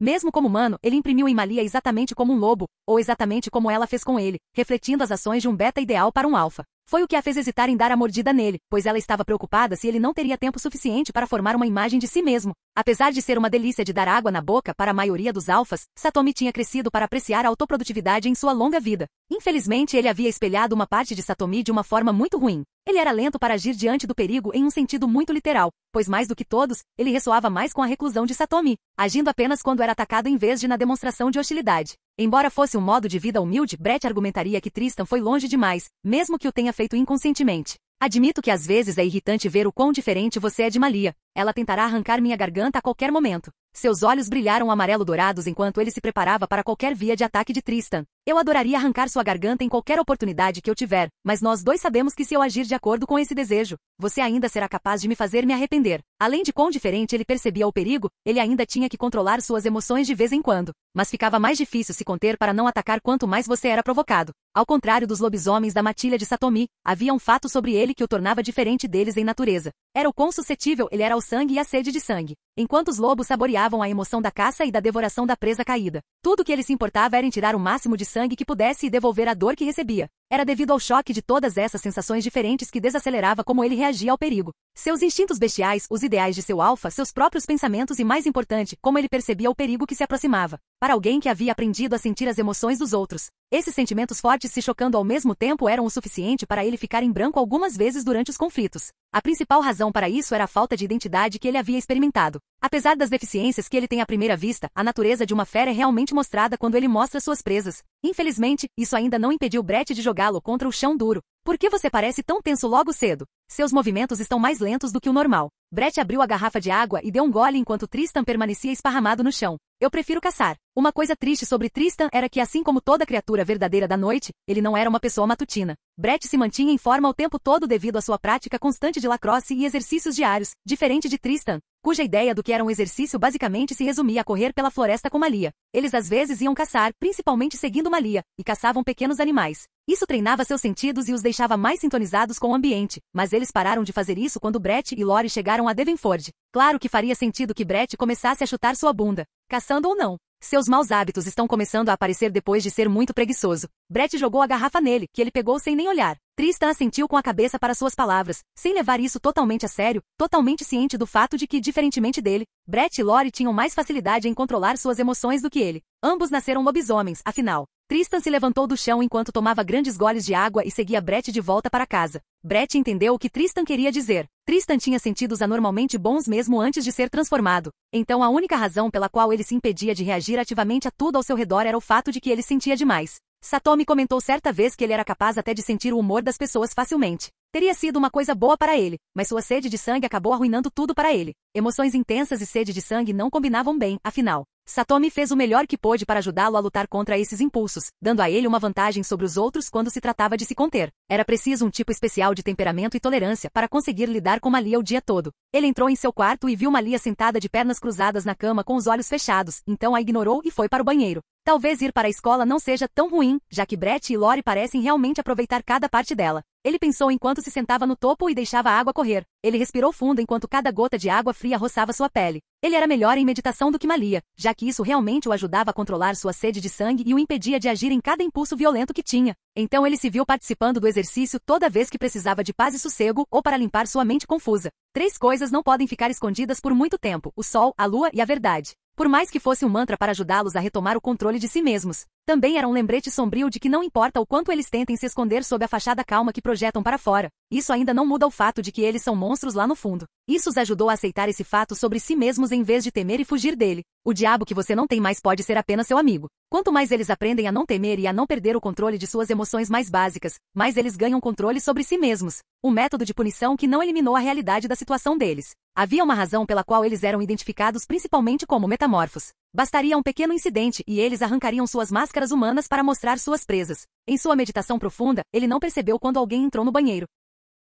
B: Mesmo como humano, ele imprimiu em Malia exatamente como um lobo, ou exatamente como ela fez com ele, refletindo as ações de um beta ideal para um alfa. Foi o que a fez hesitar em dar a mordida nele, pois ela estava preocupada se ele não teria tempo suficiente para formar uma imagem de si mesmo. Apesar de ser uma delícia de dar água na boca para a maioria dos alfas, Satomi tinha crescido para apreciar a autoprodutividade em sua longa vida. Infelizmente, ele havia espelhado uma parte de Satomi de uma forma muito ruim. Ele era lento para agir diante do perigo em um sentido muito literal, pois mais do que todos, ele ressoava mais com a reclusão de Satomi, agindo apenas quando era atacado em vez de na demonstração de hostilidade. Embora fosse um modo de vida humilde, Brett argumentaria que Tristan foi longe demais, mesmo que o tenha feito inconscientemente. Admito que às vezes é irritante ver o quão diferente você é de Malia. Ela tentará arrancar minha garganta a qualquer momento. Seus olhos brilharam amarelo-dourados enquanto ele se preparava para qualquer via de ataque de Tristan. Eu adoraria arrancar sua garganta em qualquer oportunidade que eu tiver, mas nós dois sabemos que se eu agir de acordo com esse desejo, você ainda será capaz de me fazer me arrepender. Além de quão diferente ele percebia o perigo, ele ainda tinha que controlar suas emoções de vez em quando. Mas ficava mais difícil se conter para não atacar quanto mais você era provocado. Ao contrário dos lobisomens da matilha de Satomi, havia um fato sobre ele que o tornava diferente deles em natureza. Era o quão suscetível ele era ao sangue e à sede de sangue. Enquanto os lobos saboreavam a emoção da caça e da devoração da presa caída, tudo que ele se importava era em tirar o máximo de sangue que pudesse e devolver a dor que recebia. Era devido ao choque de todas essas sensações diferentes que desacelerava como ele reagia ao perigo. Seus instintos bestiais, os ideais de seu alfa, seus próprios pensamentos e, mais importante, como ele percebia o perigo que se aproximava. Para alguém que havia aprendido a sentir as emoções dos outros, esses sentimentos fortes se chocando ao mesmo tempo eram o suficiente para ele ficar em branco algumas vezes durante os conflitos. A principal razão para isso era a falta de identidade que ele havia experimentado. Apesar das deficiências que ele tem à primeira vista, a natureza de uma fera é realmente mostrada quando ele mostra suas presas. Infelizmente, isso ainda não impediu Brett de jogá-lo contra o chão duro. Por que você parece tão tenso logo cedo? Seus movimentos estão mais lentos do que o normal. Brett abriu a garrafa de água e deu um gole enquanto Tristan permanecia esparramado no chão. Eu prefiro caçar. Uma coisa triste sobre Tristan era que, assim como toda criatura verdadeira da noite, ele não era uma pessoa matutina. Brett se mantinha em forma o tempo todo devido à sua prática constante de lacrosse e exercícios diários, diferente de Tristan, cuja ideia do que era um exercício basicamente se resumia a correr pela floresta com Malia. Eles às vezes iam caçar, principalmente seguindo Malia, e caçavam pequenos animais. Isso treinava seus sentidos e os deixava mais sintonizados com o ambiente, mas eles pararam de fazer isso quando Brett e Lori chegaram a Devonford. Claro que faria sentido que Brett começasse a chutar sua bunda, caçando ou não. Seus maus hábitos estão começando a aparecer depois de ser muito preguiçoso. Brett jogou a garrafa nele, que ele pegou sem nem olhar. Tristan assentiu com a cabeça para suas palavras, sem levar isso totalmente a sério, totalmente ciente do fato de que, diferentemente dele, Brett e Lori tinham mais facilidade em controlar suas emoções do que ele. Ambos nasceram lobisomens, afinal. Tristan se levantou do chão enquanto tomava grandes goles de água e seguia Brett de volta para casa. Brett entendeu o que Tristan queria dizer. Tristan tinha sentidos anormalmente bons mesmo antes de ser transformado. Então a única razão pela qual ele se impedia de reagir ativamente a tudo ao seu redor era o fato de que ele sentia demais. Satomi comentou certa vez que ele era capaz até de sentir o humor das pessoas facilmente. Teria sido uma coisa boa para ele, mas sua sede de sangue acabou arruinando tudo para ele. Emoções intensas e sede de sangue não combinavam bem, afinal. Satomi fez o melhor que pôde para ajudá-lo a lutar contra esses impulsos, dando a ele uma vantagem sobre os outros quando se tratava de se conter. Era preciso um tipo especial de temperamento e tolerância para conseguir lidar com Malia o dia todo. Ele entrou em seu quarto e viu Malia sentada de pernas cruzadas na cama com os olhos fechados, então a ignorou e foi para o banheiro. Talvez ir para a escola não seja tão ruim, já que Brett e Lori parecem realmente aproveitar cada parte dela. Ele pensou enquanto se sentava no topo e deixava a água correr. Ele respirou fundo enquanto cada gota de água fria roçava sua pele. Ele era melhor em meditação do que Malia, já que isso realmente o ajudava a controlar sua sede de sangue e o impedia de agir em cada impulso violento que tinha. Então ele se viu participando do exercício toda vez que precisava de paz e sossego ou para limpar sua mente confusa. 3 coisas não podem ficar escondidas por muito tempo: o sol, a lua e a verdade. Por mais que fosse um mantra para ajudá-los a retomar o controle de si mesmos, Também era um lembrete sombrio de que não importa o quanto eles tentem se esconder sob a fachada calma que projetam para fora, isso ainda não muda o fato de que eles são monstros lá no fundo. Isso os ajudou a aceitar esse fato sobre si mesmos em vez de temer e fugir dele. O diabo que você não tem mais pode ser apenas seu amigo. Quanto mais eles aprendem a não temer e a não perder o controle de suas emoções mais básicas, mais eles ganham controle sobre si mesmos. Um método de punição que não eliminou a realidade da situação deles. Havia uma razão pela qual eles eram identificados principalmente como metamorfos. Bastaria um pequeno incidente e eles arrancariam suas máscaras humanas para mostrar suas presas. Em sua meditação profunda, ele não percebeu quando alguém entrou no banheiro.